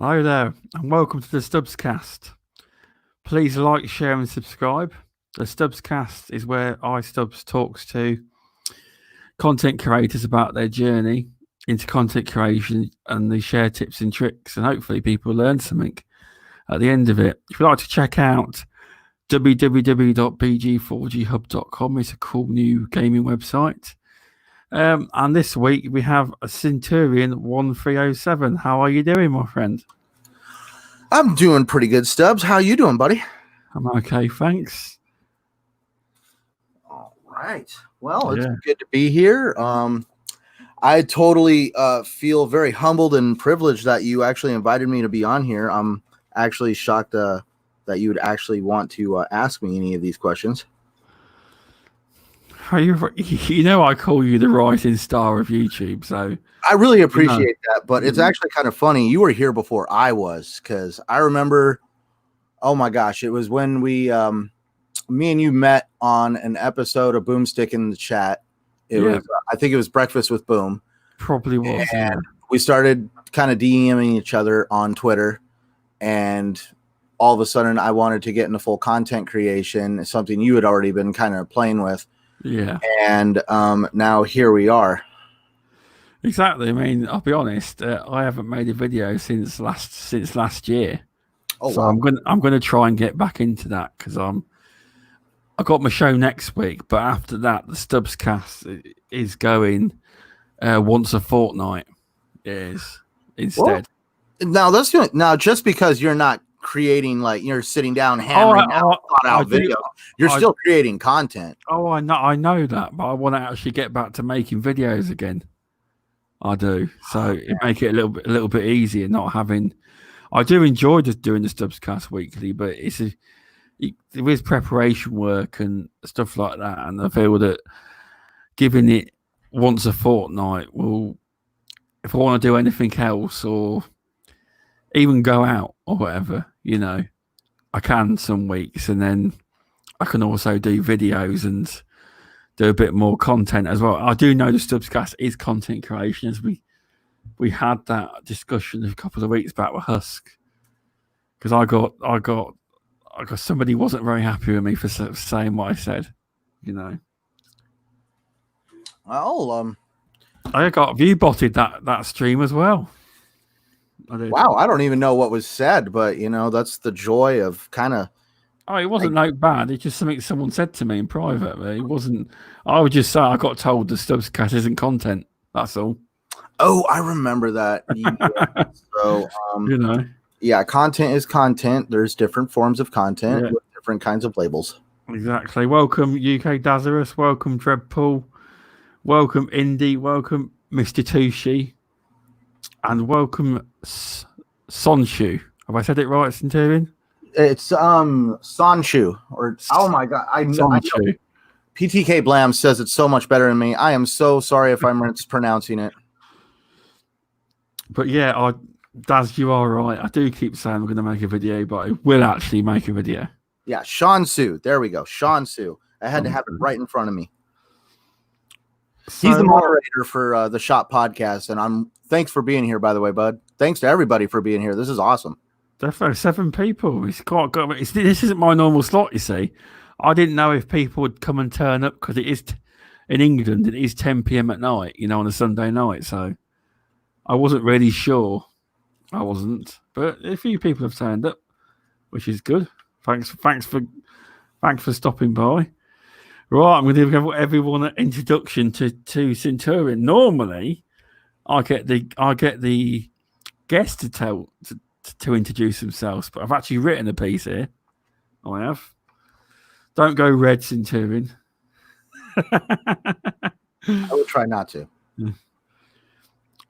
Hello there, and welcome to the Stubzcast. Please like, share, and subscribe. The Stubzcast is where Stubz talks to content creators about their journey into content creation, and they share tips and tricks, and hopefully people learn something at the end of it. If you'd like to check out www.bg4ghub.com, it's a cool new gaming website. And this week we have a Centurion 1307. How are you doing, my friend? I'm doing pretty good, Stubbs. How you doing, buddy? I'm okay, thanks. All right. Well, it's good to be here. I totally feel very humbled and privileged that you actually invited me to be on here. I'm actually shocked that you would actually want to ask me any of these questions. You know, I call you the rising star of YouTube, so I really appreciate that. But it's actually kind of funny. You were here before I was, because I remember. Oh my gosh! It was when me and you met on an episode of Boomstick in the Chat. It was, I think it was Breakfast with Boom. Probably was. And we started kind of DMing each other on Twitter, and all of a sudden, I wanted to get into full content creation, something you had already been kind of playing with. Yeah. And now here we are. Exactly. I mean, I'll be honest. I haven't made a video since last year. Oh, so wow. I'm gonna try and get back into that because I got my show next week, but after that, the Stubzcast is going once a fortnight. Is instead. Well, now just because you're not creating, like, you're sitting down hammering out thought out video, you're still creating content. Oh, I know that, but I want to actually get back to making videos again. I do, so it make it a little bit easier not having. I do enjoy just doing the Stubzcast weekly, but there is preparation work and stuff like that, and I feel that giving it once a fortnight will, if I want to do anything else or even go out or whatever, you know, I can some weeks, and then I can also do videos and do a bit more content as well. I do know the Stubzcast is content creation, as we had that discussion a couple of weeks back with Husk, because I got somebody wasn't very happy with me for saying what I said, you know. Well, I got view-botted that stream as well. Wow, I don't even know what was said, but you know, that's the joy of kind of. Oh, it wasn't no bad. It's just something someone said to me in private. But it wasn't. I would just say I got told the Stubzcast isn't content. That's all. Oh, I remember that. Yeah. So, you know, yeah, content is content. There's different forms of content with different kinds of labels. Exactly. Welcome, UK Dazarus. Welcome, Dreadpool. Welcome, Indy. Welcome, Mr. Tushi. And welcome, Sonshu. Have I said it right, Centurion? It's Sonshu, or oh my god, I know. PTK Blam says it's so much better than me. I am so sorry if I'm mispronouncing it. But yeah, Daz, you are right. I do keep saying I'm going to make a video, but I will actually make a video. Yeah, Sean Su. There we go. Sean Su. I had to have it right in front of me. So, he's the moderator for the Shop podcast, and thanks for being here, by the way, bud. Thanks to everybody for being here. This is awesome. Definitely 7 people. It's quite good. This isn't my normal slot, you see. I didn't know if people would come and turn up because it is in England. It is 10 p.m. at night, you know, on a Sunday night. So I wasn't really sure. I wasn't, but a few people have turned up, which is good. Thanks for stopping by. Right, I'm going to give everyone an introduction to Centurion. Normally, I get the guest to introduce themselves, but I've actually written a piece here. I have. Don't go red, Centurion. I will try not to.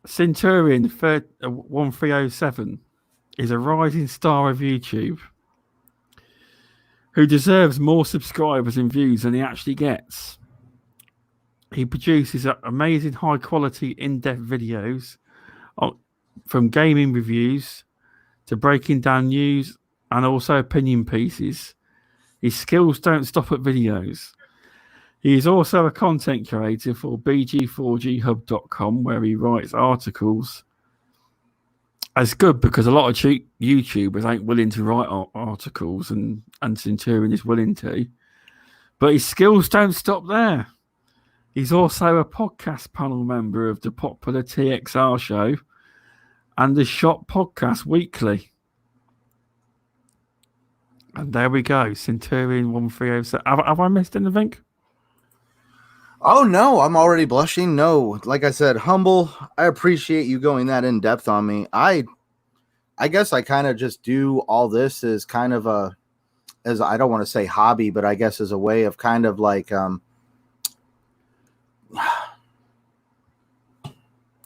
Centurion 1307 is a rising star of YouTube who deserves more subscribers and views than he actually gets. He produces amazing high-quality, in-depth videos from gaming reviews to breaking down news and also opinion pieces. His skills don't stop at videos. He is also a content creator for bg4ghub.com, where he writes articles it's good because a lot of YouTubers ain't willing to write articles, and Centurion is willing to. But his skills don't stop there. He's also a podcast panel member of the popular TXR show and the Shop Podcast Weekly. And there we go, Centurion 1307. Have I missed anything? Oh, no, I'm already blushing. No, like I said, humble. I appreciate you going that in depth on me. I guess I kind of just do all this as kind of as I don't want to say hobby, but I guess as a way of kind of like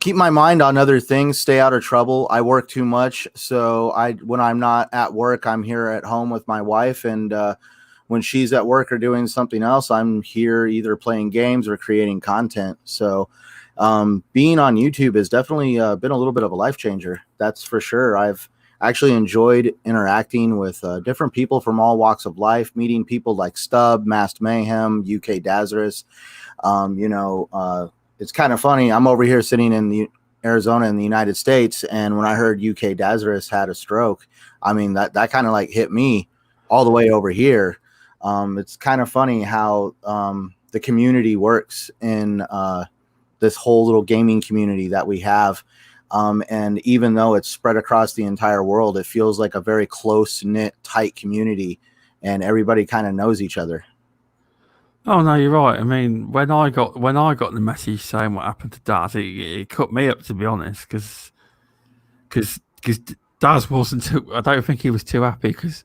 keep my mind on other things, stay out of trouble. I work too much. So when I'm not at work, I'm here at home with my wife. And when she's at work or doing something else, I'm here either playing games or creating content. So being on YouTube has definitely been a little bit of a life changer. That's for sure. I've actually enjoyed interacting with different people from all walks of life, meeting people like Stub, Masked Mayhem, UK Dazarus. It's kind of funny. I'm over here sitting in Arizona in the United States, and when I heard UK Dazarus had a stroke, I mean, that kind of like hit me all the way over here. It's kind of funny how the community works in this whole little gaming community that we have. And even though it's spread across the entire world, it feels like a very close-knit, tight community, and everybody kind of knows each other. Oh no, you're right. I mean, when I got the message saying what happened to Daz, it cut me up, to be honest, because Daz wasn't too. I don't think he was too happy, because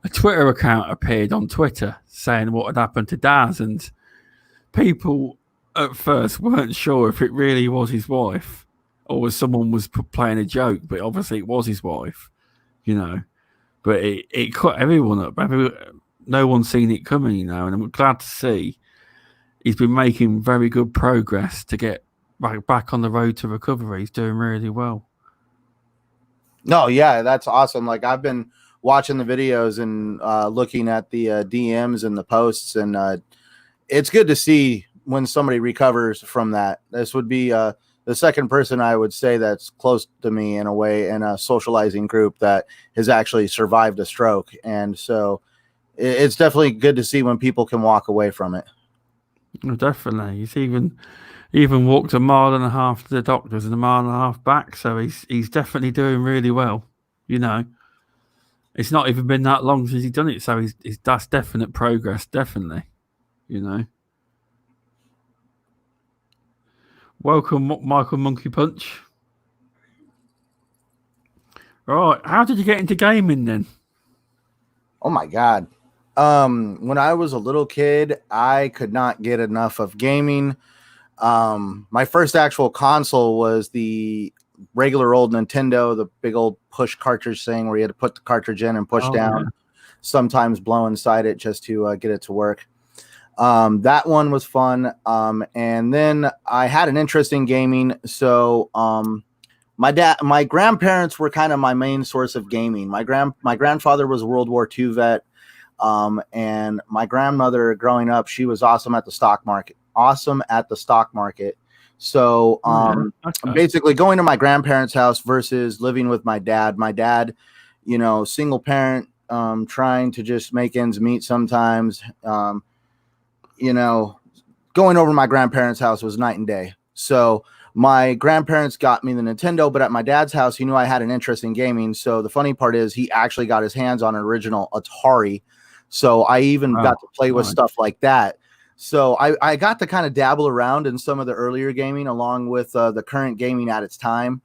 a Twitter account appeared on Twitter saying what had happened to Daz, and people at first weren't sure if it really was his wife or someone was playing a joke, but obviously it was his wife, But it cut everyone up. No one's seen it coming, and I'm glad to see he's been making very good progress to get back on the road to recovery. He's doing really well. No, yeah, that's awesome. Like, I've been watching the videos and looking at the DMs and the posts, and it's good to see when somebody recovers from that. This would be the second person I would say that's close to me in a way, in a socializing group, that has actually survived a stroke. And so it's definitely good to see when people can walk away from it. Definitely. He's even walked 1.5 miles to the doctors and 1.5 miles back. So he's definitely doing really well. It's not even been that long since he's done it. So that's definite progress. Definitely. Welcome, Michael Monkey Punch. Right. How did you get into gaming then? Oh my God. When I was a little kid, I could not get enough of gaming. My first actual console was the regular old Nintendo, the big old push cartridge thing where you had to put the cartridge in and push down, sometimes blow inside it just to get it to work. That one was fun. And then I had an interest in gaming. So my grandparents were kind of my main source of gaming. My grandfather was a World War II vet. And my grandmother growing up, she was awesome at the stock market. So basically going to my grandparents' house versus living with my dad. My dad, single parent, trying to just make ends meet sometimes. Going over to my grandparents' house was night and day. So my grandparents got me the Nintendo, but at my dad's house, he knew I had an interest in gaming. So the funny part is he actually got his hands on an original Atari. So I even got to play with stuff like that. So I got to kind of dabble around in some of the earlier gaming along with the current gaming at its time.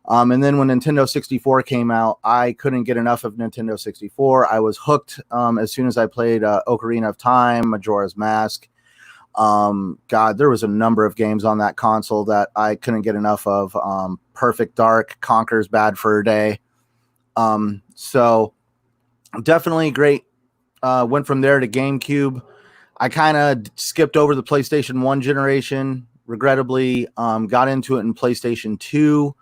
And then when Nintendo 64 came out, I couldn't get enough of Nintendo 64. I was hooked as soon as I played Ocarina of Time, Majora's Mask. God, there was a number of games on that console that I couldn't get enough of. Perfect Dark, Conker's Bad Fur Day. So definitely great. Went from there to GameCube. I kind of skipped over the PlayStation 1 generation, regrettably. Got into it in PlayStation 2.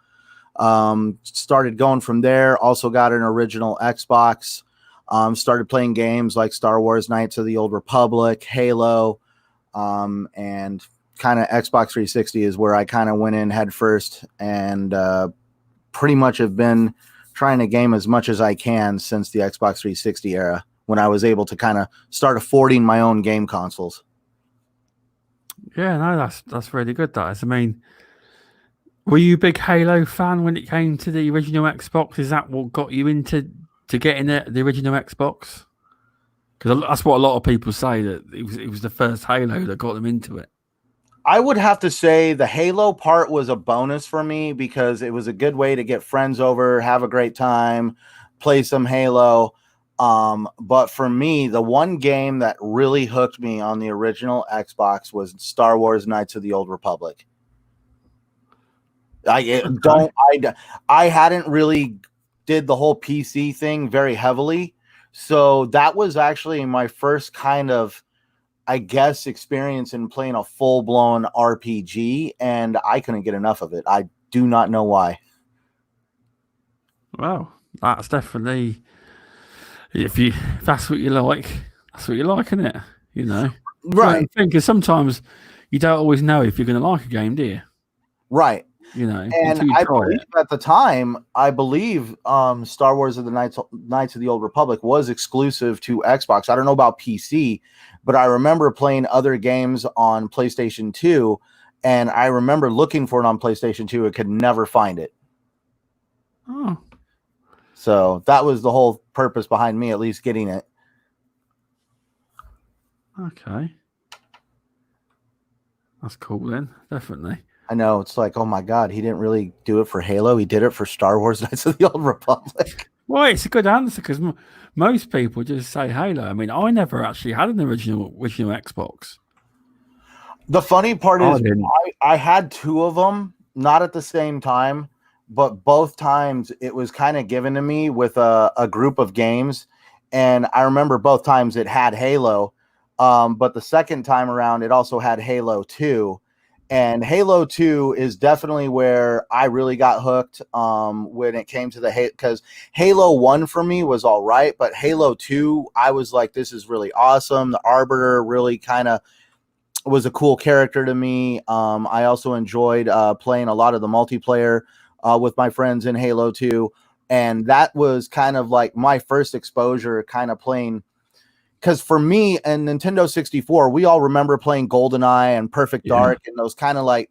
Started going from there. Also got an original Xbox. Started playing games like Star Wars Knights of the Old Republic, Halo, and kind of Xbox 360 is where I kind of went in head first and pretty much have been trying to game as much as I can since the Xbox 360 era, when I was able to kind of start affording my own game consoles. Yeah, no, that's really good. That is. I mean, were you a big Halo fan when it came to the original Xbox? Is that what got you into getting the original Xbox? Because that's what a lot of people say, that it was the first Halo that got them into it. I would have to say the Halo part was a bonus for me because it was a good way to get friends over, have a great time, play some Halo. But for me, the one game that really hooked me on the original Xbox was Star Wars Knights of the Old Republic. I hadn't really did the whole PC thing very heavily. So that was actually my first kind of, I guess, experience in playing a full-blown RPG, and I couldn't get enough of it. I do not know why. Well, that's definitely, if that's what you like, that's what you like, isn't it? You know, right? Because sometimes you don't always know if you're going to like a game, do you? Right. You know, and I believe at the time, Star Wars of the Knights of the Old Republic was exclusive to Xbox. I don't know about PC, but I remember playing other games on PlayStation 2, and I remember looking for it on PlayStation 2 and could never find it. Oh. So that was the whole purpose behind me at least getting it. Okay. That's cool then, definitely. I know, it's like, oh my God, he didn't really do it for Halo. He did it for Star Wars Knights of the Old Republic. Well, it's a good answer because most people just say Halo. I mean, I never actually had an original Xbox. The funny part is I had two of them, not at the same time, but both times it was kind of given to me with a group of games. And I remember both times it had Halo, but the second time around it also had Halo 2. And Halo 2 is definitely where I really got hooked when it came to because Halo 1 for me was all right, but Halo 2, I was like, this is really awesome. The Arbiter really kind of was a cool character to me. I also enjoyed playing a lot of the multiplayer with my friends in Halo 2. And that was kind of like my first exposure kind of playing. Because for me and Nintendo 64, we all remember playing GoldenEye and Perfect Dark and those kind of like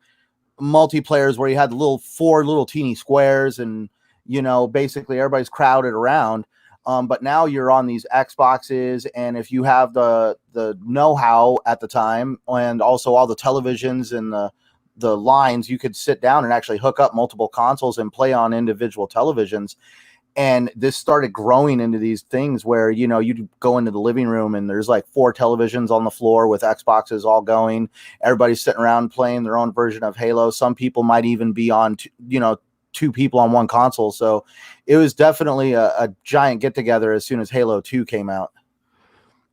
multiplayers where you had four little teeny squares and, you know, basically everybody's crowded around. But now you're on these Xboxes, and if you have the know-how at the time and also all the televisions and the lines, you could sit down and actually hook up multiple consoles and play on individual televisions. And this started growing into these things where, you know, you'd go into the living room and there's like 4 televisions on the floor with Xboxes all going. Everybody's sitting around playing their own version of Halo. Some people might even be on, 2 people on one console. So it was definitely a giant get together as soon as Halo 2 came out.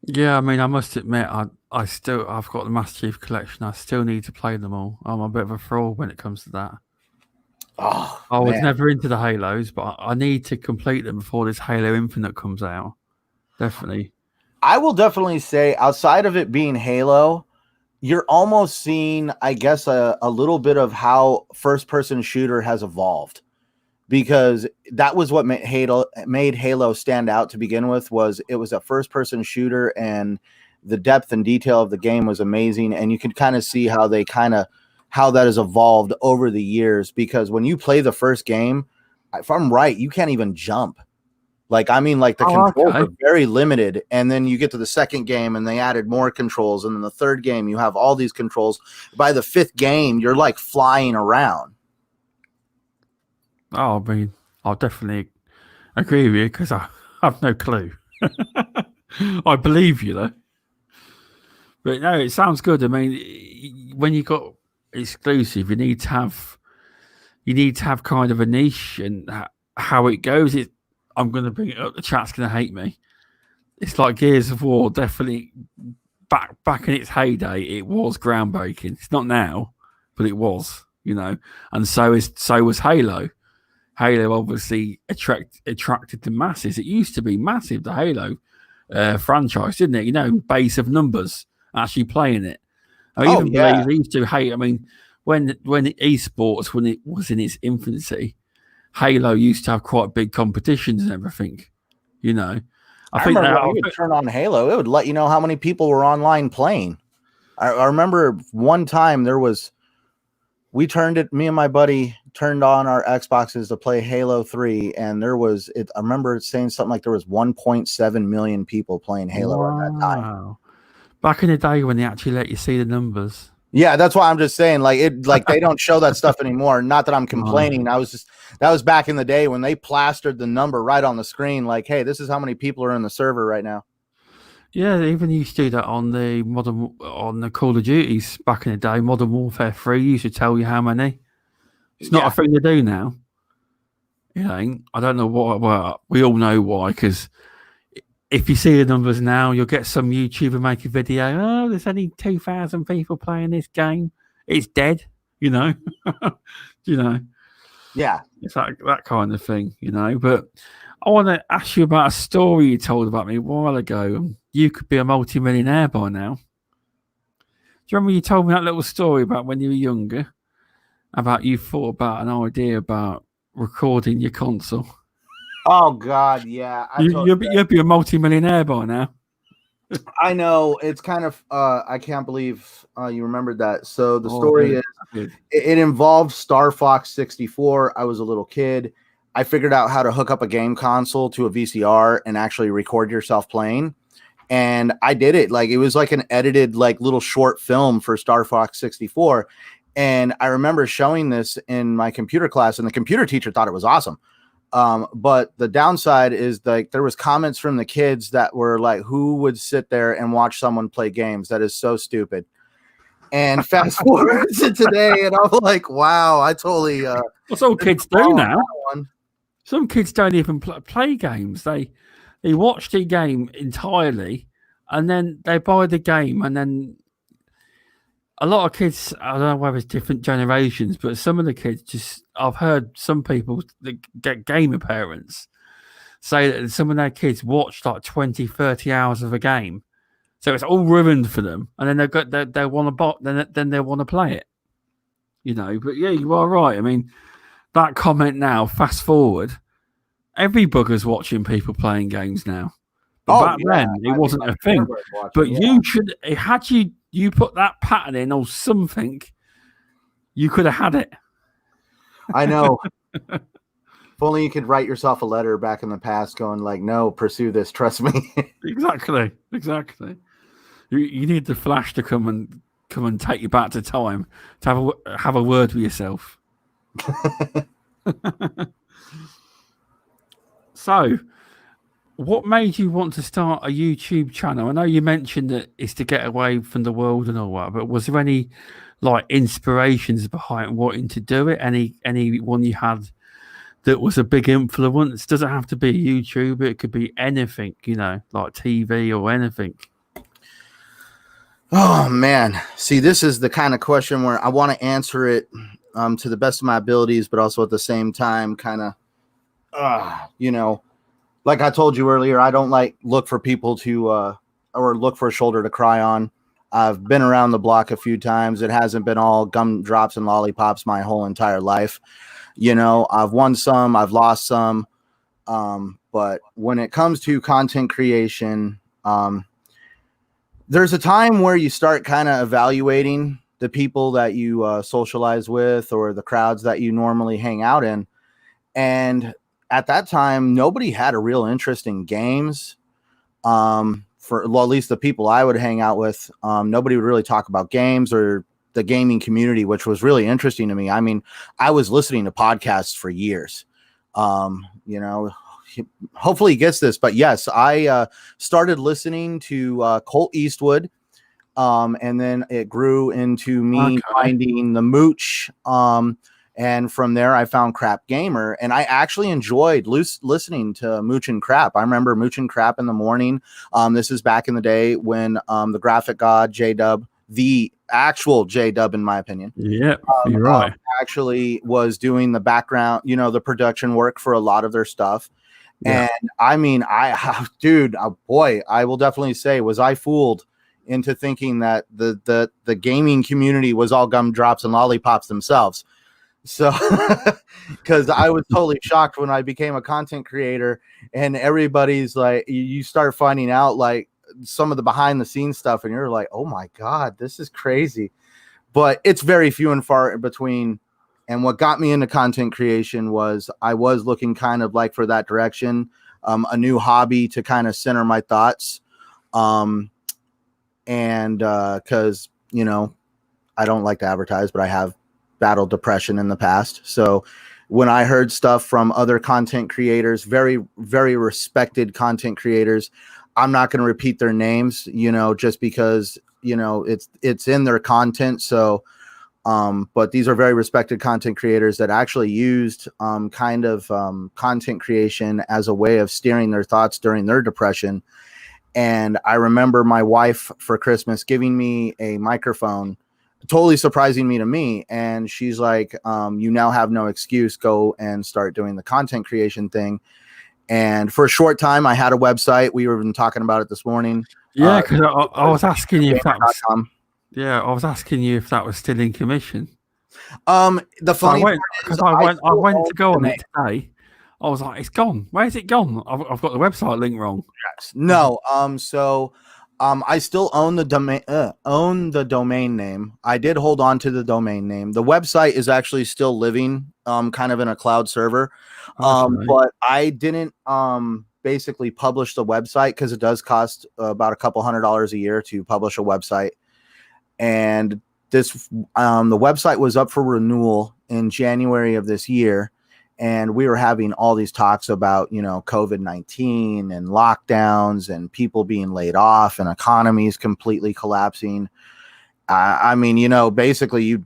Yeah, I mean, I must admit, I've got the Master Chief Collection. I still need to play them all. I'm a bit of a fraud when it comes to that. Oh, I was never into the Halos, but I need to complete them before this Halo Infinite comes out. Definitely. I will definitely say, outside of it being Halo, you're almost seeing, I guess, a little bit of how first-person shooter has evolved. Because that was what made Halo stand out to begin with. Was it was a first-person shooter, and the depth and detail of the game was amazing. And you could kind of see how that has evolved over the years, because when you play the first game, if I'm right, you can't even jump. Like, I mean, like the controls are very limited. And then you get to the second game and they added more controls. And then the third game, you have all these controls. By the 5th game, you're like flying around. Oh, I mean, I'll definitely agree with you because I have no clue. I believe you though. But no, it sounds good. I mean, when you got exclusive, you need to have kind of a niche, and how it goes. I'm going to bring it up. The chat's going to hate me. It's like Gears of War. Definitely back in its heyday, it was groundbreaking. It's not now, but it was. And so was Halo. Halo obviously attracted the masses. It used to be massive, the Halo franchise, didn't it? Base of numbers actually playing it. I even believe they used to hate. I mean, when esports, when it was in its infancy, Halo used to have quite big competitions and everything. You know, I remember when you would turn on Halo, it would let you know how many people were online playing. I remember one time me and my buddy turned on our Xboxes to play Halo 3, and I remember it saying something like there was 1.7 million people playing Halo at that time. Back in the day when they actually let you see the numbers. Yeah, that's why I'm just saying, like they don't show that stuff anymore. Not that I'm complaining. That was back in the day when they plastered the number right on the screen, like, hey, this is how many people are in the server right now. Yeah, they even used to do that on the Call of Duties back in the day. Modern Warfare 3 used to tell you how many. It's not a thing to do now. You know, I don't know why. Well, we all know why, because if you see the numbers now, you'll get some YouTuber make a video. Oh, there's only 2,000 people playing this game. It's dead. You know, Yeah, it's like that kind of thing. You know, but I want to ask you about a story you told about me a while ago. You could be a multi-millionaire by now. Do you remember you told me that little story about when you were younger? About you thought about an idea about recording your console. Oh God, yeah. You'll be a multi-millionaire by now. I know, it's kind of I can't believe you remembered that. So the story is it involved Star Fox 64. I was a little kid. I figured out how to hook up a game console to a VCR and actually record yourself playing. And I did it. Like, it was like an edited, like, little short film for Star Fox 64. And I remember showing this in my computer class, and the computer teacher thought it was awesome. But the downside is, like, there was comments from the kids that were like, who would sit there and watch someone play games? That is so stupid. And fast forward to today, and I'm like, wow, I totally what's all kids do now? Some kids don't even play games. They watch the game entirely, and then they buy the game, and then a lot of kids, I don't know whether it's different generations, but some of the kids I've heard some people that get gamer parents say that some of their kids watch like 20, 30 hours of a game. So it's all ruined for them. And then they want to then they want to play it. You know, but yeah, you are right. I mean, that comment now, fast forward, every bugger's watching people playing games now. But back then, it wasn't a thing. But you should, had you put that pattern in or something, you could have had it. I know. If only you could write yourself a letter back in the past going like, no, pursue this. Trust me. Exactly. You need the Flash to come and take you back to time to have a word with yourself. So, what made you want to start a YouTube channel? I know you mentioned that it's to get away from the world and all that, but was there any like inspirations behind wanting to do it? Any one you had that was a big influence? Doesn't have to be YouTube. It could be anything, you know, like TV or anything. Oh man. See, this is the kind of question where I want to answer it to the best of my abilities, but also at the same time kind of you know, like I told you earlier, I don't look for people to or look for a shoulder to cry on. I've been around the block a few times. It hasn't been all gumdrops and lollipops my whole entire life. You know, I've won some, I've lost some. But when it comes to content creation, there's a time where you start kind of evaluating the people that you socialize with or the crowds that you normally hang out in. And at that time, nobody had a real interest in games. At least the people I would hang out with, nobody would really talk about games or the gaming community, which was really interesting to me. I mean, I was listening to podcasts for years. You know, hopefully he gets this, but yes, I started listening to Colt Eastwood. And then it grew into me finding the Mooch. And from there, I found Crap Gamer, and I actually enjoyed listening to Mooch and Crap. I remember Mooch and Crap in the morning. This is back in the day when the graphic god J-Dub, the actual J-Dub, in my opinion, you're right, actually was doing the background, you know, the production work for a lot of their stuff. Yeah. And I mean, I will definitely say, was I fooled into thinking that the gaming community was all gumdrops and lollipops themselves? So, because I was totally shocked when I became a content creator, and everybody's like, you start finding out like some of the behind the scenes stuff, and you're like, oh my God, this is crazy. But it's very few and far in between. And what got me into content creation was I was looking kind of like for that direction, a new hobby to kind of center my thoughts. And because, I don't like to advertise, but I have battled depression in the past. So when I heard stuff from other content creators, very, very respected content creators, I'm not going to repeat their names, just because, it's in their content. So, but these are very respected content creators that actually used content creation as a way of steering their thoughts during their depression. And I remember my wife for Christmas giving me a microphone, totally surprising me. And she's like, you now have no excuse, go and start doing the content creation thing. And for a short time, I had a website. We were even talking about it this morning. Yeah, because I was asking you if that was. Yeah, I was asking you if that was still in commission. The funny part is I went to go on it today. I was like, it's gone. Where's it gone? I've got the website link wrong. Yes. No. I still own the domain name. I did hold on to the domain name. The website is actually still living, kind of in a cloud server. But I didn't basically publish the website because it does cost about a couple $100 a year to publish a website. And this the website was up for renewal in January of this year. And we were having all these talks about, COVID-19 and lockdowns and people being laid off and economies completely collapsing. Basically you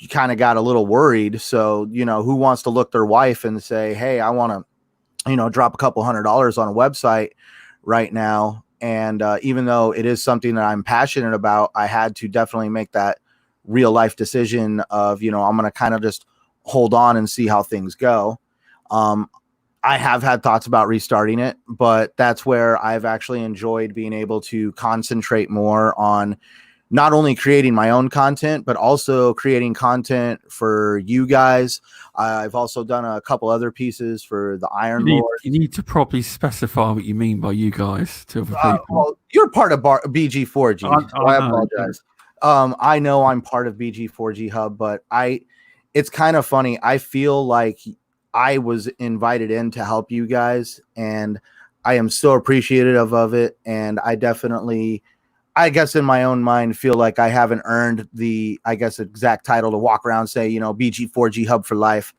kind of got a little worried. So, who wants to look their wife and say, hey, I want to, drop a couple $100 on a website right now. And even though it is something that I'm passionate about, I had to definitely make that real life decision of, I'm going to kind of just hold on and see how things go. I have had thoughts about restarting it, but that's where I've actually enjoyed being able to concentrate more on not only creating my own content, but also creating content for you guys. I've also done a couple other pieces for the Iron Lord. You need to probably specify what you mean by you guys to other people. Well, you're part of BG4G. I apologize. I know I'm part of BG4G Hub, but it's kind of funny. I feel like I was invited in to help you guys, and I am so appreciative of it. And I definitely, I guess in my own mind, feel like I haven't earned the, exact title to walk around and say, BG4G Hub for life.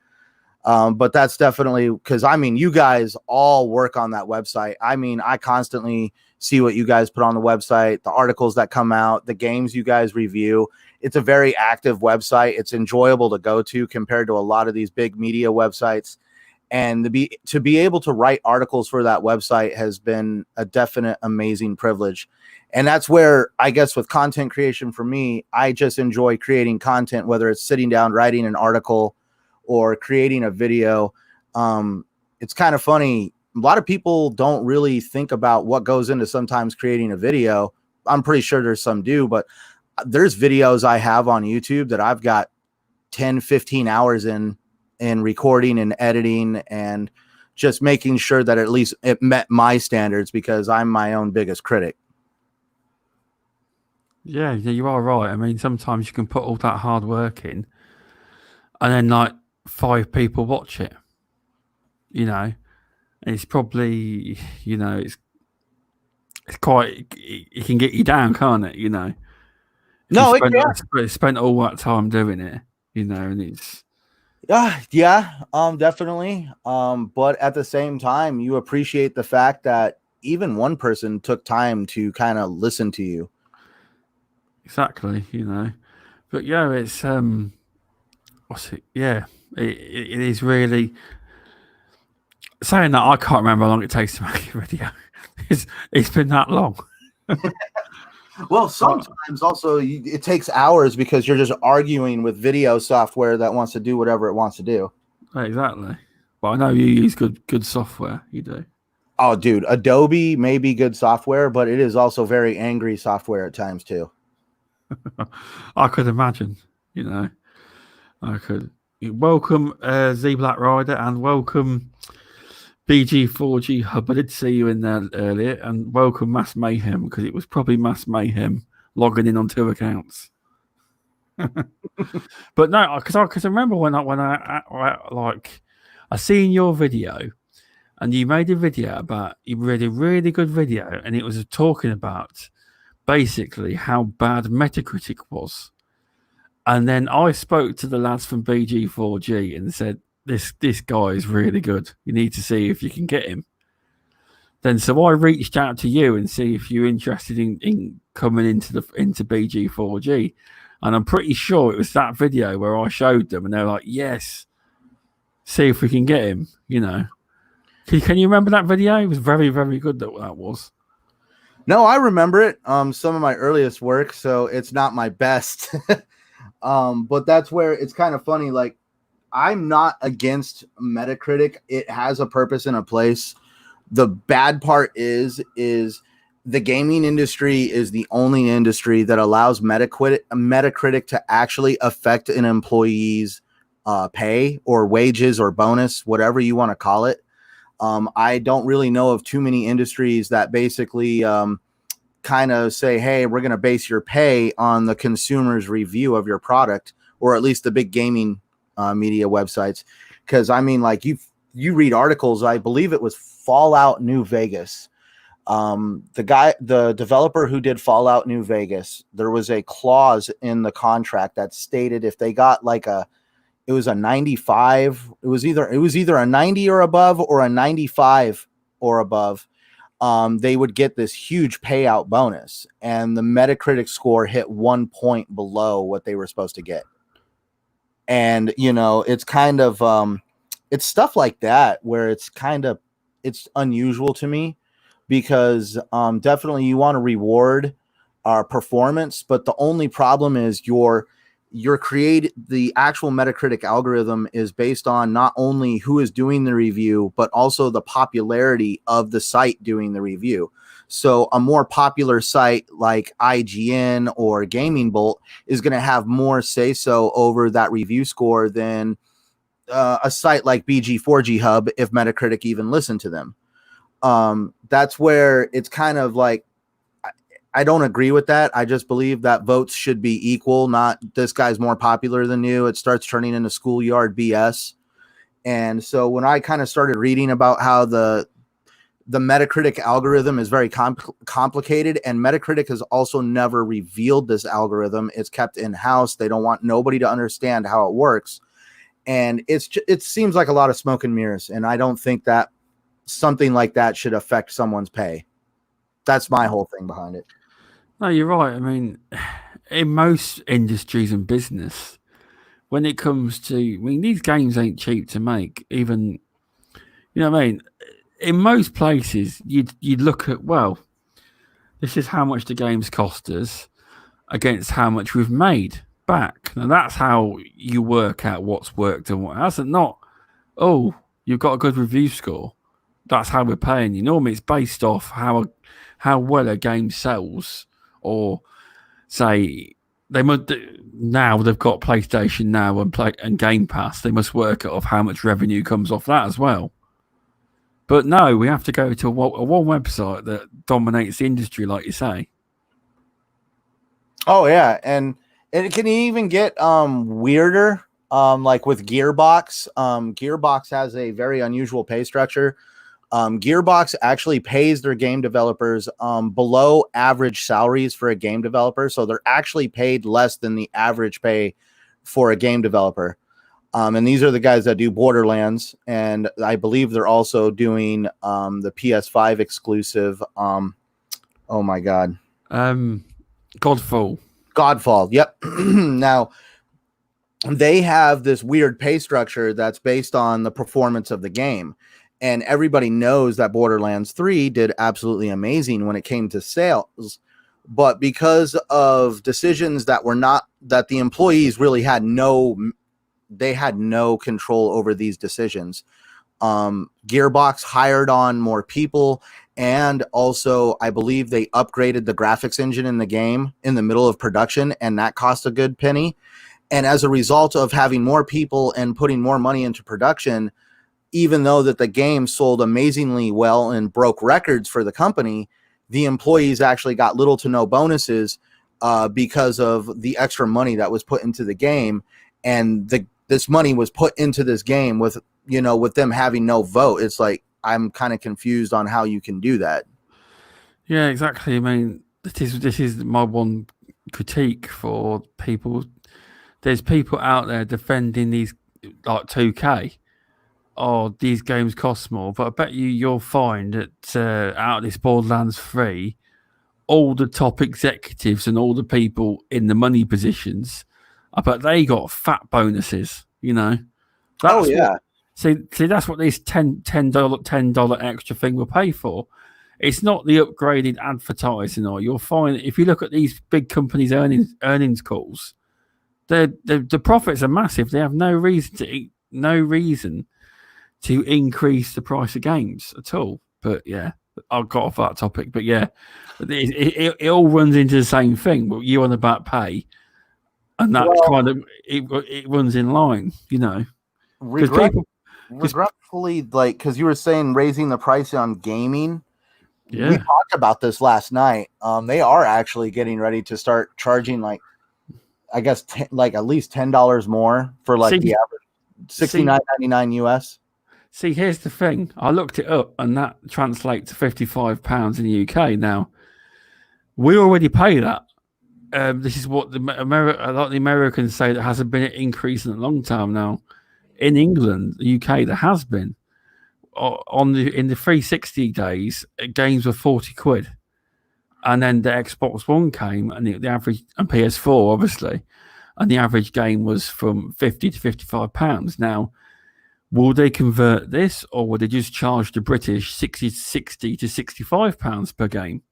But that's definitely because, you guys all work on that website. I constantly see what you guys put on the website, the articles that come out, the games you guys review. It's a very active website. It's enjoyable to go to compared to a lot of these big media websites. And to be able to write articles for that website has been a definite amazing privilege. And that's where, I guess, with content creation for me, I just enjoy creating content, whether it's sitting down, writing an article or creating a video. It's kind of funny. A lot of people don't really think about what goes into sometimes creating a video. I'm pretty sure there's some do, but there's videos I have on YouTube that I've got 10, 15 hours in recording and editing and just making sure that at least it met my standards because I'm my own biggest critic. Yeah, you are right. Sometimes you can put all that hard work in and then like 5 people watch it, and it's probably, it's quite, it can get you down, can't it? No, it spent all that time doing it, and it's. Definitely. But at the same time, you appreciate the fact that even one person took time to kind of listen to you. Exactly, but yeah, it's what's it? Yeah, it is really. Saying that, I can't remember how long it takes to make a video. It's been that long. Well, sometimes also it takes hours because you're just arguing with video software that wants to do whatever it wants to do. Exactly. But I know you use good software. You do. Oh, dude, Adobe may be good software, but it is also very angry software at times too. I could imagine. I could. welcome Z Black Rider, and welcome BG4G Hub. I did see you in there earlier, and welcome Mass Mayhem, because it was probably Mass Mayhem logging in on 2 accounts. But no, because I remember when I seen your video, and you made a video about, you made a really good video, and it was talking about basically how bad Metacritic was. And then I spoke to the lads from BG4G and said, this guy is really good. You need to see if you can get him. Then so I reached out to you and see if you're interested in coming into BG4G. And I'm pretty sure it was that video where I showed them and they're like, yes, see if we can get him, you know. Can you remember that video? It was very, very good, that was. No, I remember it. Some of my earliest work, so it's not my best. But that's where it's kind of funny. Like, I'm not against Metacritic. It has a purpose and a place. The bad part is the gaming industry is the only industry that allows Metacritic to actually affect an employee's pay or wages or bonus, whatever you want to call it. I don't really know of too many industries that basically kind of say, hey, we're going to base your pay on the consumer's review of your product, or at least the big gaming media websites. Because, I mean, like, you read articles, I believe it was Fallout New Vegas. The developer who did Fallout New Vegas, there was a clause in the contract that stated if they got like it was a 95. It was either a 90 or above or a 95 or above. They would get this huge payout bonus, and the Metacritic score hit 1 point below what they were supposed to get. And, you know, it's kind of, it's stuff like that where it's unusual to me, because definitely you want to reward our performance, but the only problem is the actual Metacritic algorithm is based on not only who is doing the review, but also the popularity of the site doing the review. So a more popular site like IGN or Gaming Bolt is going to have more say so over that review score than a site like BG4G Hub, if Metacritic even listened to them. That's where it's kind of like, I don't agree with that. I just believe that votes should be equal, not this guy's more popular than you. It starts turning into schoolyard BS. And so when I kind of started reading about how the Metacritic algorithm is very complicated, and Metacritic has also never revealed this algorithm. It's kept in-house. They don't want nobody to understand how it works. And it seems like a lot of smoke and mirrors. And I don't think that something like that should affect someone's pay. That's my whole thing behind it. No, you're right. I mean, in most industries and business, when it comes to, I mean, these games ain't cheap to make. Even, you know what I mean? In most places, you'd look at, well, this is how much the games cost us against how much we've made back. Now, that's how you work out what's worked and what hasn't. Not, oh, you've got a good review score, that's how we're paying you. Normally, it's based off how well a game sells, or say now they've got PlayStation Now and Game Pass. They must work it off how much revenue comes off that as well. But no, we have to go to a one website that dominates the industry, like you say. Oh yeah, and it can even get weirder. Like with Gearbox. Gearbox has a very unusual pay structure. Gearbox actually pays their game developers below average salaries for a game developer. So they're actually paid less than the average pay for a game developer. And these are the guys that do Borderlands. And I believe they're also doing the PS5 exclusive. Oh my God. Godfall. Yep. Now, they have this weird pay structure that's based on the performance of the game. And everybody knows that Borderlands 3 did absolutely amazing when it came to sales. But because of decisions that the employees really had no control over these decisions. Gearbox hired on more people. And also, I believe they upgraded the graphics engine in the game in the middle of production. And that cost a good penny. And as a result of having more people and putting more money into production, even though that the game sold amazingly well and broke records for the company, the employees actually got little to no bonuses because of the extra money that was put into the game. And this money was put into this game with them having no vote. It's like, I'm kind of confused on how you can do that. Yeah, exactly. I mean, this is my one critique for people. There's people out there defending these like 2K. Oh, these games cost more, but I bet you'll find that out of this Borderlands 3, all the top executives and all the people in the money positions, I bet they got fat bonuses. That's what. See, that's what this $10 extra thing will pay for. It's not the upgraded advertising. Or you'll find if you look at these big companies' earnings calls, the profits are massive. They have no reason to increase the price of games at all. But yeah, I got off that topic. But yeah, it all runs into the same thing. But you on about pay, and that kind of it runs in line, Because regretfully, because you were saying raising the price on gaming. Yeah. We talked about this last night. They are actually getting ready to start charging I guess at least $10 more for the average $69.99 US. See, here's the thing. I looked it up, and that translates to £55 in the UK. Now, we already pay that. This is what a lot of the Americans say that hasn't been an increase in a long time now. In England, the UK, there has been. In the 360 days, games were 40 quid. And then the Xbox One came, and the average, and PS4 obviously, and the average game was from £50 to £55. Now, will they convert this, or will they just charge the British £60 to £65 per game?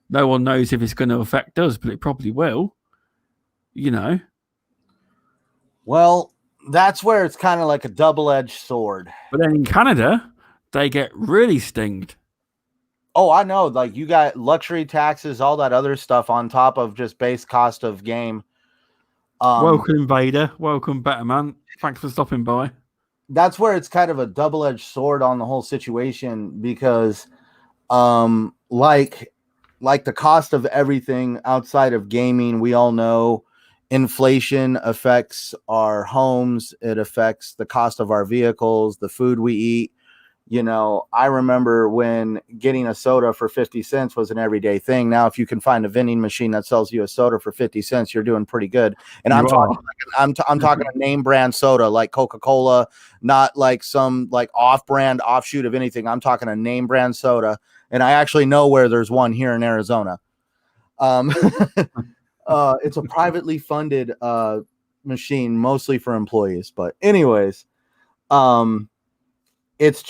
No one knows if it's going to affect us, but it probably will. Well, that's where it's kind of like a double-edged sword. But then in Canada, they get really stinged. Oh, I know. You got luxury taxes, all that other stuff on top of just base cost of game. Welcome, Vader. Welcome, Better Man. Thanks for stopping by. That's where it's kind of a double-edged sword on the whole situation because, like the cost of everything outside of gaming, we all know inflation affects our homes. It affects the cost of our vehicles, the food we eat. I remember when getting a soda for 50 cents was an everyday thing. Now, if you can find a vending machine that sells you a soda for 50 cents, you're doing pretty good. And I'm talking a name brand soda like Coca-Cola, not like some off-brand offshoot of anything. I'm talking a name brand soda. And I actually know where there's one here in Arizona. It's a privately funded machine, mostly for employees. But anyways, it's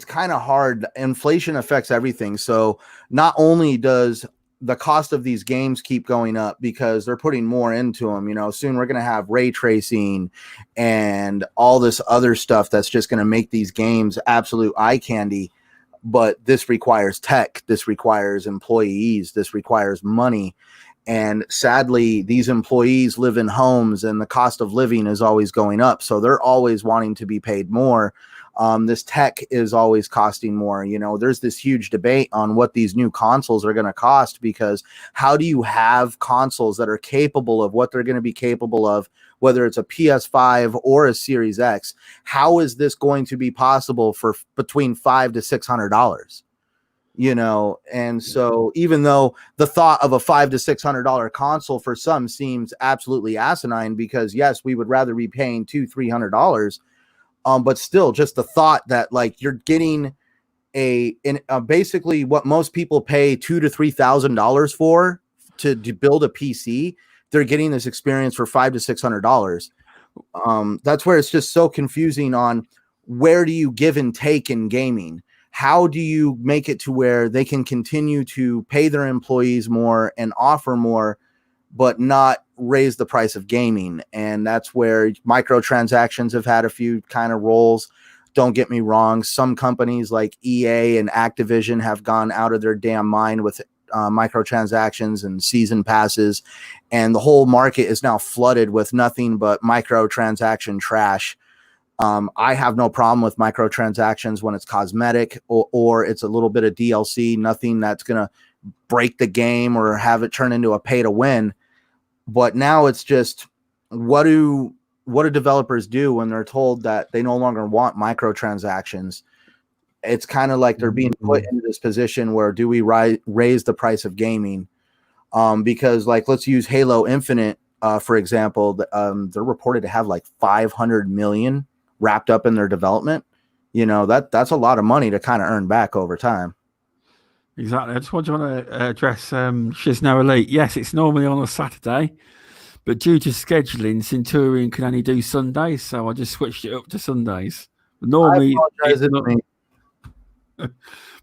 kind of hard. Inflation affects everything. So not only does the cost of these games keep going up because they're putting more into them, soon we're going to have ray tracing and all this other stuff that's just going to make these games absolute eye candy. But this requires tech. This requires employees. This requires money. And sadly, these employees live in homes and the cost of living is always going up. So they're always wanting to be paid more. This tech is always costing more. There's this huge debate on what these new consoles are going to cost, because how do you have consoles that are capable of what they're going to be capable of, whether it's a PS5 or a Series X? How is this going to be possible for between $500 to $600? And so even though the thought of a $500 to $600 console for some seems absolutely asinine, because yes, we would rather be paying $200-300, but still, just the thought that you're getting basically what most people pay $2,000 to $3,000 for to build a PC, they're getting this experience for $500 to $600. That's where it's just so confusing on where do you give and take in gaming. How do you make it to where they can continue to pay their employees more and offer more, but not raise the price of gaming? And that's where microtransactions have had a few kind of roles. Don't get me wrong. Some companies like EA and Activision have gone out of their damn mind with microtransactions and season passes, and the whole market is now flooded with nothing but microtransaction trash. I have no problem with microtransactions when it's cosmetic or it's a little bit of DLC, nothing that's going to break the game or have it turn into a pay to win. But now it's just, what do developers do when they're told that they no longer want microtransactions? It's kind of like they're being put into this position where do we raise the price of gaming? Because like, let's use Halo Infinite, for example. They're reported to have like 500 million wrapped up in their development. That's a lot of money to kind of earn back over time. Exactly. I just want to address She's Now Elite. Yes, it's normally on a Saturday, but due to scheduling, Centurion can only do Sundays, so I just switched it up to Sundays. Normally,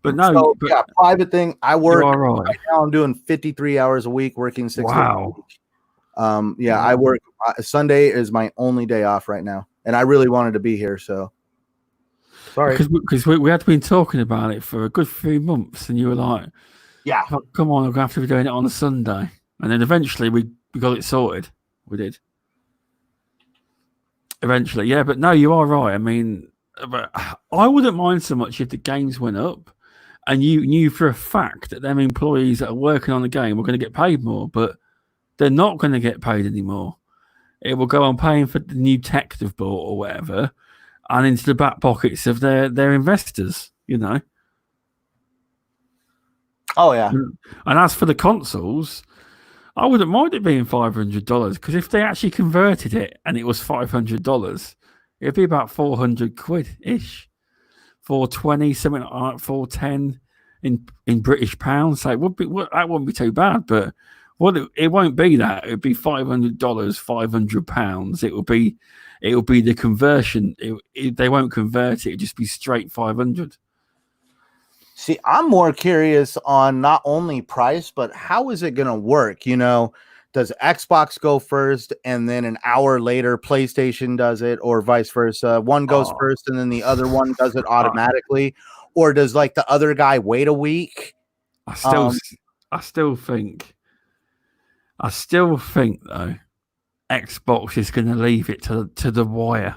but no. So, but yeah, private thing. I work right now. I'm doing 53 hours a week, working 6 days a week. Yeah, I work. Sunday is my only day off right now, and I really wanted to be here. So sorry, because we had been talking about it for a good few months, and you were like, "Yeah, oh, come on, I'm gonna have to be doing it on a Sunday." And then eventually we got it sorted. We did. Eventually, yeah. But no, you are right. I mean, I wouldn't mind so much if the games went up, and you knew for a fact that them employees that are working on the game were going to get paid more, but they're not going to get paid anymore. It will go on paying for the new tech they've bought or whatever, and into the back pockets of their investors, Oh, yeah. And as for the consoles, I wouldn't mind it being $500, because if they actually converted it and it was $500, it'd be about 400 quid ish, 420, something like 410 in British pounds. So that wouldn't be too bad, but it won't be that. It'd be $500, £500. It will be the conversion. They won't convert it. It'd just be straight 500. See, I'm more curious on not only price, but how is it going to work? Does Xbox go first and then an hour later PlayStation does it, or vice versa? One goes first and then the other one does it automatically, or does like the other guy wait a week? I still think though, Xbox is going to leave it to the wire.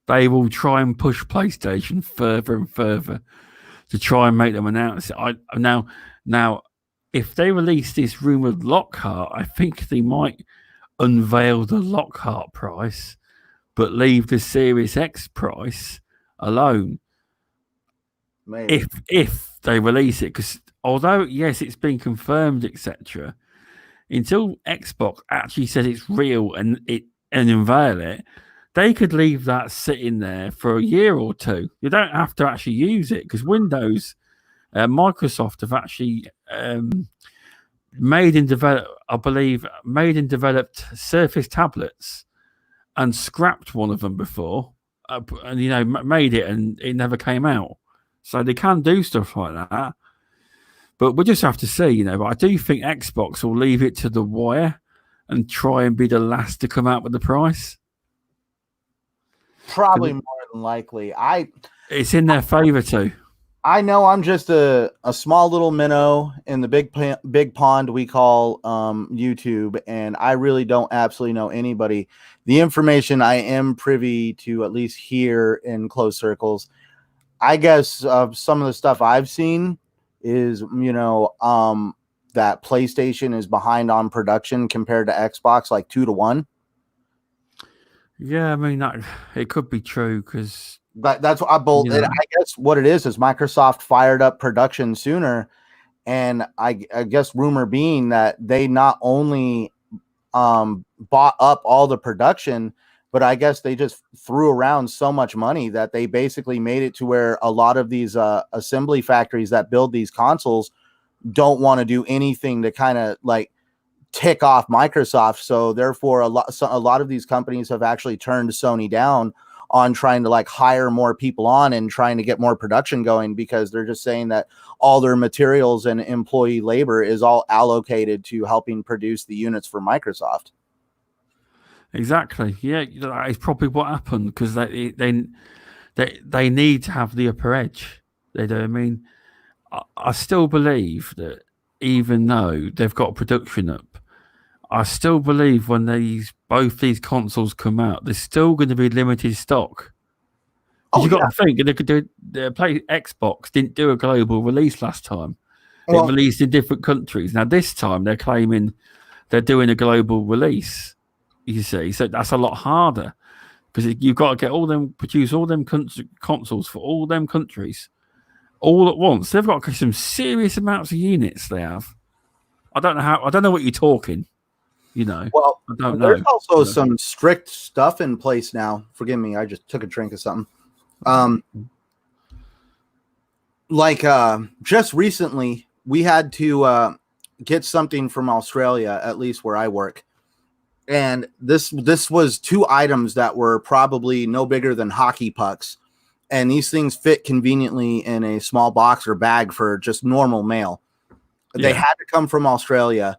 They will try and push PlayStation further and further to try and make them announce it. Now, if they release this rumored Lockhart, I think they might unveil the Lockhart price, but leave the Series X price alone. Maybe. If they release it, because although yes, it's been confirmed, etc., until Xbox actually says it's real and unveil it, they could leave that sitting there for a year or two. You don't have to actually use it, because Windows, Microsoft have actually made and developed Surface tablets and scrapped one of them before, and made it and it never came out. So they can do stuff like that. But we'll just have to see, But I do think Xbox will leave it to the wire and try and be the last to come out with the price. Probably more than likely. It's in their favor too. I know I'm just a small little minnow in the big pond we call YouTube, and I really don't absolutely know anybody. The information I am privy to, at least here in close circles, I guess some of the stuff I've seen is, that PlayStation is behind on production compared to Xbox, like 2 to 1. Yeah, I mean, it could be true, because that's what I guess what it is Microsoft fired up production sooner, and I guess rumor being that they not only bought up all the production, but I guess they just threw around so much money that they basically made it to where a lot of these assembly factories that build these consoles don't want to do anything to kind of like tick off Microsoft. So therefore, a lot of these companies have actually turned Sony down on trying to like hire more people on and trying to get more production going, because they're just saying that all their materials and employee labor is all allocated to helping produce the units for Microsoft. Exactly. Yeah, that is probably what happened, because they need to have the upper edge. They do. I mean, I still believe that even though they've got production up, I still believe when both these consoles come out, there's still going to be limited stock. Because you got to think, they could do Xbox didn't do a global release last time. It released in different countries. Now this time they're claiming they're doing a global release. You see, so that's a lot harder because you've got to produce all them consoles for all them countries all at once. They've got some serious amounts of units. They have. I don't know what you're talking. Well, I don't there's know. also some strict stuff in place now. Forgive me, I just took a drink of something. Just recently, we had to get something from Australia, at least where I work. And this was 2 items that were probably no bigger than hockey pucks. And these things fit conveniently in a small box or bag for just normal mail. Yeah. They had to come from Australia.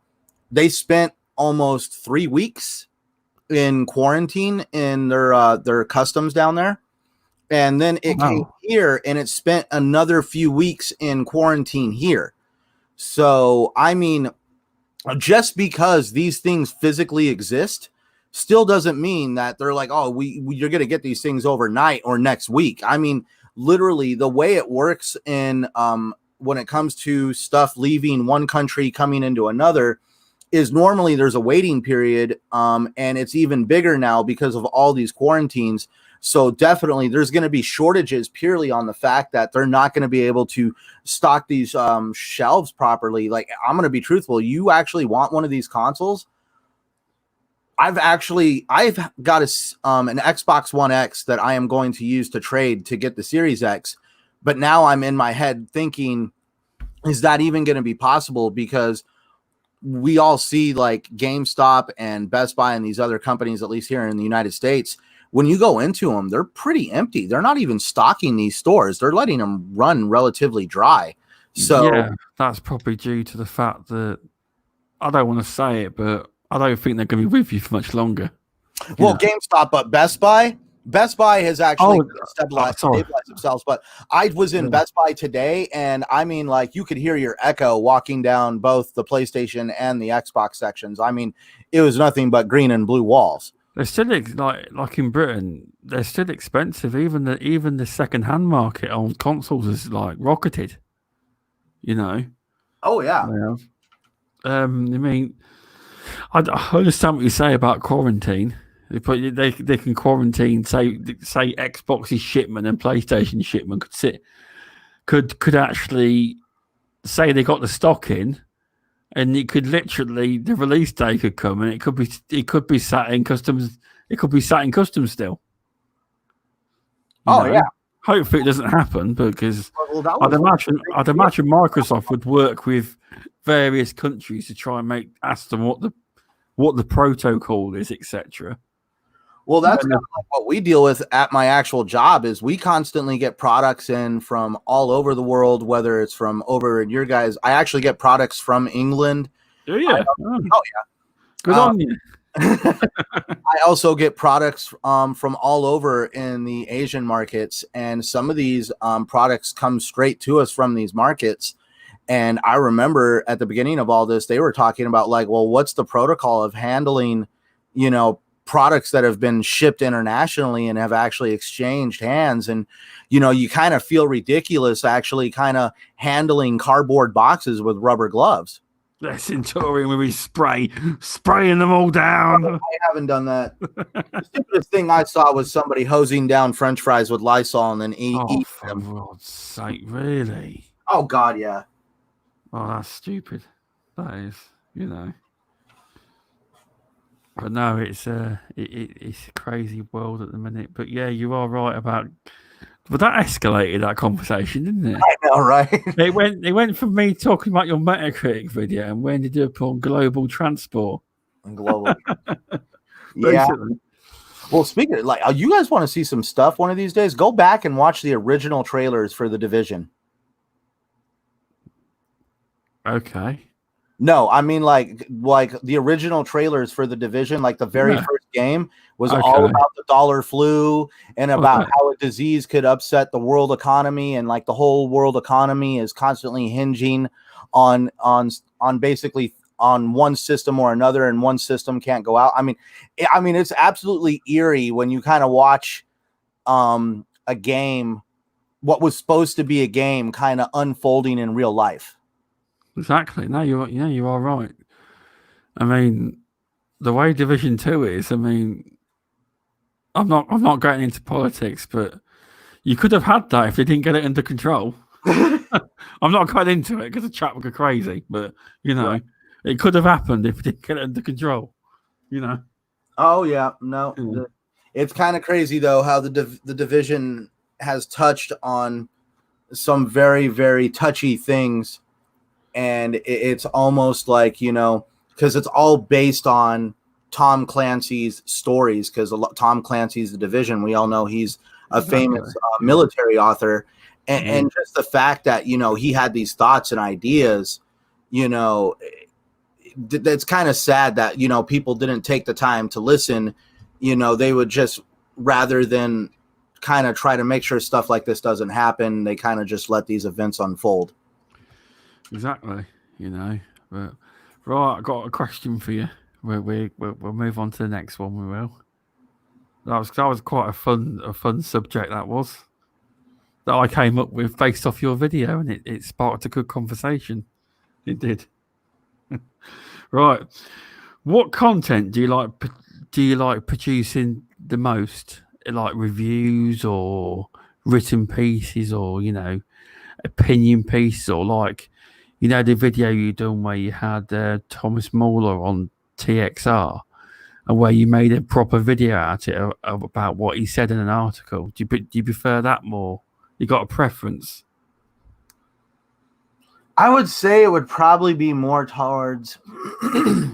They spent almost 3 weeks in quarantine in their customs down there. And then it came here and it spent another few weeks in quarantine here. So, I mean, just because these things physically exist still doesn't mean that they're like, oh, you're going to get these things overnight or next week. I mean, literally the way it works in when it comes to stuff leaving one country coming into another is normally there's a waiting period, and it's even bigger now because of all these quarantines. So definitely there's going to be shortages purely on the fact that they're not going to be able to stock these shelves properly. Like, I'm going to be truthful. You actually want one of these consoles? I've got an Xbox One X that I am going to use to trade to get the Series X. But now I'm in my head thinking, is that even going to be possible? Because we all see like GameStop and Best Buy and these other companies, at least here in the United States, when you go into them, they're pretty empty. They're not even stocking these stores. They're letting them run relatively dry. So yeah, that's probably due to the fact that, I don't want to say it, but I don't think they're going to be with you for much longer. Well, GameStop, but Best Buy has actually stabilized themselves. But I was in Best Buy today, and I mean, like, you could hear your echo walking down both the PlayStation and the Xbox sections. I mean, it was nothing but green and blue walls. They're still like in Britain. They're still expensive. Even the second-hand market on consoles is like rocketed. Oh yeah. I mean, I understand what you say about quarantine. They can quarantine. Say Xbox's shipment and PlayStation shipment could actually say they got the stock in. And it could literally, the release day could come, and it could be sat in customs. It could be sat in customs still. Yeah. Hopefully it doesn't happen, because I'd imagine Microsoft would work with various countries to try and ask them what the protocol is, etc. Well, that's kind of like what we deal with at my actual job. Is we constantly get products in from all over the world, whether it's from over in your guys. I actually get products from England. Oh yeah. Good on you. I also get products from all over in the Asian markets, and some of these products come straight to us from these markets. And I remember at the beginning of all this, they were talking about like, well, what's the protocol of handling, products that have been shipped internationally and have actually exchanged hands. And, you kind of feel ridiculous actually kind of handling cardboard boxes with rubber gloves. The Centurion where we spraying them all down. I haven't done that. The stupidest thing I saw was somebody hosing down French fries with Lysol and then eat them. For God's sake, really? Oh, God, yeah. Oh, that's stupid. That is, But no, it's a crazy world at the minute. But yeah, you are right about. But that escalated that conversation, didn't it? I know, right? It went from me talking about your Metacritic video and we ended up on global transport. And global, yeah. Well, speaking of, like, you guys want to see some stuff one of these days? Go back and watch the original trailers for The Division. Okay. No, I mean like the original trailers for The Division, like the very first game was all about the dollar flu and about how a disease could upset the world economy, and like the whole world economy is constantly hinging on basically on one system or another, and one system can't go out. I mean, it's absolutely eerie when you kind of watch a game, what was supposed to be a game, kind of unfolding in real life. Exactly. No, you are right. I mean, the way Division 2 is, I mean, I'm not getting into politics, but you could have had that if they didn't get it under control. I'm not going into it because the chat would go crazy, but Right. it could have happened if they didn't get it under control. Oh yeah, no, Yeah. it's kind of crazy though how the division has touched on some very, very touchy things, and it's almost like, because it's all based on Tom Clancy's stories, because Tom Clancy's the Division. We all know he's a Exactly. famous military author, and just the fact that he had these thoughts and ideas, it's kind of sad that people didn't take the time to listen. They would just, rather than kind of try to make sure stuff like this doesn't happen, they kind of just let these events unfold. Exactly. But right, I got a question for you. We'll move on to the next one. We will. That was quite a fun subject. That I came up with based off your video, and it sparked a good conversation. It did. Right. What content do you like? Do you like producing the most? Like reviews or written pieces, or opinion pieces, or like the video you done where you had Thomas Muller on TXR, and where you made a proper video out it about what he said in an article. Do you prefer that more? You got a preference? I would say it would probably be more towards,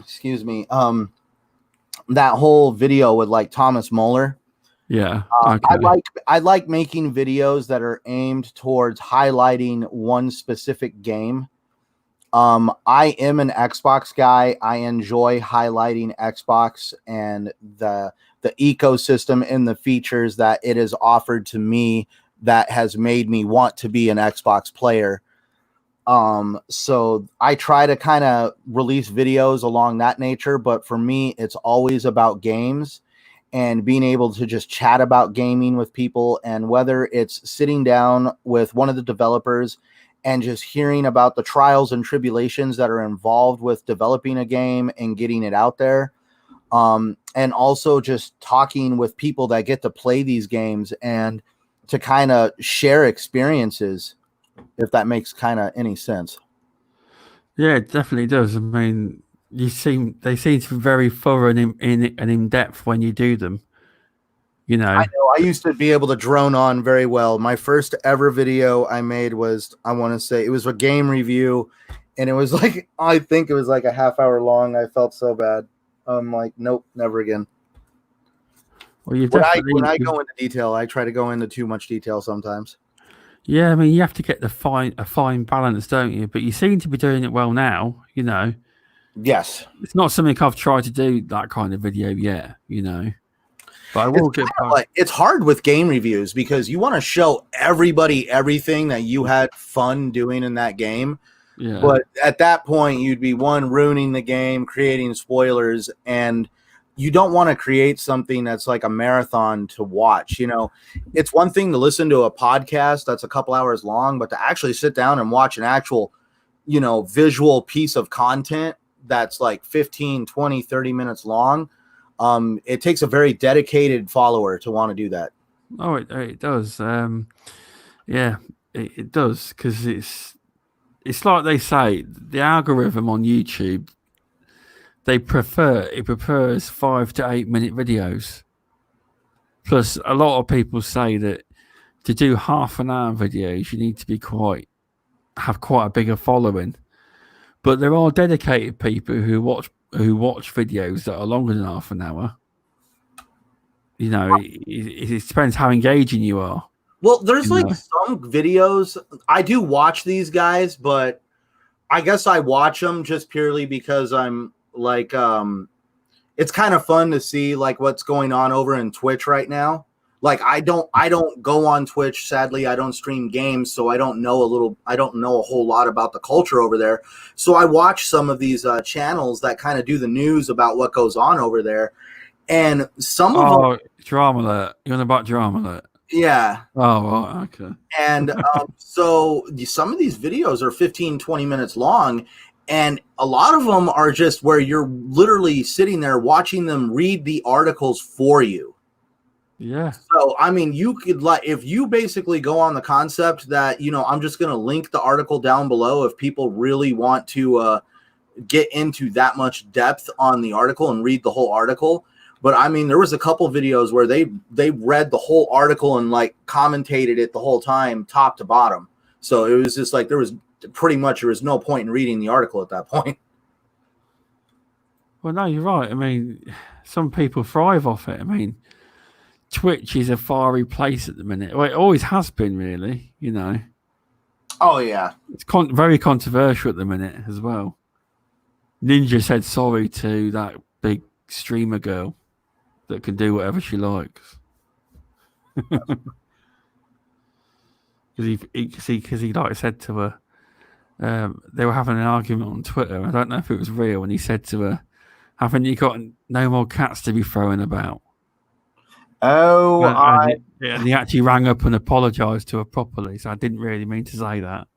excuse me, that whole video with like Thomas Muller. Yeah, okay. I like making videos that are aimed towards highlighting one specific game. I am an Xbox guy. I enjoy highlighting Xbox and the ecosystem and the features that it has offered to me that has made me want to be an Xbox player. So I try to kind of release videos along that nature, but for me, it's always about games and being able to just chat about gaming with people. And whether it's sitting down with one of the developers and just hearing about the trials and tribulations that are involved with developing a game and getting it out there. And also just talking with people that get to play these games and to kind of share experiences, if that makes kind of any sense. Yeah, it definitely does. I mean, they seem to be very thorough and in depth when you do them. I know I used to be able to drone on very well. My first ever video I made was, I want to say it was a game review, and it was like, I think it was like a half hour long. I felt so bad. I'm like, nope, never again. Well, you When definitely I go into detail, I try to go into too much detail sometimes. Yeah, I mean, you have to get a fine balance, don't you? But you seem to be doing it well now. Yes. It's not something I've tried to do that kind of video yet. But I will get back. Like, it's hard with game reviews because you want to show everybody everything that you had fun doing in that game. Yeah. But at that point, you'd be ruining the game, creating spoilers, and you don't want to create something that's like a marathon to watch. It's one thing to listen to a podcast that's a couple hours long, but to actually sit down and watch an actual, visual piece of content that's like 15, 20, 30 minutes long, it takes a very dedicated follower to want to do that. Oh, it does. Yeah, it does, because it's like they say, the algorithm on YouTube, it prefers 5 to 8 minute videos. Plus, a lot of people say that to do half an hour videos, you need to be have quite a bigger following. But there are dedicated people who watch videos that are longer than half an hour. It depends how engaging you are. Well, there's like some videos I do watch these guys, but I guess I watch them just purely because I'm like, it's kind of fun to see like what's going on over in Twitch right now. Like I don't go on Twitch. Sadly, I don't stream games, so I don't know a whole lot about the culture over there. So I watch some of these channels that kind of do the news about what goes on over there, and some of them. Drama alert! You're on about drama alert. Yeah. Oh, right, okay. And so some of these videos are 15, 20 minutes long, and a lot of them are just where you're literally sitting there watching them read the articles for you. Yeah. So, I mean, you could, like, if you basically go on the concept that, I'm just going to link the article down below if people really want to get into that much depth on the article and read the whole article. But I mean, there was a couple videos where they read the whole article and like commentated it the whole time, top to bottom. So it was just like there was no point in reading the article at that point. Well, no, you're right. I mean, some people thrive off it. I mean, Twitch is a fiery place at the minute. Well, it always has been, really. Oh yeah, it's very controversial at the minute as well. Ninja said sorry to that big streamer girl that can do whatever she likes. Because he like said to her, they were having an argument on Twitter. I don't know if it was real, and he said to her, "Haven't you got no more cats to be throwing about?" Oh, and he actually rang up and apologised to her properly. So I didn't really mean to say that,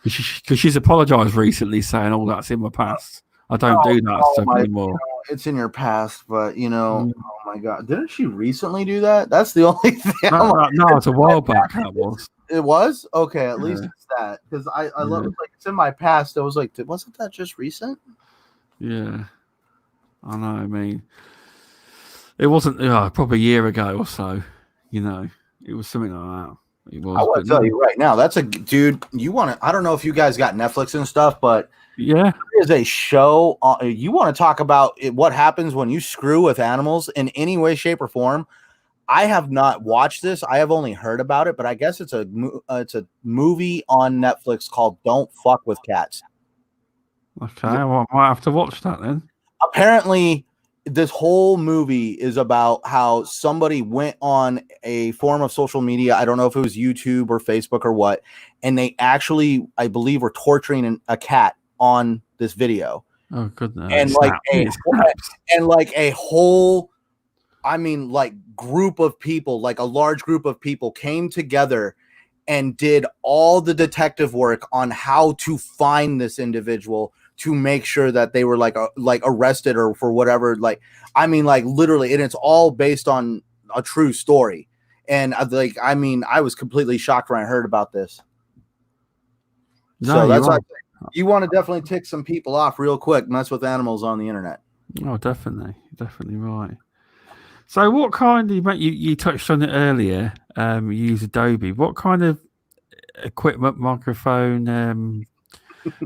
because she's apologised recently, saying, "Oh, that's in my past. I don't do that stuff anymore." It's in your past, but oh my God, didn't she recently do that? That's the only thing. No, it's a while back. That was. It was okay. At least it's that, because I love it. Like, it's in my past. I was like, wasn't that just recent? Yeah, I know. I mean, it wasn't probably a year ago or so. It was something like that. It was. I want to tell you right now, that's a dude. You want to? I don't know if you guys got Netflix and stuff, but yeah, there's a show. You want to talk about what happens when you screw with animals in any way, shape, or form? I have not watched this. I have only heard about it, but I guess it's a movie on Netflix called "Don't Fuck with Cats." Okay, well, I might have to watch that then. Apparently, this whole movie is about how somebody went on a form of social media. I don't know if it was YouTube or Facebook or what, and they actually, I believe, were torturing a cat on this video. Oh goodness! And like a whole, I mean, like group of people, like a large group of people came together and did all the detective work on how to find this individual to make sure that they were like arrested or for whatever. Like, I mean, like literally, and it's all based on a true story. And I was completely shocked when I heard about this. No, so that's why you want to definitely tick some people off real quick, mess with animals on the internet. Oh, definitely right. So what kind of, you touched on it earlier, you use Adobe. What kind of equipment, microphone,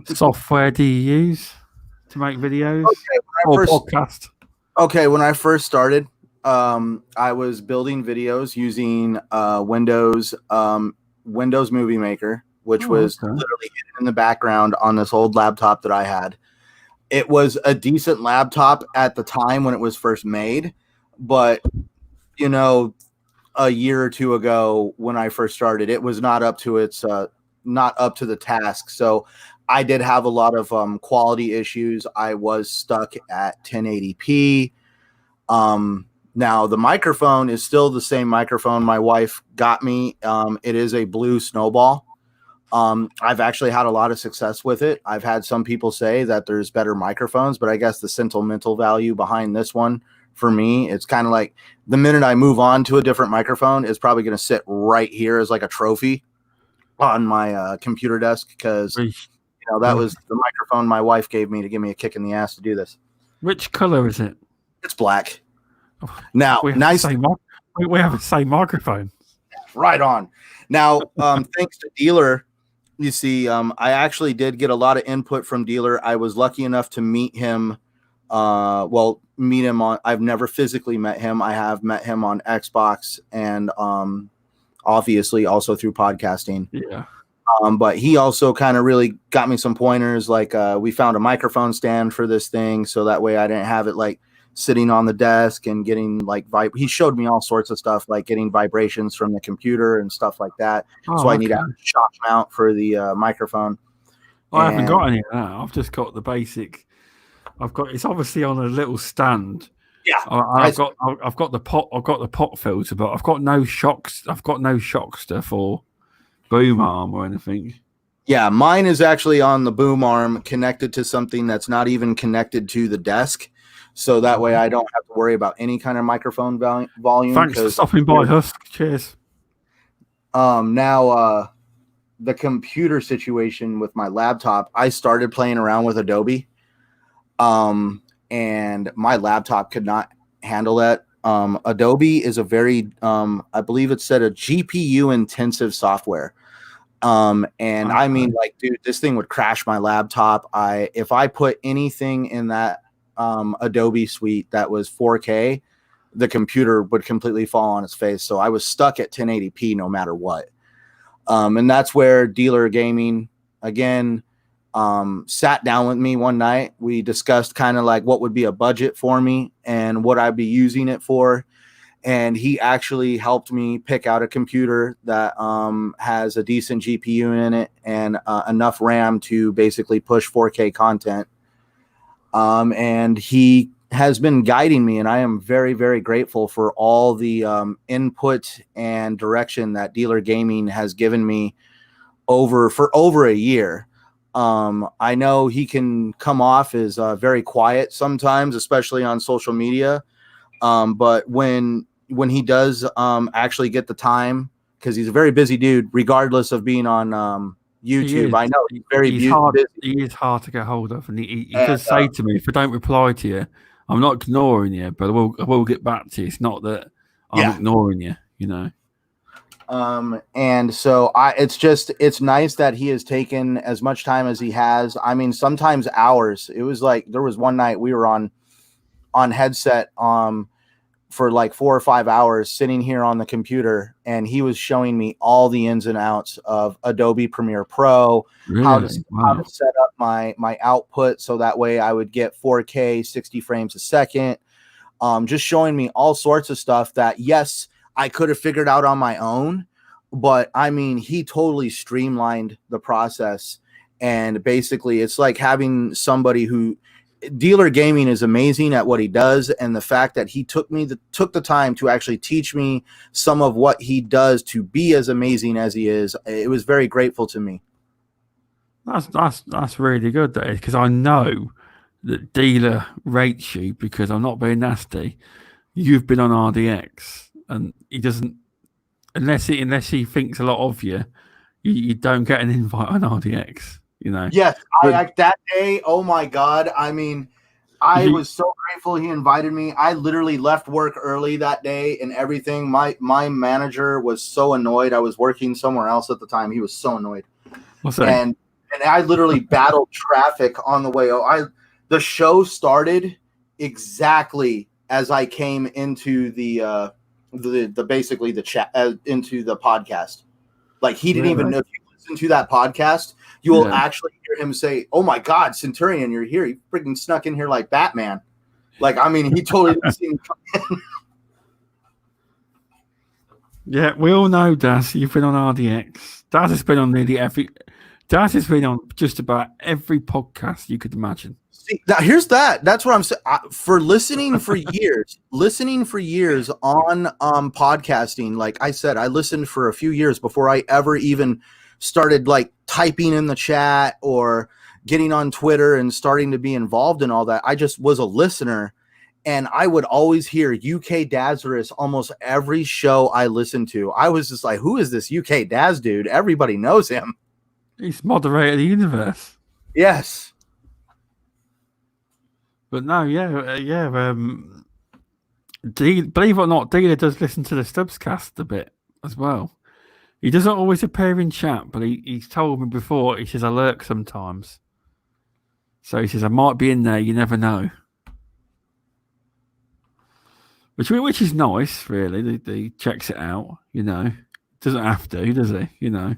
software do you use to make videos or podcast? Okay, when I first started, I was building videos using Windows Movie Maker, which was literally hidden in the background on this old laptop that I had. It was a decent laptop at the time when it was first made, but a year or two ago when I first started, it was not up to the task. So I did have a lot of quality issues. I was stuck at 1080p. Now the microphone is still the same microphone my wife got me. It is a Blue Snowball. I've actually had a lot of success with it. I've had some people say that there's better microphones, but I guess the sentimental value behind this one, for me, it's kind of like the minute I move on to a different microphone, it's probably going to sit right here as like a trophy on my computer desk, because that was the microphone my wife gave me to give me a kick in the ass to do this. Which color is it? It's black. Now, we have the same microphone. Right on. Now, thanks to Dealer, you see, I actually did get a lot of input from Dealer. I was lucky enough to meet him. I've never physically met him. I have met him on Xbox and obviously also through podcasting. Yeah. But he also kind of really got me some pointers. Like we found a microphone stand for this thing, so that way I didn't have it like sitting on the desk and getting like he showed me all sorts of stuff, like getting vibrations from the computer and stuff like that. So I need a shock mount for the microphone. I haven't got any of that. I've just got the basic. It's obviously on a little stand. Yeah, I've got the pot. I've got the pot filter, but I've got no shocks. I've got no shockster for boom arm or anything. Yeah, mine is actually on the boom arm connected to something that's not even connected to the desk. So that way I don't have to worry about any kind of microphone volume. Thanks for stopping by, Husk. Cheers. Now, the computer situation with my laptop, I started playing around with Adobe. And my laptop could not handle that. Adobe is a very, I believe it said a GPU intensive software. And I mean, like, dude, this thing would crash my laptop. If I put anything in that Adobe suite that was 4K, the computer would completely fall on its face. So I was stuck at 1080p no matter what. And that's where Dealer Gaming again sat down with me one night. We discussed kind of like what would be a budget for me and what I'd be using it for. And he actually helped me pick out a computer that has a decent GPU in it and enough RAM to basically push 4K content. And he has been guiding me, and I am very, very grateful for all the input and direction that Dealer Gaming has given me for over a year. I know he can come off as very quiet sometimes, especially on social media. But when he does actually get the time, because he's a very busy dude, regardless of being on YouTube. I know he's very busy. He is hard to get hold of, and he does say to me, if I don't reply to you, I'm not ignoring you, but I will get back to you. It's not that I'm ignoring you, you know. And so it's nice that he has taken as much time as he has. I mean, sometimes hours. It was like there was one night we were on headset for like 4 or 5 hours sitting here on the computer, and he was showing me all the ins and outs of Adobe Premiere Pro, how to set up my output so that way I would get 4K 60 frames a second. Just showing me all sorts of stuff that, yes, I could have figured out on my own, but I mean, he totally streamlined the process. And basically it's like having somebody who Dealer Gaming is amazing at what he does. And the fact that he took the time to actually teach me some of what he does to be as amazing as he is, it was very grateful to me. That's really good, that is, because I know that Dealer rates you, because I'm not being nasty. You've been on RDX, and he doesn't, unless he thinks a lot of you, you don't get an invite on RDX. You know. Yes, that day. Oh my God! I mean, I was so grateful he invited me. I literally left work early that day and everything. My manager was so annoyed. I was working somewhere else at the time. He was so annoyed. What's that? And I literally battled traffic on the way. The show started exactly as I came into the basically the chat into the podcast. Like he didn't even know. If you listen to that podcast, you will actually hear him say, "Oh my God, Centurion, you're here! You freaking snuck in here like Batman!" Like, I mean, he totally didn't see me come in. Yeah, we all know, Daz. You've been on RDX. Daz has been on Daz has been on just about every podcast you could imagine. See, now here's that. That's what I'm saying. For listening for years on podcasting. Like I said, I listened for a few years before I ever even started like typing in the chat or getting on Twitter and starting to be involved in all that. I just was a listener, and I would always hear UK Dazarus almost every show I listened to. I was just like, who is this UK Daz dude? Everybody knows him. He's moderator the universe. Yes. But no, believe it or not, Dealer does listen to the Stubzcast a bit as well. He doesn't always appear in chat, but he's told me before. He says I lurk sometimes. So he says I might be in there. You never know. Which is nice, really. He checks it out. You know, doesn't have to, does he? You know.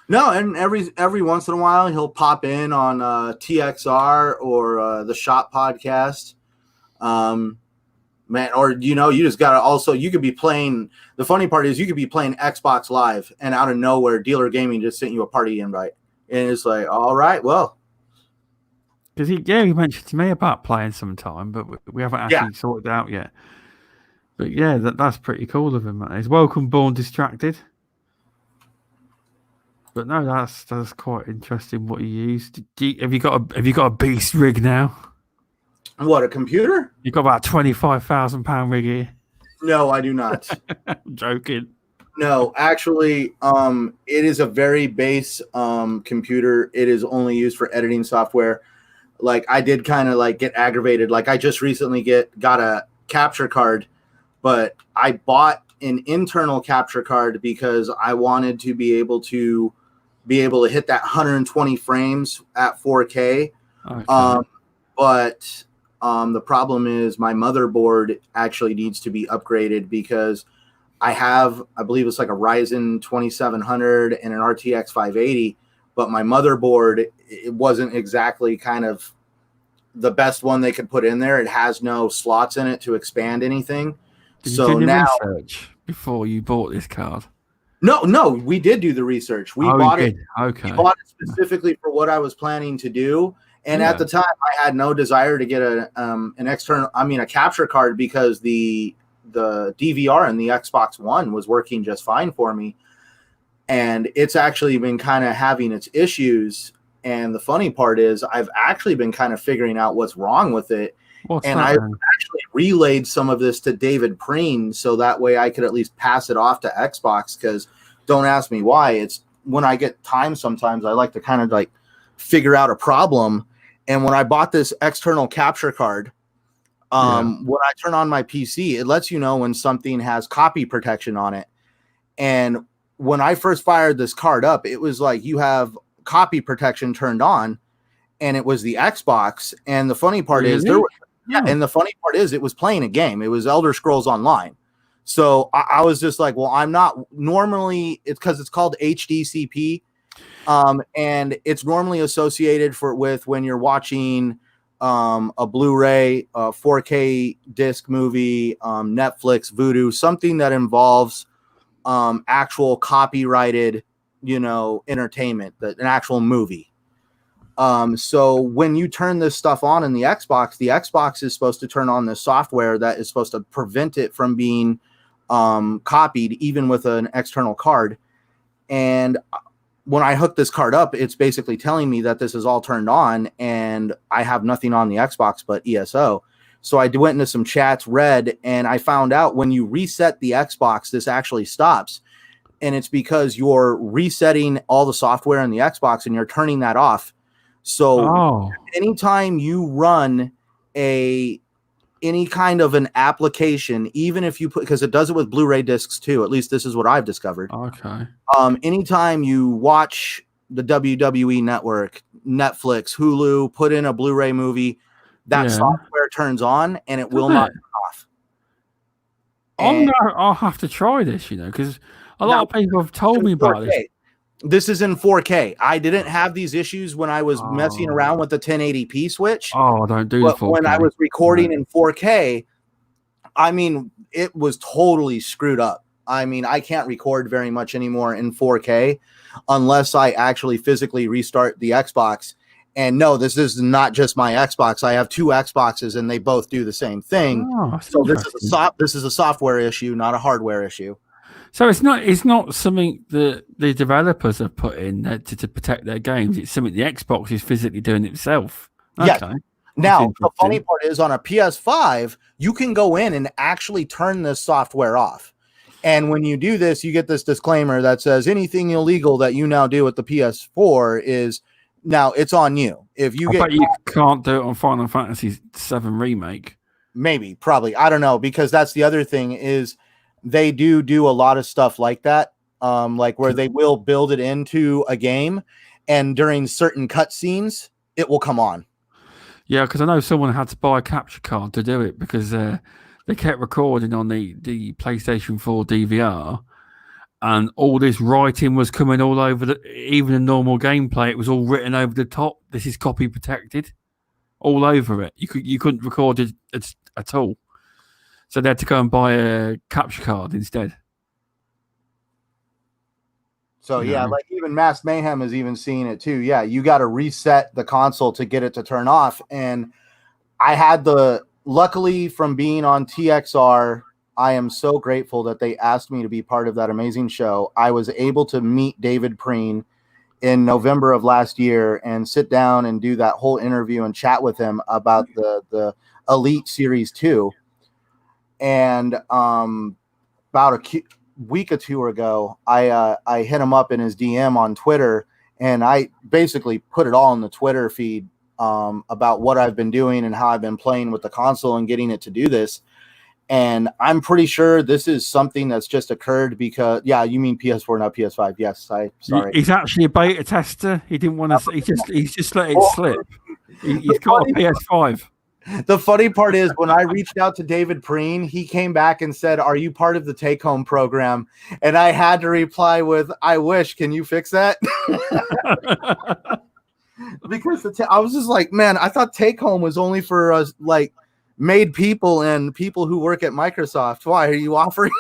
No, and every once in a while he'll pop in on TXR or the Shop podcast. man. Or you just gotta also. You could be playing. The funny part is you could be playing Xbox Live, and out of nowhere, Dealer Gaming just sent you a party invite, and it's like, all right, well. Because he mentioned to me about playing sometime, but we haven't actually sorted it out yet. But yeah, that's pretty cool of him, man. He's welcome, born distracted. But no, that's quite interesting what you used. Have you got a beast rig now? What, a computer? You got about £25,000 rig here. No, I do not. I'm joking. No, actually, it is a very base computer. It is only used for editing software. Like, I did kind of like get aggravated. Like, I just recently got a capture card, but I bought an internal capture card because I wanted to be able to hit that 120 frames at 4K. Okay. But the problem is my motherboard actually needs to be upgraded because I believe it's like a Ryzen 2700 and an RTX 580, but my motherboard, it wasn't exactly kind of the best one they could put in there. It has no slots in it to expand anything. Did you do the research before you bought this card? No, we did do the research. We bought it. Okay. We bought it specifically for what I was planning to do. And at the time, I had no desire to get a capture card because the DVR and the Xbox One was working just fine for me. And it's actually been kind of having its issues. And the funny part is I've actually been kind of figuring out what's wrong with it. I've actually relayed some of this to David Preen so that way I could at least pass it off to Xbox, because don't ask me why. It's when I get time sometimes I like to kind of like figure out a problem. And when I bought this external capture card, when I turn on my PC, it lets you know when something has copy protection on it. And when I first fired this card up, it was like you have copy protection turned on, and it was the Xbox. And the funny part is and the funny part is it was playing a game. It was Elder Scrolls Online. So I was just like, well, I'm not normally, it's because it's called HDCP. And it's normally associated with when you're watching a Blu-ray, 4K disc movie, Netflix, Vudu, something that involves actual copyrighted, entertainment, an actual movie. So when you turn this stuff on in the Xbox is supposed to turn on the software that is supposed to prevent it from being copied, even with an external card. And when I hook this card up, it's basically telling me that this is all turned on and I have nothing on the Xbox but ESO. So I went into some chats, read, and I found out when you reset the Xbox, this actually stops. And it's because you're resetting all the software in the Xbox and you're turning that off. So anytime you run any kind of an application, even if you because it does it with Blu-ray discs too, at least this is what I've discovered. Okay. Anytime you watch the WWE Network, Netflix, Hulu, put in a Blu-ray movie, that software turns on and it will not turn off. I'll have to try this, because a lot of people have told me about this. This is in 4K. I didn't have these issues when I was messing around with the 1080p switch. I don't do the 4K. When I was recording in 4K, it was totally screwed up. I can't record very much anymore in 4K unless I actually physically restart the Xbox. And no, this is not just my Xbox. I have two Xboxes and they both do the same thing. So this is a software issue, not a hardware issue. So it's not something that the developers have put in to protect their games. It's something the Xbox is physically doing itself. Okay. Yes. Now, the funny part is on a PS5, you can go in and actually turn this software off. And when you do this, you get this disclaimer that says anything illegal that you now do with the PS4 is now it's on you. If you you can't do it on Final Fantasy VII Remake. Maybe, probably. I don't know, because that's the other thing is they do a lot of stuff like that, like where they will build it into a game, and during certain cutscenes, it will come on. Yeah, because I know someone had to buy a capture card to do it because they kept recording on the PlayStation 4 DVR, and all this writing was coming all over even in normal gameplay. It was all written over the top. This is copy protected, all over it. You couldn't record it at all. So they had to go and buy a capture card instead. So yeah, like even Mass Mayhem is even seeing it too. Yeah, you got to reset the console to get it to turn off. And I had luckily from being on TXR, I am so grateful that they asked me to be part of that amazing show. I was able to meet David Preen in November of last year and sit down and do that whole interview and chat with him about the Elite Series 2. And about a week or two ago, I hit him up in his DM on Twitter, and I basically put it all in the Twitter feed about what I've been doing and how I've been playing with the console and getting it to do this. And I'm pretty sure this is something that's just occurred because, yeah, you mean PS4, not PS5. Yes, sorry. He's actually a beta tester. He didn't want to. He's just let it slip. He's got a PS5. The funny part is when I reached out to David Preen, he came back and said, "Are you part of the take home program?" And I had to reply with, "I wish. Can you fix that?" Because I was just like, man, I thought take home was only for like made people and people who work at Microsoft. Why are you offering?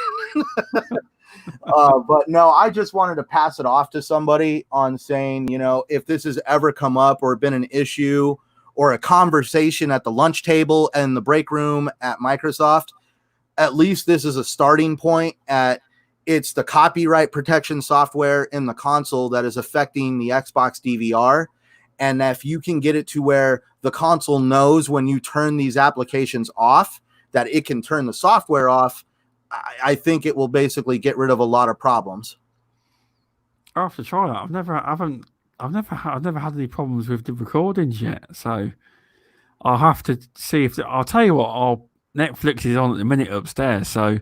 But no, I just wanted to pass it off to somebody on saying, if this has ever come up or been an issue or a conversation at the lunch table and the break room at Microsoft, at least this is a starting point it's the copyright protection software in the console that is affecting the Xbox DVR. And if you can get it to where the console knows when you turn these applications off, that it can turn the software off, I think it will basically get rid of a lot of problems. I'll have to try that. I've never had any problems with the recordings yet, so I'll have to see I'll tell you what, Netflix is on at the minute upstairs, so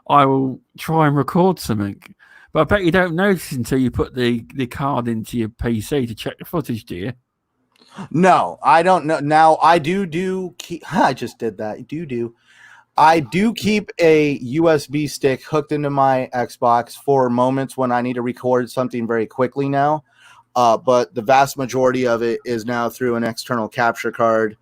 I will try and record something. But I bet you don't notice until you put the card into your PC to check the footage, do you? No, I don't know. Now I do keep, I just did that. I do keep a USB stick hooked into my Xbox for moments when I need to record something very quickly now. But the vast majority of it is now through an external capture card.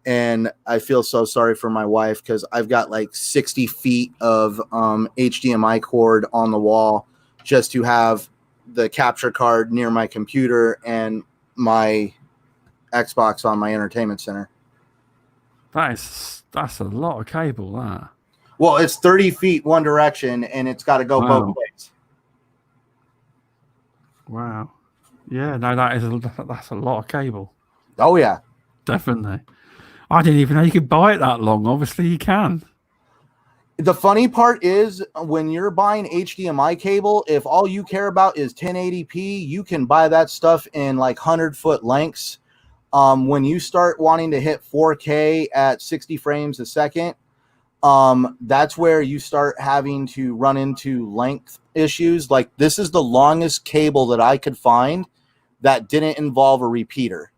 And I feel so sorry for my wife because I've got like 60 feet of HDMI cord on the wall just to have the capture card near my computer and my Xbox on my entertainment center. That's a lot of cable, that. Well, it's 30 feet one direction, and it's got to go both ways. Wow. Yeah, no, that's a lot of cable. Oh, yeah. Definitely. I didn't even know you could buy it that long. Obviously, you can. The funny part is when you're buying HDMI cable, if all you care about is 1080p, you can buy that stuff in like 100-foot lengths. When you start wanting to hit 4K at 60 frames a second, that's where you start having to run into length issues. Like this is the longest cable that I could find that didn't involve a repeater.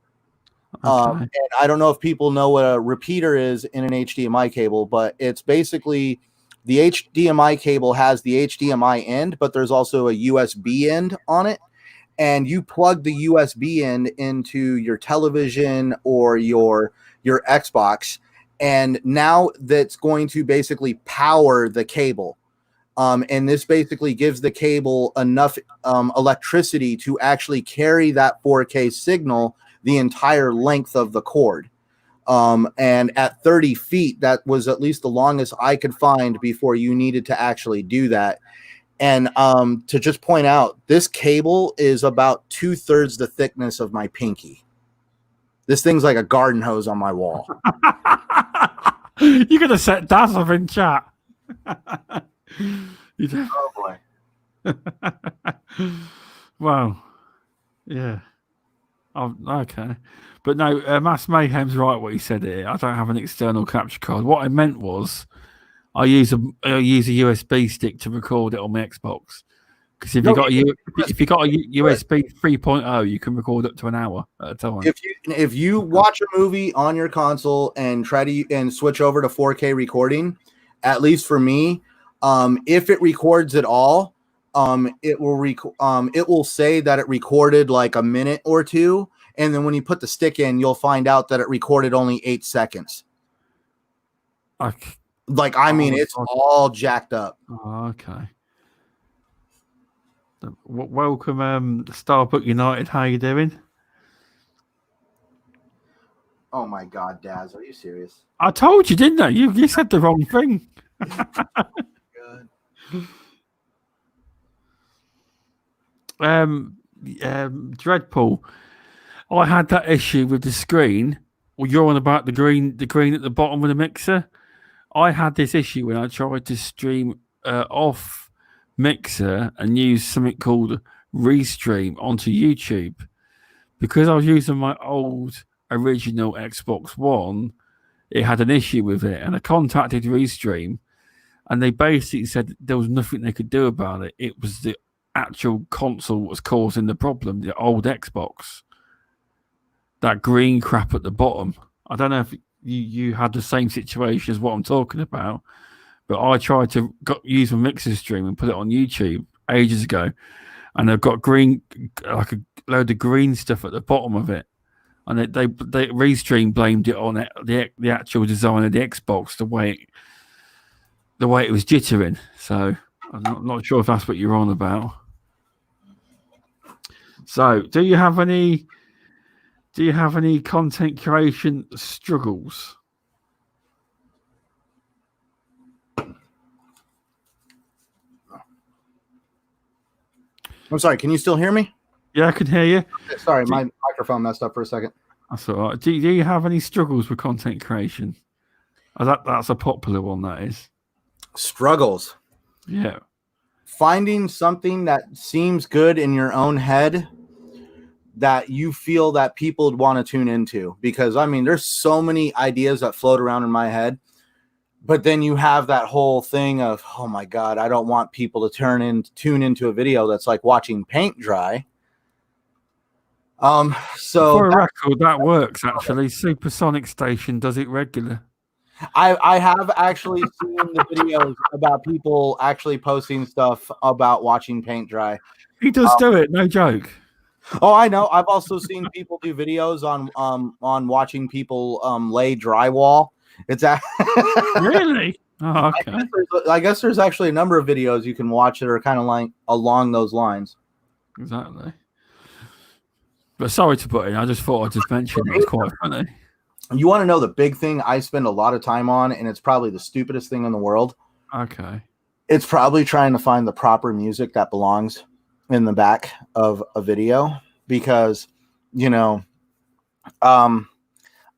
And I don't know if people know what a repeater is in an HDMI cable, but it's basically the HDMI cable has the HDMI end, but there's also a USB end on it. And you plug the USB end into your television or your Xbox. And now that's going to basically power the cable. And this basically gives the cable enough electricity to actually carry that 4K signal the entire length of the cord. And at 30 feet, that was at least the longest I could find before you needed to actually do that. And to just point out, this cable is about 2/3 the thickness of my pinky. This thing's like a garden hose on my wall. You're going to set Daz up in chat. Oh, boy. Wow. Yeah. Oh, okay. But no, Mass Mayhem's right what he said here. I don't have an external capture card. What I meant was I use a USB stick to record it on my Xbox. Because if you got a USB 3.0, you can record up to an hour at a time. If you watch a movie on your console and try to switch over to 4K recording, at least for me, if it records at all, it will say that it recorded like a minute or two, and then when you put the stick in, you'll find out that it recorded only 8 seconds. Like, I mean, it's all jacked up. Oh, okay. Welcome, Starbuck United. How you doing? Oh my God, Daz, are you serious? I told you, didn't I? You said the wrong thing. Dreadpool. I had that issue with the screen. Well, you're on about the green at the bottom of the mixer. I had this issue when I tried to stream off Mixer and use something called Restream onto YouTube. Because I was using my old original Xbox One, it had an issue with it, and I contacted Restream, and they basically said there was nothing they could do about it. It was the actual console that was causing the problem, the old Xbox. That green crap at the bottom. I don't know if you had the same situation as what I'm talking about, but I tried to use my Mixer stream and put it on YouTube ages ago, and I've got green, like a load of green stuff at the bottom of it, and they Restream blamed it on the actual design of the Xbox, the way it was jittering. So I'm not sure if that's what you're on about. So do you have any content creation struggles? I'm sorry, can you still hear me? Yeah, I can hear you. Okay, sorry, my microphone messed up for a second. That's all right. Do you have any struggles with content creation? That's a popular one, that is. Struggles. Yeah. Finding something that seems good in your own head that you feel that people would want to tune into. Because, I mean, there's so many ideas that float around in my head. But then you have that whole thing of, oh my God, I don't want people to tune into a video that's like watching paint dry. So for a record, that works actually. Supersonic Station does it regular. I have actually seen the videos about people actually posting stuff about watching paint dry. He does do it, no joke. Oh, I know. I've also seen people do videos on watching people lay drywall. It's really? Oh, okay. I guess there's actually a number of videos you can watch that are kind of like along those lines. Exactly. But sorry to put in. I just thought I'd just mention it. It's quite funny. You want to know the big thing I spend a lot of time on, and it's probably the stupidest thing in the world. Okay. It's probably trying to find the proper music that belongs in the back of a video, because,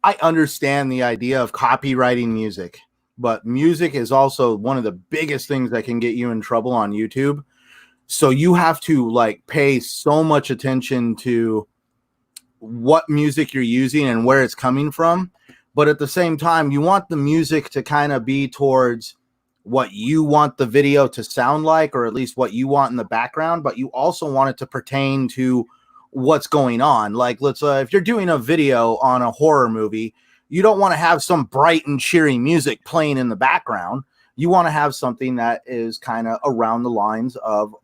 I understand the idea of copywriting music, but music is also one of the biggest things that can get you in trouble on YouTube. So you have to pay so much attention to what music you're using and where it's coming from. But at the same time, you want the music to kind of be towards what you want the video to sound like, or at least what you want in the background. But you also want it to pertain to what's going on. Like, let's if you're doing a video on a horror movie, you don't want to have some bright and cheery music playing in the background. You want to have something that is kind of around the lines of,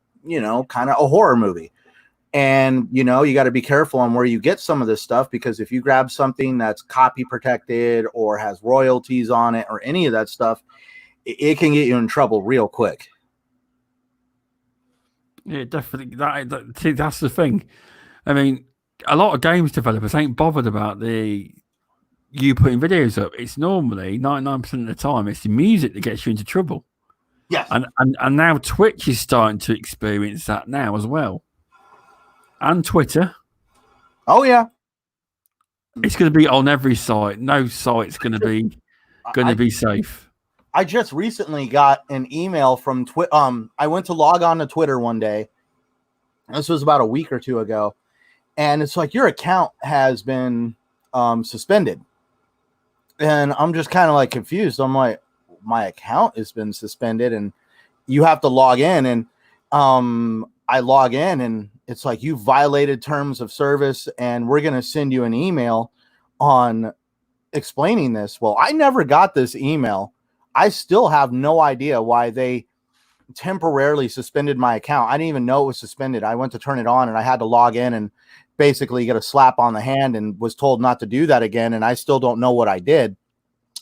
kind of a horror movie. And, you got to be careful on where you get some of this stuff, because if you grab something that's copy protected or has royalties on it or any of that stuff, it can get you in trouble real quick. Yeah, definitely. That's the thing. I mean, a lot of games developers ain't bothered about you putting videos up. It's normally 99% of the time it's the music that gets you into trouble. Yes. And now Twitch is starting to experience that now as well. And Twitter. Oh yeah. It's going to be on every site. No site's going to be safe. I just recently got an email from Twitter. I went to log on to Twitter one day. This was about a week or two ago. And it's like, your account has been suspended. And I'm just kind of like confused. I'm like, my account has been suspended and you have to log in. And I log in and it's like, you violated terms of service and we're going to send you an email on explaining this. Well, I never got this email. I still have no idea why they temporarily suspended my account. I didn't even know it was suspended. I went to turn it on and I had to log in and basically get a slap on the hand and was told not to do that again. And I still don't know what I did.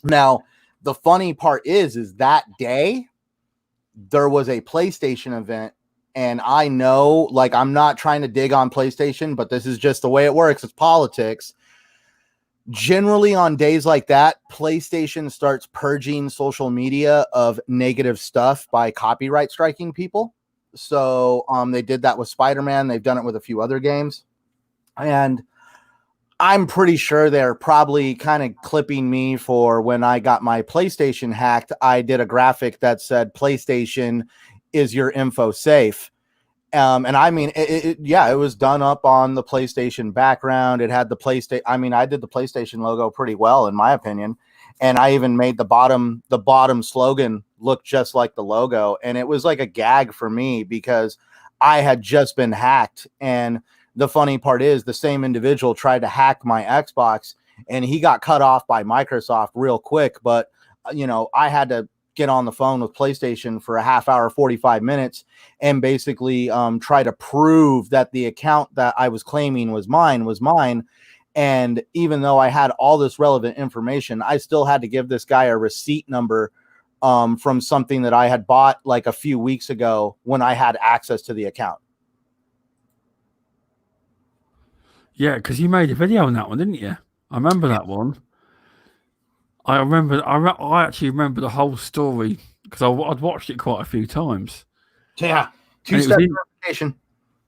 Now, the funny part is that day there was a PlayStation event, and I know, like, I'm not trying to dig on PlayStation, but this is just the way it works. It's politics. Generally on days like that, PlayStation starts purging social media of negative stuff by copyright striking people. So they did that with Spider-Man. They've done it with a few other games. And I'm pretty sure they're probably kind of clipping me for when I got my PlayStation hacked. I did a graphic that said PlayStation is your info safe. And I mean, it was done up on the PlayStation background. It had the PlayStation. I mean, I did the PlayStation logo pretty well, in my opinion. And I even made the bottom slogan look just like the logo. And it was like a gag for me because I had just been hacked. And the funny part is the same individual tried to hack my Xbox, and he got cut off by Microsoft real quick. But, I had to get on the phone with PlayStation for a half hour, 45 minutes, and basically try to prove that the account that I was claiming was mine. And even though I had all this relevant information, I still had to give this guy a receipt number from something that I had bought like a few weeks ago when I had access to the account. Yeah, because you made a video on that one, didn't you? I remember that one. I actually remember the whole story because I'd watched it quite a few times. Yeah, two-step verification.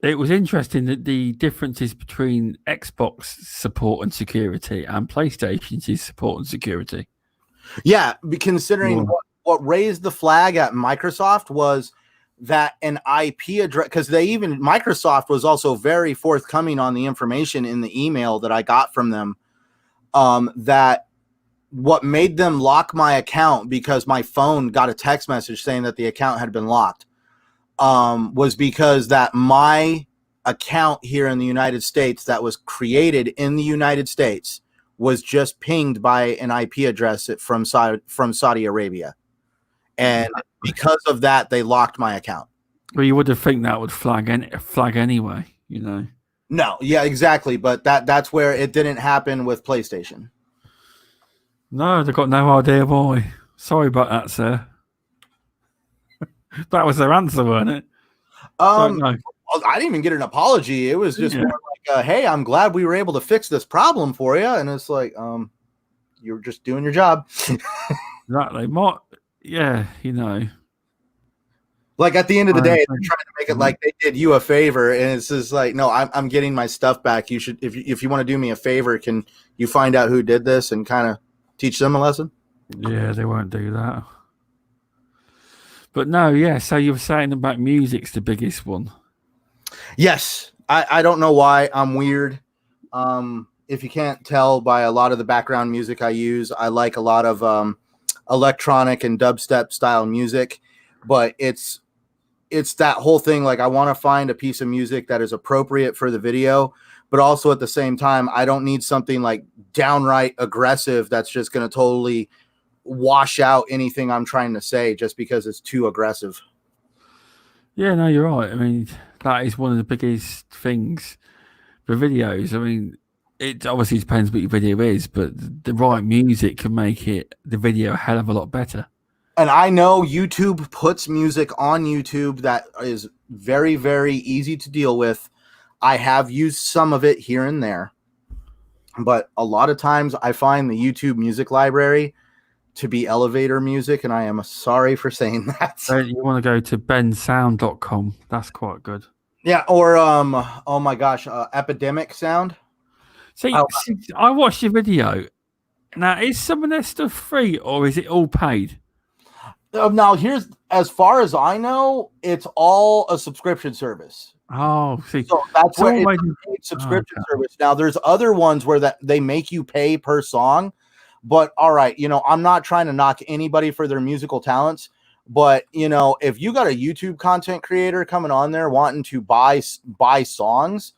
It was interesting that the differences between Xbox support and security and PlayStation's support and security. Yeah, considering what raised the flag at Microsoft was that an IP address, because Microsoft was also very forthcoming on the information in the email that I got from them, that what made them lock my account, because my phone got a text message saying that the account had been locked, was because that my account here in the United States that was created in the United States was just pinged by an IP address from Saudi Arabia. And because of that, they locked my account. Well, you would have think that would flag anyway, No, yeah, exactly. But that's where it didn't happen with PlayStation. No, they've got no idea why. Sorry about that, sir. That was their answer, wasn't it? I didn't even get an apology. It was just more like, hey, I'm glad we were able to fix this problem for you. And it's like, you're just doing your job. Exactly. Like at the end of the day, they're trying to make it like they did you a favor, and it's just like, no, I'm getting my stuff back. You should, if you want to do me a favor, can you find out who did this and kind of teach them a lesson? Yeah, they won't do that. But no, yeah. So you were saying about music's the biggest one. Yes, I don't know why I'm weird. If you can't tell by a lot of the background music I use, I like a lot of electronic and dubstep style music, but it's that whole thing. Like, I want to find a piece of music that is appropriate for the video, but also at the same time, I don't need something like downright aggressive that's just going to totally wash out anything I'm trying to say just because it's too aggressive. Yeah, no, you're right. I mean, that is one of the biggest things for videos. I mean, it obviously depends what your video is, but the right music can make the video a hell of a lot better. And I know YouTube puts music on YouTube that is very, very easy to deal with. I have used some of it here and there, but a lot of times I find the YouTube music library to be elevator music, and I am sorry for saying that. You want to go to bensound.com. That's quite good. Yeah, or oh my gosh, Epidemic Sound. See, I watched your video. Now, is some of their stuff free or is it all paid? Now, here's, as far as I know, it's all a subscription service. Oh, see, so that's where it's a paid subscription service. Now, there's other ones where they make you pay per song. But all right, I'm not trying to knock anybody for their musical talents, but if you got a YouTube content creator coming on there wanting to buy songs,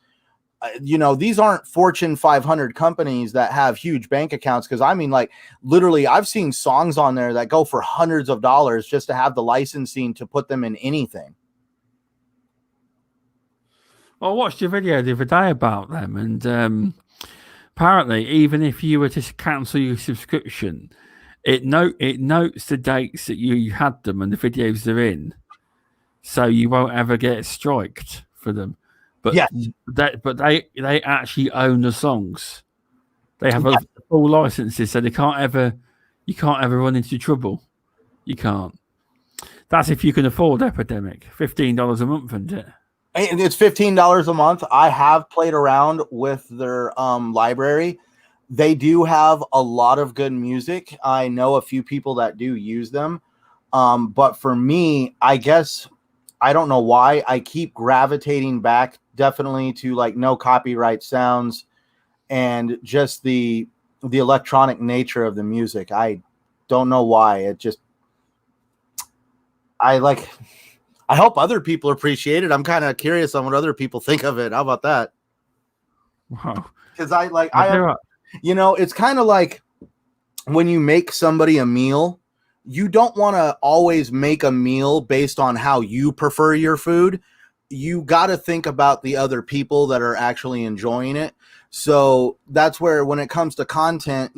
these aren't Fortune 500 companies that have huge bank accounts. Because I mean, like, literally, I've seen songs on there that go for hundreds of dollars just to have the licensing to put them in anything. Well, I watched your video the other day about them, and apparently, even if you were to cancel your subscription, it notes the dates that you had them and the videos they're in, so you won't ever get striked for them. But Yes. they actually own the songs. They have a full licenses, so you can't ever run into trouble. You can't. That's if you can afford Epidemic. $15 a month, isn't it? And it's $15 a month. I have played around with their library. They do have a lot of good music. I know a few people that do use them. But for me, I guess I don't know why I keep gravitating back definitely to like no copyright sounds and just the electronic nature of the music. I don't know why. It just I hope other people appreciate it. I'm kind of curious on what other people think of it. How about that? Wow. Because it's kind of like when you make somebody a meal, you don't want to always make a meal based on how you prefer your food. You got to think about the other people that are actually enjoying it. So that's where when it comes to content,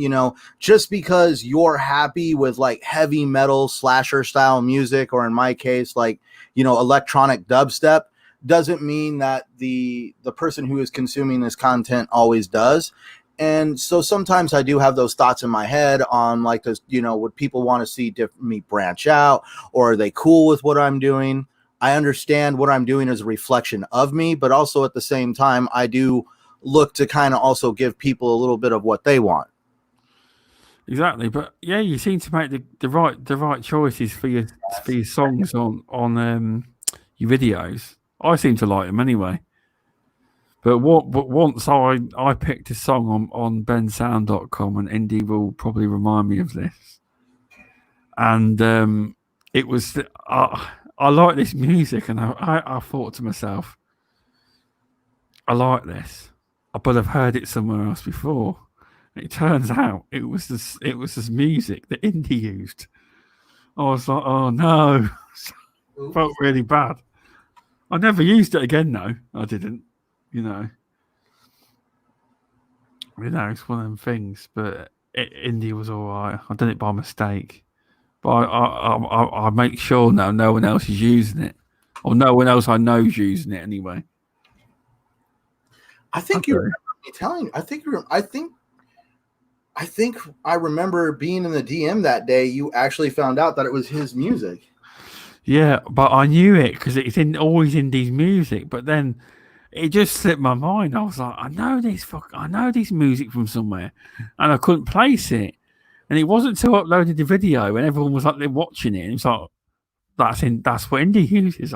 just because you're happy with like heavy metal slasher style music, or in my case, like, electronic dubstep, doesn't mean that the person who is consuming this content always does. And so sometimes I do have those thoughts in my head on like this, would people want to see me branch out, or are they cool with what I'm doing? I understand what I'm doing is a reflection of me, but also at the same time, I do look to kind of also give people a little bit of what they want. Exactly, but yeah, you seem to make the right choices for your songs on your videos. I seem to like them anyway. But once I picked a song on bensound.com, and Indy will probably remind me of this, and it was I like this music, and I thought to myself, I like this, but I've heard it somewhere else before. It turns out it was this music that Indy used. I was like, oh no, felt really bad. I never used it again, though. I didn't, it's one of them things. But Indy was all right. I did it by mistake, but I make sure now no one else is using it, or no one else I know is using it anyway. I think you remember me telling. I think I remember being in the DM that day. You actually found out that it was his music. Yeah, but I knew it because it's always Indy's music. But then it just slipped my mind. I was like, I know this music from somewhere, and I couldn't place it. And it wasn't until I uploaded the video and everyone was like they're watching it, and it's like that's what Indy uses.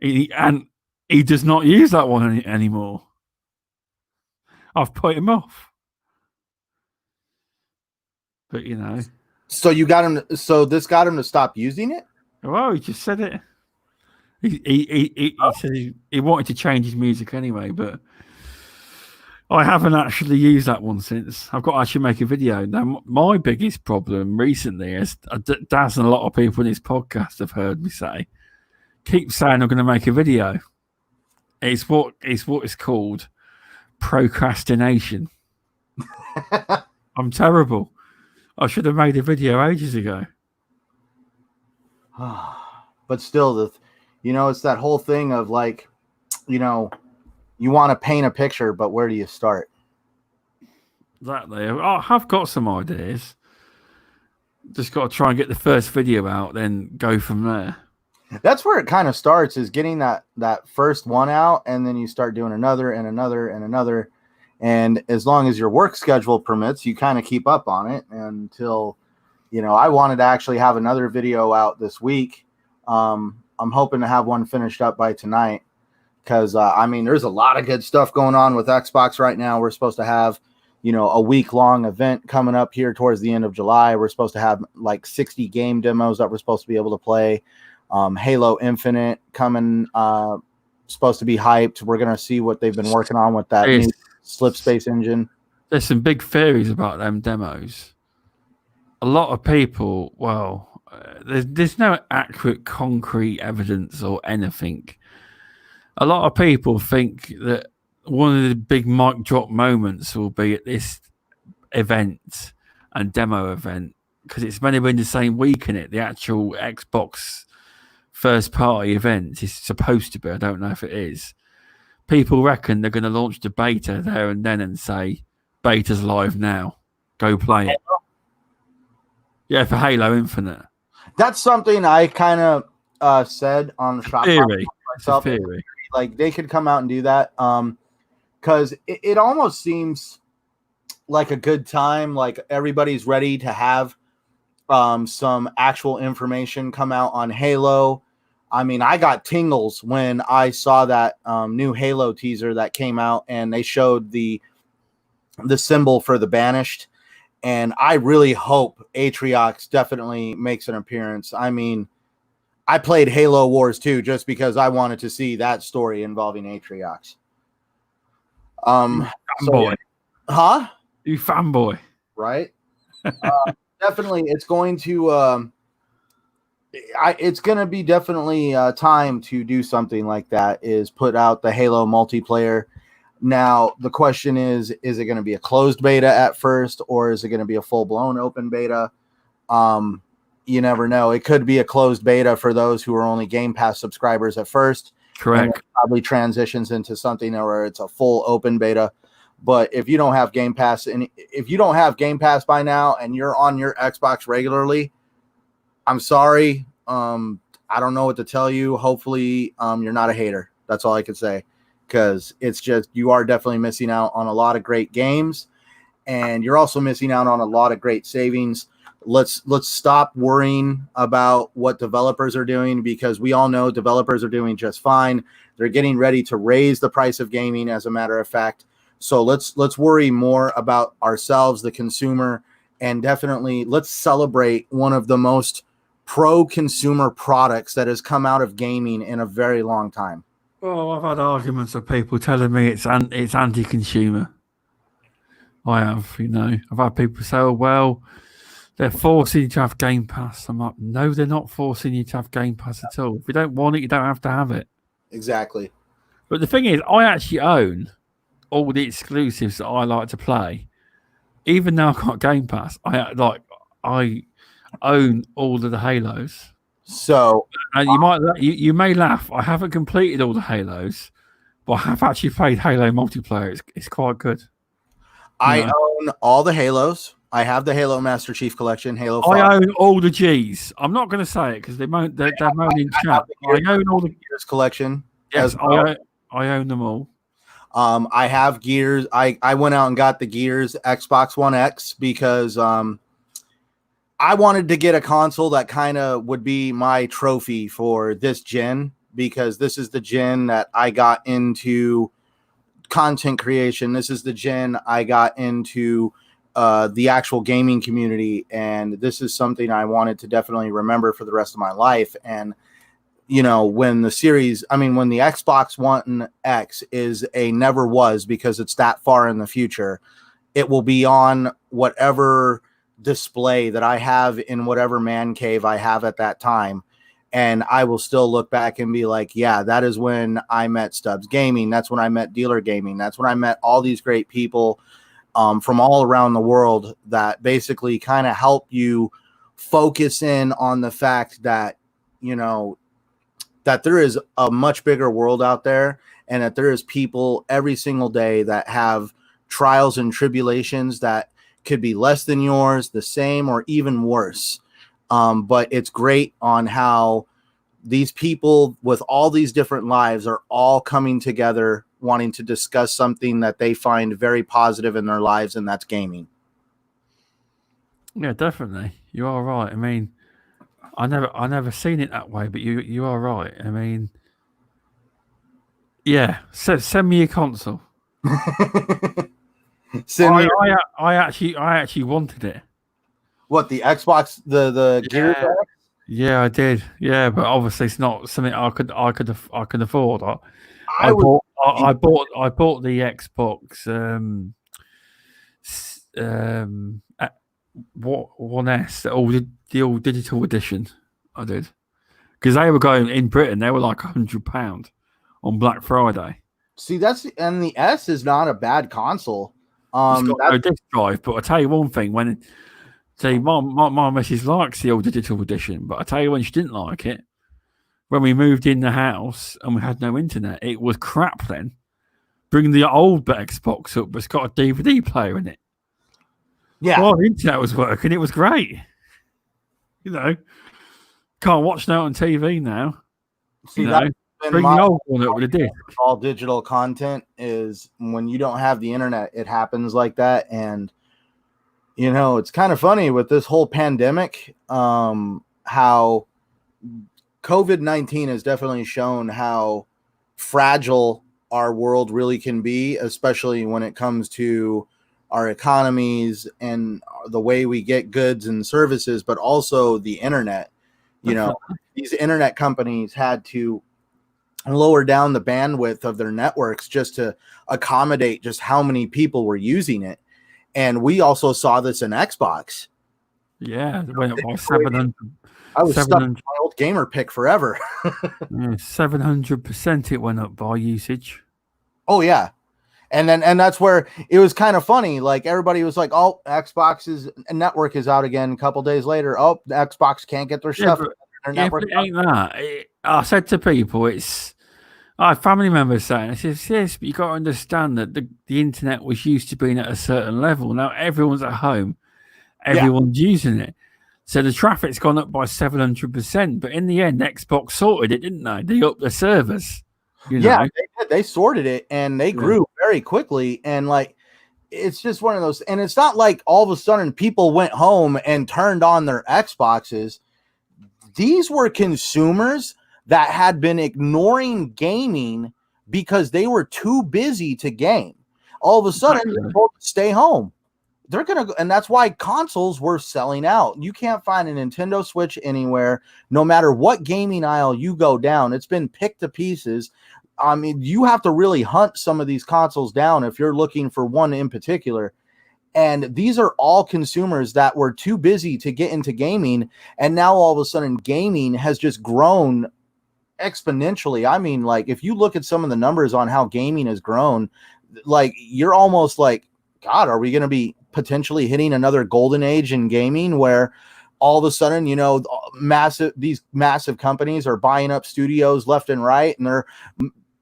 And he does not use that one anymore. I've put him off. But So you got him. So this got him to stop using it. Well, he just said it. He said he wanted to change his music anyway, but I haven't actually used that one since. I've got to actually make a video. Now, my biggest problem recently is, Daz and a lot of people in this podcast have heard me say, keep saying I'm going to make a video. It's what is called procrastination. I'm terrible. I should have made a video ages ago. But still, it's that whole thing of like, you want to paint a picture, but where do you start? Exactly. I have got some ideas. Just got to try and get the first video out, then go from there. That's where it kind of starts, is getting that first one out, and then you start doing another and another and another. And as long as your work schedule permits, you kind of keep up on it until, I wanted to actually have another video out this week. I'm hoping to have one finished up by tonight because, there's a lot of good stuff going on with Xbox right now. We're supposed to have, a week-long event coming up here towards the end of July. We're supposed to have like 60 game demos that we're supposed to be able to play. Halo Infinite coming, supposed to be hyped. We're going to see what they've been working on with that new slip space engine. There's some big theories about them demos. A lot of people, there's no accurate concrete evidence or anything. A lot of people think that one of the big mic drop moments will be at this event, and demo event because it's meant to be in the same week in it. The actual Xbox first party event is supposed to be. I don't know if it is. People reckon they're going to launch the beta there and then and say, beta's live now. Go play it. Yeah, for Halo Infinite. That's something I kind of said on the shop Theory. myself. It's a theory. Like they could come out and do that. Because it almost seems like a good time. Like everybody's ready to have some actual information come out on Halo. I mean, I got tingles when I saw that new Halo teaser that came out and they showed the symbol for the Banished. And I really hope Atriox definitely makes an appearance. I mean, I played Halo Wars 2 just because I wanted to see that story involving Atriox. Fanboy. Huh? You fanboy. Right? Definitely, it's going to it's going to be definitely time to do something like that, is put out the Halo multiplayer. Now, the question is it going to be a closed beta at first, or is it going to be a full-blown open beta? You never know. It could be a closed beta for those who are only Game Pass subscribers at first. Correct. And probably transitions into something where it's a full open beta. But if you don't have Game Pass, and if you don't have Game Pass by now and you're on your Xbox regularly, I'm sorry. I don't know what to tell you. Hopefully, you're not a hater. That's all I could say. Because it's just, you are definitely missing out on a lot of great games, and you're also missing out on a lot of great savings. Let's stop worrying about what developers are doing, because we all know developers are doing just fine. They're getting ready to raise the price of gaming, as a matter of fact. So let's worry more about ourselves, the consumer, and definitely let's celebrate one of the most pro-consumer products that has come out of gaming in a very long time. Oh, I've had arguments of people telling me it's anti-consumer. I have, I've had people say, "Oh, well, they're forcing you to have Game Pass." I'm like, no, they're not forcing you to have Game Pass at all. If you don't want it, you don't have to have it. Exactly. But the thing is, I actually own all the exclusives that I like to play. Even though I've got Game Pass, I own all of the Halos. So, and you may laugh. I haven't completed all the Halos, but I have actually played Halo multiplayer. It's quite good. I own all the Halos. I have the Halo Master Chief Collection, Halo 5. I own all the Gs. I'm not going to say it because they're moaning chat. I own all the Gears collection. Yes, well. I own them all. I have Gears. I went out and got the Gears Xbox One X because I wanted to get a console that kind of would be my trophy for this gen, because this is the gen that I got into content creation. This is the gen I got into the actual gaming community. And this is something I wanted to definitely remember for the rest of my life. And, when the Xbox One X is a never was, because it's that far in the future, it will be on whatever display that I have in whatever man cave I have at that time, and I will still look back and be like, yeah, that is when I met Stubz Gaming. That's when I met Dealer Gaming. That's when I met all these great people from all around the world that basically kind of help you focus in on the fact that that there is a much bigger world out there, and that there is people every single day that have trials and tribulations that could be less than yours, the same, or even worse. But it's great on how these people with all these different lives are all coming together, wanting to discuss something that they find very positive in their lives, and that's gaming. Yeah, definitely. You are right. I mean, I never seen it that way, but you are right. I mean, yeah. Send me a console. I actually wanted it. What, the Xbox, the Gears? Yeah, I did. Yeah, but obviously it's not something I could afford. I bought the Xbox One S, the all digital edition. I did, because they were going in Britain. They were like £100 on Black Friday. See, and the S is not a bad console. It's got no disk drive, but I tell you one thing: when See, my missus likes the old digital edition, but I tell you when she didn't like it, when we moved in the house and we had no internet, it was crap then. Bring the old Xbox up, but it's got a DVD player in it. Yeah. Well, the internet was working. It was great. You know, can't watch now on TV now. See, bring the old one up with a disc. All digital content is when you don't have the internet, it happens like that. And, you know, it's kind of funny with this whole pandemic, how COVID-19 has definitely shown how fragile our world really can be, especially when it comes to our economies and the way we get goods and services, but also the internet. You know, these internet companies had to lower down the bandwidth of their networks just to accommodate just how many people were using it. And we also saw this in Xbox. Yeah, it went up by 700. I was stuck in my old gamer pick forever. 700% it went up by usage. Oh yeah. And that's where it was kind of funny. Like everybody was like, "Oh, Xbox's network is out again." A couple days later, "Oh, Xbox can't get their stuff." Their network it ain't that. I said to people, I had family members saying, "I said, yes, but you got to understand that the internet was used to being at a certain level. Now everyone's at home, everyone's using it. So the traffic's gone up by 700%. But in the end, Xbox sorted it, didn't they? They upped the servers." You know? They sorted it and they grew very quickly. And like, it's just one of those. And it's not like all of a sudden people went home and turned on their Xboxes. These were consumers that had been ignoring gaming because they were too busy to game. All of a sudden, they're told to stay home. They're going to go, and that's why consoles were selling out. You can't find a Nintendo Switch anywhere, no matter what gaming aisle you go down. It's been picked to pieces. I mean, you have to really hunt some of these consoles down if you're looking for one in particular. And these are all consumers that were too busy to get into gaming. And now all of a sudden, gaming has just grown exponentially. I mean, like, if you look at some of the numbers on how gaming has grown, like, you're almost like, God, are we going to be potentially hitting another golden age in gaming where all of a sudden, you know, these massive companies are buying up studios left and right, and they're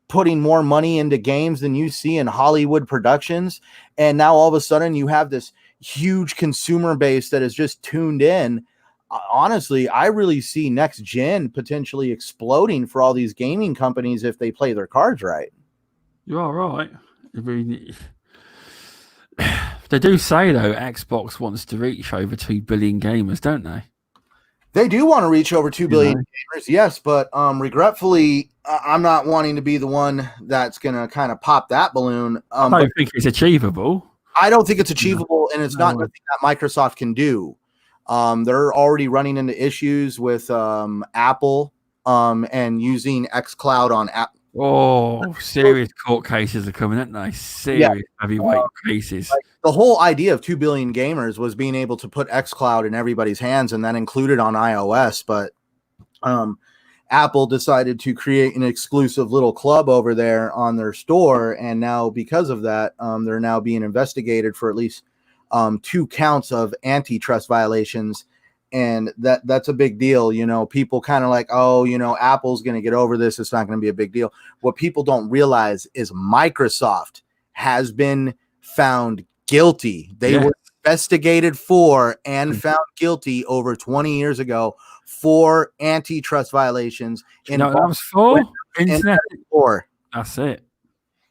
putting more money into games than you see in Hollywood productions. And now all of a sudden you have this huge consumer base that is just tuned in. Honestly, I really see next gen potentially exploding for all these gaming companies if they play their cards right. You are right. I mean, they do say, though, Xbox wants to reach over 2 billion gamers, don't they? They do want to reach over 2 billion gamers, yes, but regretfully, I'm not wanting to be the one that's going to kind of pop that balloon. I don't think it's achievable. I don't think it's achievable, and it's not nothing that Microsoft can do. They're already running into issues with Apple and using xCloud on App. Oh, serious court cases are coming, aren't they? Serious heavyweight cases. Like, the whole idea of 2 billion gamers was being able to put xCloud in everybody's hands and then include it on iOS. But Apple decided to create an exclusive little club over there on their store. And now because of that, they're now being investigated for at least 2 counts of antitrust violations. And that's a big deal. You know, people kind of like, oh, you know, Apple's going to get over this. It's not going to be a big deal. What people don't realize is Microsoft has been found guilty. They were investigated for and found guilty over 20 years ago for antitrust violations. And that was for internet. That's it.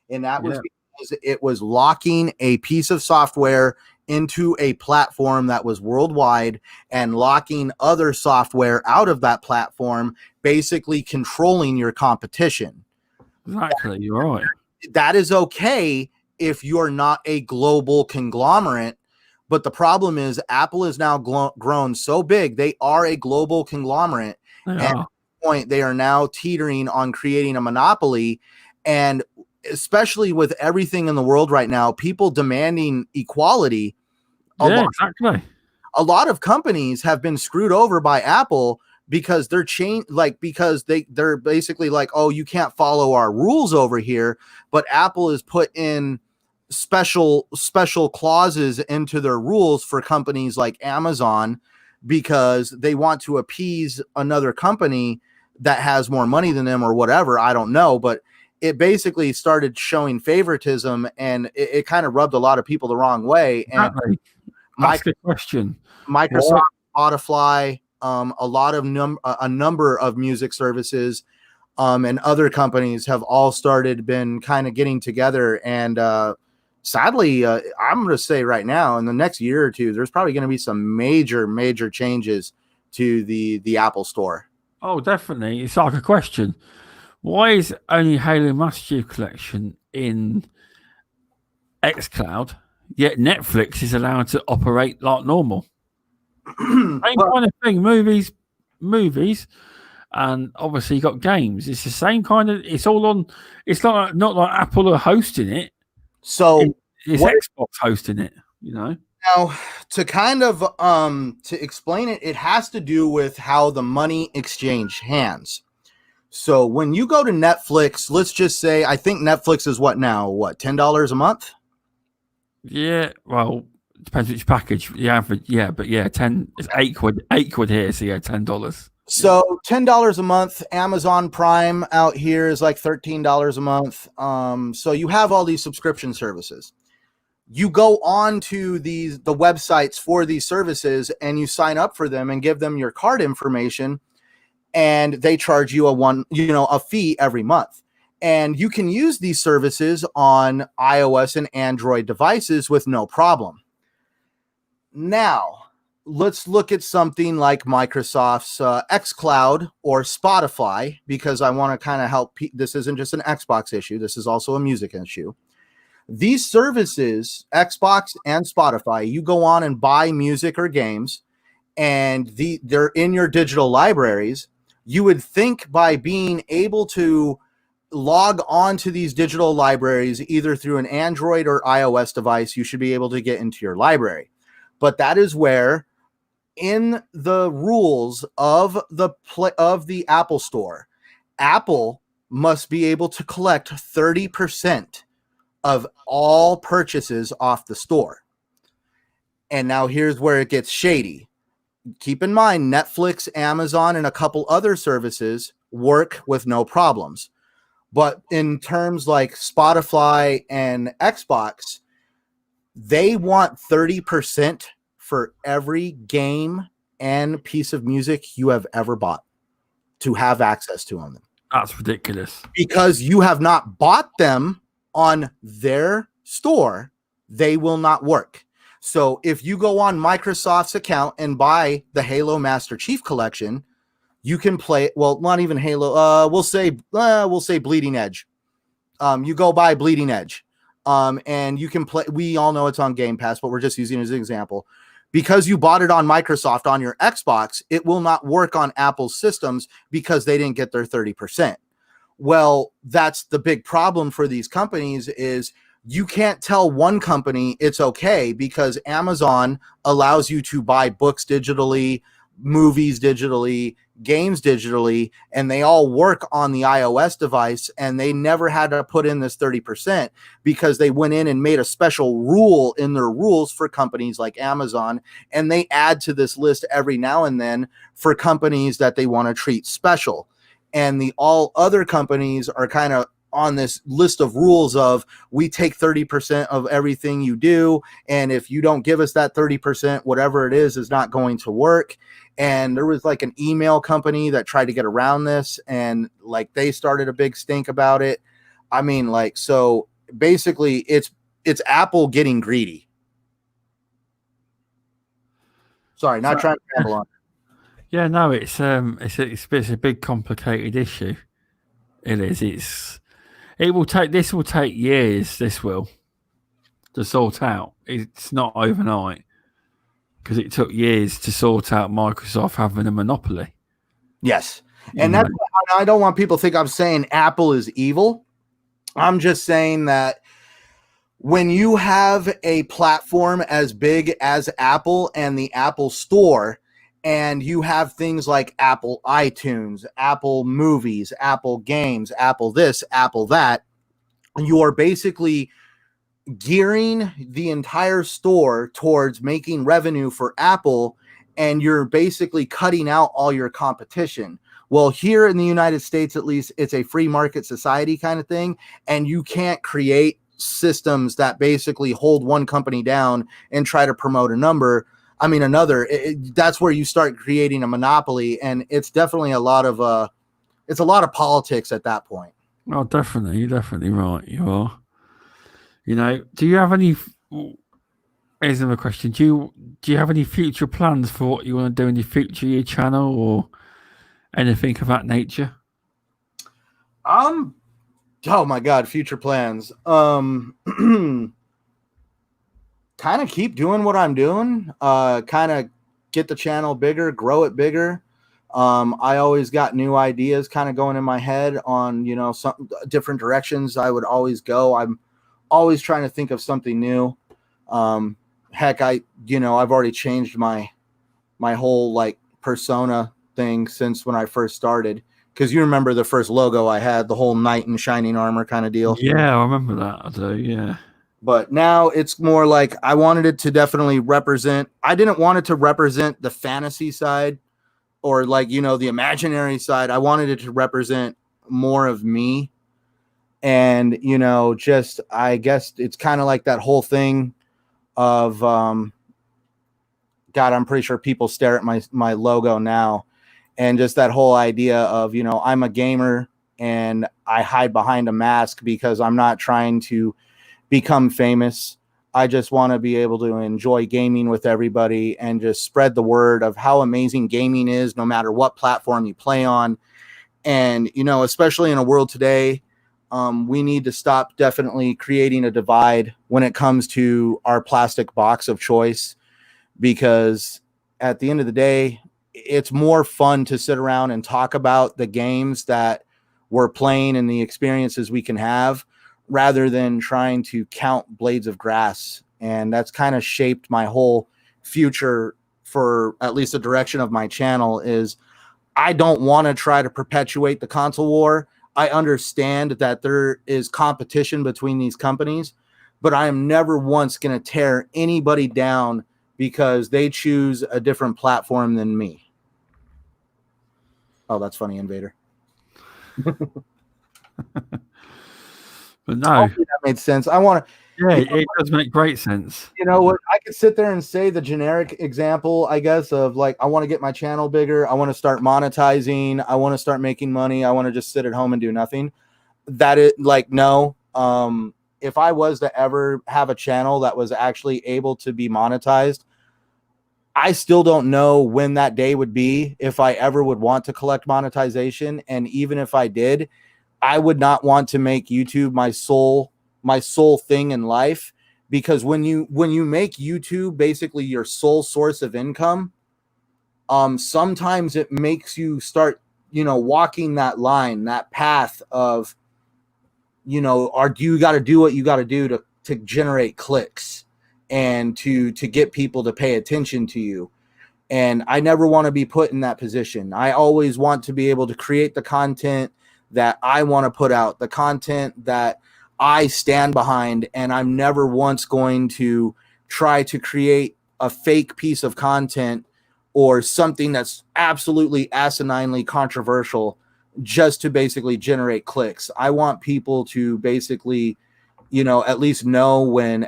And that was because it was locking a piece of software into a platform that was worldwide and locking other software out of that platform, basically controlling your competition. Exactly, you're right. That is okay if you're not a global conglomerate, but the problem is Apple is now grown so big, they are a global conglomerate. And at this point, they are now teetering on creating a monopoly, and especially with everything in the world right now, people demanding equality. Exactly. A lot of companies have been screwed over by Apple because they're because they're basically like, oh, you can't follow our rules over here. But Apple has put in special clauses into their rules for companies like Amazon because they want to appease another company that has more money than them or whatever. I don't know, but it basically started showing favoritism, and it kind of rubbed a lot of people the wrong way. And Exactly. Ask the question. Microsoft, Spotify, a number of music services, and other companies have all been kind of getting together. And sadly, I'm going to say right now, in the next year or two, there's probably going to be some major changes to the Apple Store. Oh, definitely. It's like a question. Why is only Halo Master Chief Collection in xCloud, yet Netflix is allowed to operate like normal? Same kind of thing. Movies, and obviously you got games. It's the same kind of. It's all on. It's not like Apple are hosting it. So it's Xbox hosting it. You know. Now, to kind of to explain it, it has to do with how the money exchange hands. So when you go to Netflix, let's just say, I think Netflix is what now? What, $10 a month? Yeah, well, depends which package. But 10. It's £8. £8 here, so yeah, $10. So $10 a month. Amazon Prime out here is like $13 a month. So you have all these subscription services. You go on to the websites for these services and you sign up for them and give them your card information, and they charge you a fee every month. And you can use these services on iOS and Android devices with no problem. Now, let's look at something like Microsoft's xCloud or Spotify, because I want to kind of help. This isn't just an Xbox issue. This is also a music issue. These services, Xbox and Spotify, you go on and buy music or games, and they're in your digital libraries. You would think by being able to log on to these digital libraries, either through an Android or iOS device, you should be able to get into your library. But that is where, in the rules of the Apple Store, Apple must be able to collect 30% of all purchases off the store. And now here's where it gets shady. Keep in mind, Netflix, Amazon, and a couple other services work with no problems. But in terms like Spotify and Xbox, they want 30% for every game and piece of music you have ever bought to have access to them. That's ridiculous. Because you have not bought them on their store, they will not work. So if you go on Microsoft's account and buy the Halo Master Chief Collection, you can play, well, not even Halo, we'll say Bleeding Edge. You go buy Bleeding Edge, and you can play. We all know it's on Game Pass, but we're just using it as an example. Because you bought it on Microsoft on your Xbox, it will not work on Apple's systems because they didn't get their 30%. Well, that's the big problem for these companies is you can't tell one company it's okay because Amazon allows you to buy books digitally, movies digitally, games digitally, and they all work on the iOS device, and they never had to put in this 30% because they went in and made a special rule in their rules for companies like Amazon, and they add to this list every now and then for companies that they want to treat special. And the all other companies are kind of on this list of rules of we take 30% of everything you do, and if you don't give us that 30%, whatever it is not going to work. And there was like an email company that tried to get around this, and like they started a big stink about it. I mean, like, so basically it's Apple getting greedy. Sorry, not trying to ramble on. Yeah, no, it's a big complicated issue. It is. This will take years. This will to sort out. It's not overnight because it took years to sort out Microsoft having a monopoly. Yes, and that's why I don't want people to think I'm saying Apple is evil. I'm just saying that when you have a platform as big as Apple and the Apple Store, and you have things like Apple iTunes, Apple Movies, Apple Games, Apple this, Apple that, you are basically gearing the entire store towards making revenue for Apple, and you're basically cutting out all your competition. Well, here in the United States, at least, it's a free market society kind of thing, and you can't create systems that basically hold one company down and try to promote another. That's where you start creating a monopoly, and it's definitely a lot of politics at that point. Oh, definitely. You're definitely right. You are. Do you have any? Here's another question. Do you have any future plans for what you want to do in the future, your channel, or anything of that nature? Oh my God, future plans. Kind of keep doing what I'm doing. Kind of get the channel bigger, grow it bigger. I always got new ideas kind of going in my head on, some different directions I would always go. I'm always trying to think of something new. Heck, I've already changed my whole like persona thing since when I first started. Because you remember the first logo I had, the whole knight in shining armor kind of deal. Yeah, I remember that. I do, yeah. But now it's more like I wanted it to definitely represent. I didn't want it to represent the fantasy side or like, the imaginary side. I wanted it to represent more of me. And, just, I guess it's kind of like that whole thing of, God, I'm pretty sure people stare at my logo now. And just that whole idea of, I'm a gamer and I hide behind a mask because I'm not trying to become famous. I just want to be able to enjoy gaming with everybody and just spread the word of how amazing gaming is, no matter what platform you play on. And, especially in a world today, we need to stop definitely creating a divide when it comes to our plastic box of choice, because at the end of the day, it's more fun to sit around and talk about the games that we're playing and the experiences we can have, rather than trying to count blades of grass. And that's kind of shaped my whole future for at least the direction of my channel. Is I don't want to try to perpetuate the console war. I understand that there is competition between these companies, but I am never once going to tear anybody down because they choose a different platform than me. Oh, that's funny, Invader. But no, hopefully that made sense. I want to. Yeah, it does make great sense. You know what? I could sit there and say the generic example, I guess, of like, I want to get my channel bigger. I want to start monetizing. I want to start making money. I want to just sit at home and do nothing. That is like, no. If I was to ever have a channel that was actually able to be monetized, I still don't know when that day would be, if I ever would want to collect monetization. And even if I did, I would not want to make YouTube my sole thing in life, because when you make YouTube basically your sole source of income, sometimes it makes you start, walking that line, that path of, or do you got to do what you got to do to generate clicks and to get people to pay attention to you. And I never want to be put in that position. I always want to be able to create the content that I want to put out, the content that I stand behind, and I'm never once going to try to create a fake piece of content or something that's absolutely asininely controversial just to basically generate clicks. I want people to basically, at least know when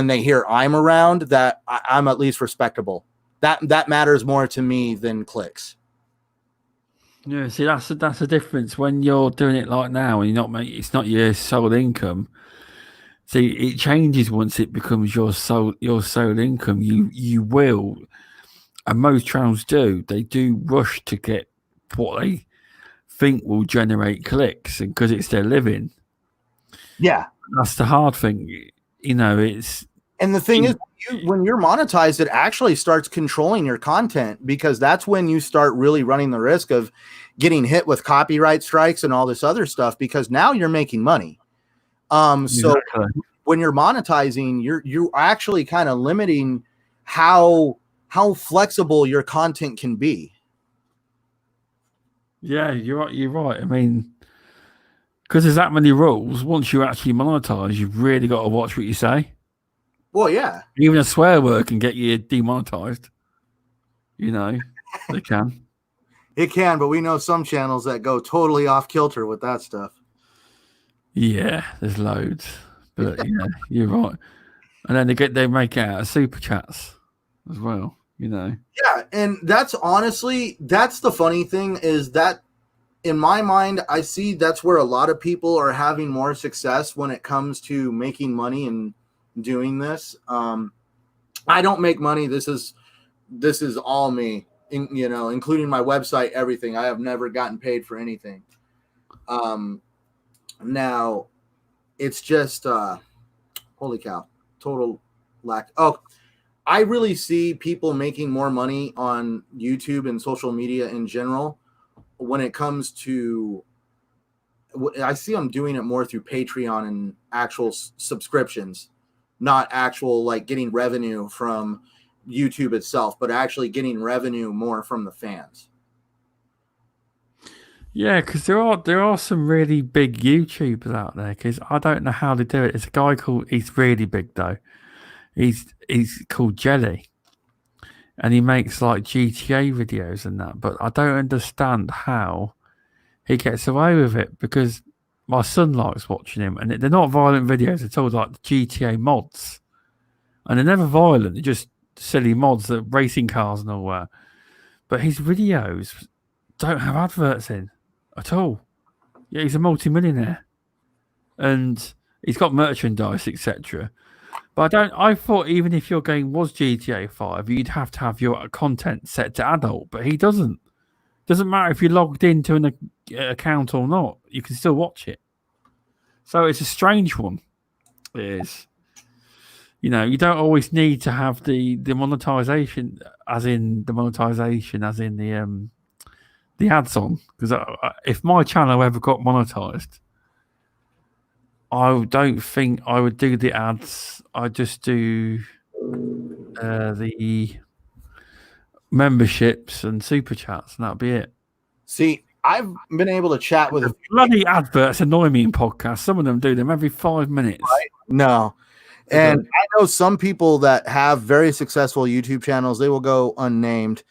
they hear I'm around, that I'm at least respectable. That matters more to me than clicks. Yeah, see, that's the difference when you're doing it like now, and it's not your sole income. See, it changes once it becomes your sole income. You will, and most channels do. They do rush to get what they think will generate clicks, and because it's their living. Yeah, that's the hard thing. It's. And the thing is, when you're monetized, it actually starts controlling your content, because that's when you start really running the risk of getting hit with copyright strikes and all this other stuff, because now you're making money. So when you're monetizing, you're actually kind of limiting how flexible your content can be. Yeah, you're right. I mean, Because there's that many rules. Once you actually monetize, you've really got to watch what you say. Well, yeah. Even a swear word can get you demonetized. You know, they can. It can, but we know some channels that go totally off kilter with that stuff. Yeah, there's loads. But yeah, you're right. And then they make it out of super chats as well, you know. Yeah, and that's the funny thing is that in my mind, I see that's where a lot of people are having more success when it comes to making money and doing this. I don't make money. This is all me, including my website, everything. I have never gotten paid for anything. Now it's just holy cow, total lack. Oh, I really see people making more money on YouTube and social media in general when it comes to, I see them doing it more through Patreon and actual subscriptions, not actual like getting revenue from YouTube itself, but actually getting revenue more from the fans. Yeah, because there are some really big YouTubers out there. Because I don't know how they do it. It's a guy called. He's really big though. He's called Jelly, and he makes like GTA videos and that. But I don't understand how he gets away with it because my son likes watching him, and they're not violent videos at all. Like the GTA mods, and they're never violent. They're just silly mods that racing cars and all that. But his videos don't have adverts in at all. Yeah, he's a multi-millionaire, and he's got merchandise, etc. But I thought even if your game was GTA 5, you'd have to have your content set to adult. But he doesn't. Doesn't matter if you're logged into an account or not. You can still watch it. So it's a strange one. It is. You know, you don't always need to have the monetization, as in the ads on. Because if my channel ever got monetized, I don't think I would do the ads. I just do the memberships and super chats, and that'd be it. See, I've been able to chat with the bloody adverts annoy me in podcasts. Some of them do them every 5 minutes. Right? No. And I know some people that have very successful YouTube channels, they will go unnamed.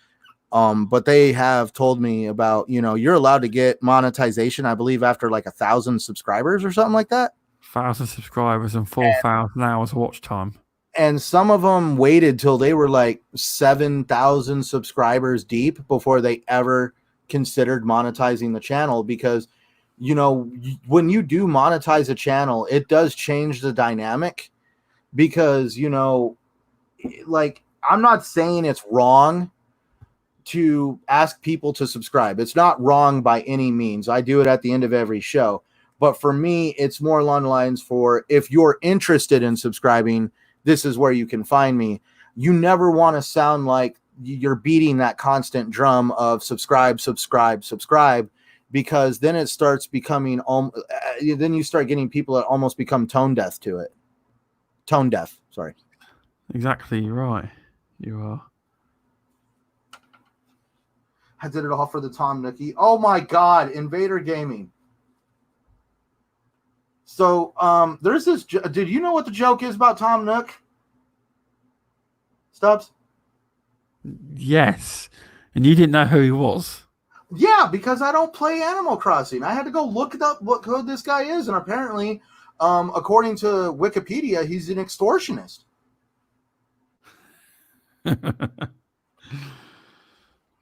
But they have told me about, you're allowed to get monetization, I believe, after like 1,000 subscribers or something like that. 1,000 subscribers and 4,000 hours of watch time. And some of them waited till they were like 7,000 subscribers deep before they ever considered monetizing the channel because, when you do monetize a channel, it does change the dynamic because, like, I'm not saying it's wrong to ask people to subscribe. It's not wrong by any means. I do it at the end of every show. But for me, it's more along the lines for if you're interested in subscribing, this is where you can find me. You never want to sound like you're beating that constant drum of subscribe, subscribe, subscribe, because then it starts becoming, then you start getting people that almost become tone deaf to it. Tone deaf, sorry. Exactly, you're right. You are. I did it all for the Tom Nookie. Oh my God, Invader Gaming. So there's this. Did you know what the joke is about Tom Nook? Stubz? Yes. And you didn't know who he was? Yeah, because I don't play Animal Crossing. I had to go look up what code this guy is, and apparently, according to Wikipedia, he's an extortionist.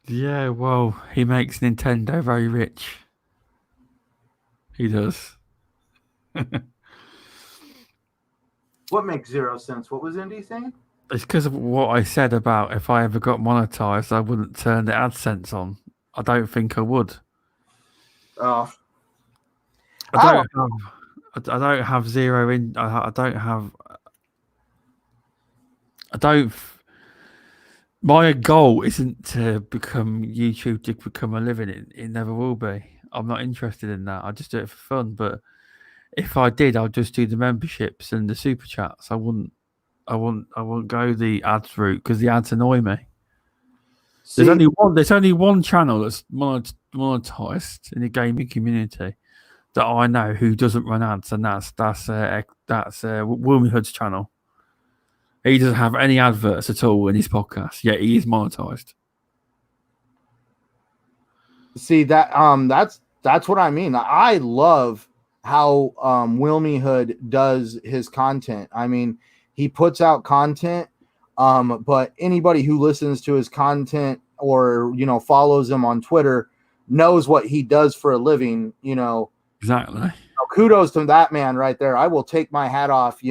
Yeah, well, he makes Nintendo very rich. He does. What makes 0 sense? What was Indy saying? It's because of what I said about if I ever got monetized, I wouldn't turn the AdSense on. I don't think I would. Oh. I don't have zero in. My goal isn't to become YouTube to become a living. It never will be. I'm not interested in that. I just do it for fun. But if I did, I'd just do the memberships and the super chats. I wouldn't go the ads route because the ads annoy me. See, there's only one channel that's monetized in the gaming community. that I know who doesn't run ads, and that's Wilmy Hood's channel. He doesn't have any adverts at all in his podcast, yet he is monetized. See that's what I mean. I love how Wilmy Hood does his content. I mean, he puts out content, but anybody who listens to his content or follows him on Twitter knows what he does for a living. Exactly. Kudos to that man right there. I will take my hat off.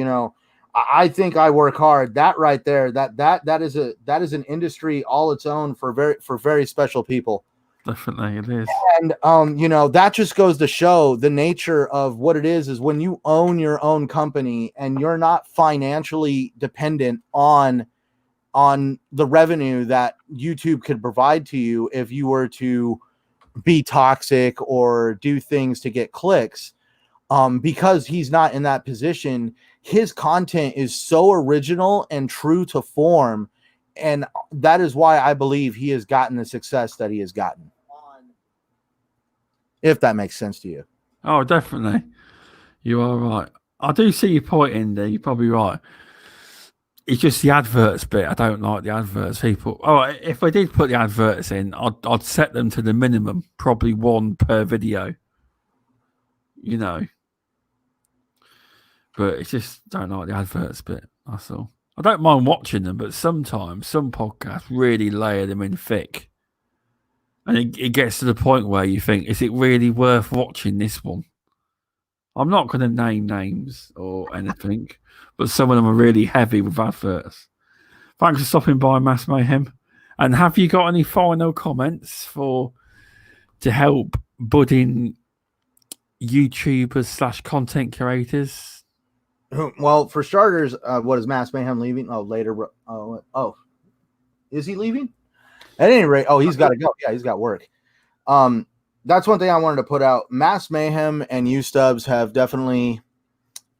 I think I work hard. That right there, that is an industry all its own for very special people. Definitely, it is. And that just goes to show the nature of what it is when you own your own company and you're not financially dependent on the revenue that YouTube could provide to you if you were to be toxic or do things to get clicks. Because he's not in that position, his content is so original and true to form. And that is why I believe he has gotten the success that he has gotten. If that makes sense to you. Oh, definitely. You are right. I do see your point in there. You're probably right. It's just the adverts bit. I don't like the adverts. People. Oh, if I did put the adverts in, I'd set them to the minimum, probably one per video. But it's just don't like the adverts bit. That's all. I don't mind watching them, but sometimes some podcasts really layer them in thick. And it gets to the point where you think, is it really worth watching this one? I'm not going to name names or anything, but some of them are really heavy with adverts. Thanks for stopping by, Mass Mayhem. And have you got any final comments to help budding YouTubers / content creators? Well, for starters, what is Mass Mayhem leaving? Oh, later. Is he leaving? At any rate, he's got to go. Yeah, he's got work. That's one thing I wanted to put out. Mass Mayhem and you, Stubz, have definitely.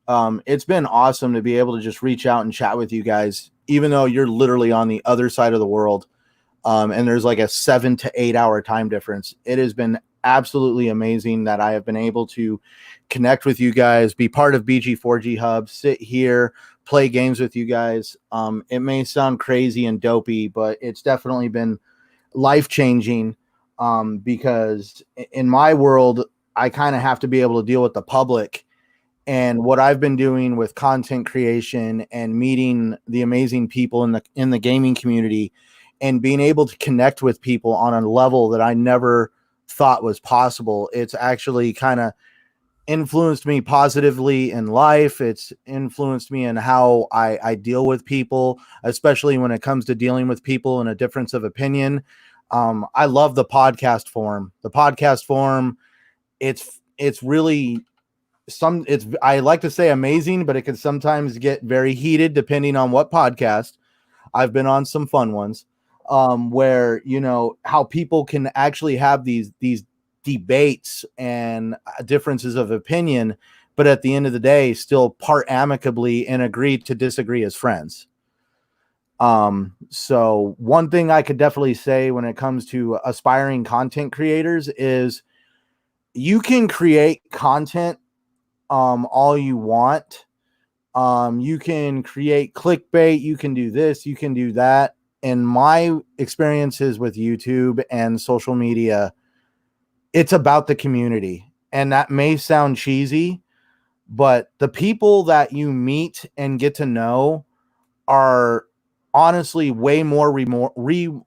It's been awesome to be able to just reach out and chat with you guys, even though you're literally on the other side of the world, and there's like a 7 to 8 hour time difference. It has been absolutely amazing that I have been able to connect with you guys, be part of BG4G Hub, sit here, play games with you guys. It may sound crazy and dopey, but it's definitely been life-changing, because in my world, I kind of have to be able to deal with the public. And what I've been doing with content creation and meeting the amazing people in the gaming community and being able to connect with people on a level that I never thought was possible. It's actually kind of influenced me positively in life. It's influenced me in how I deal with people, especially when it comes to dealing with people in a difference of opinion. I love the podcast form. The podcast form, it's really I like to say amazing, but it can sometimes get very heated depending on what podcast. I've been on some fun ones, where how people can actually have these debates and differences of opinion, but at the end of the day, still part amicably and agree to disagree as friends. So one thing I could definitely say when it comes to aspiring content creators is you can create content all you want. You can create clickbait, you can do this, you can do that. In my experiences with YouTube and social media, it's about the community. And that may sound cheesy, but the people that you meet and get to know are honestly way more rewarding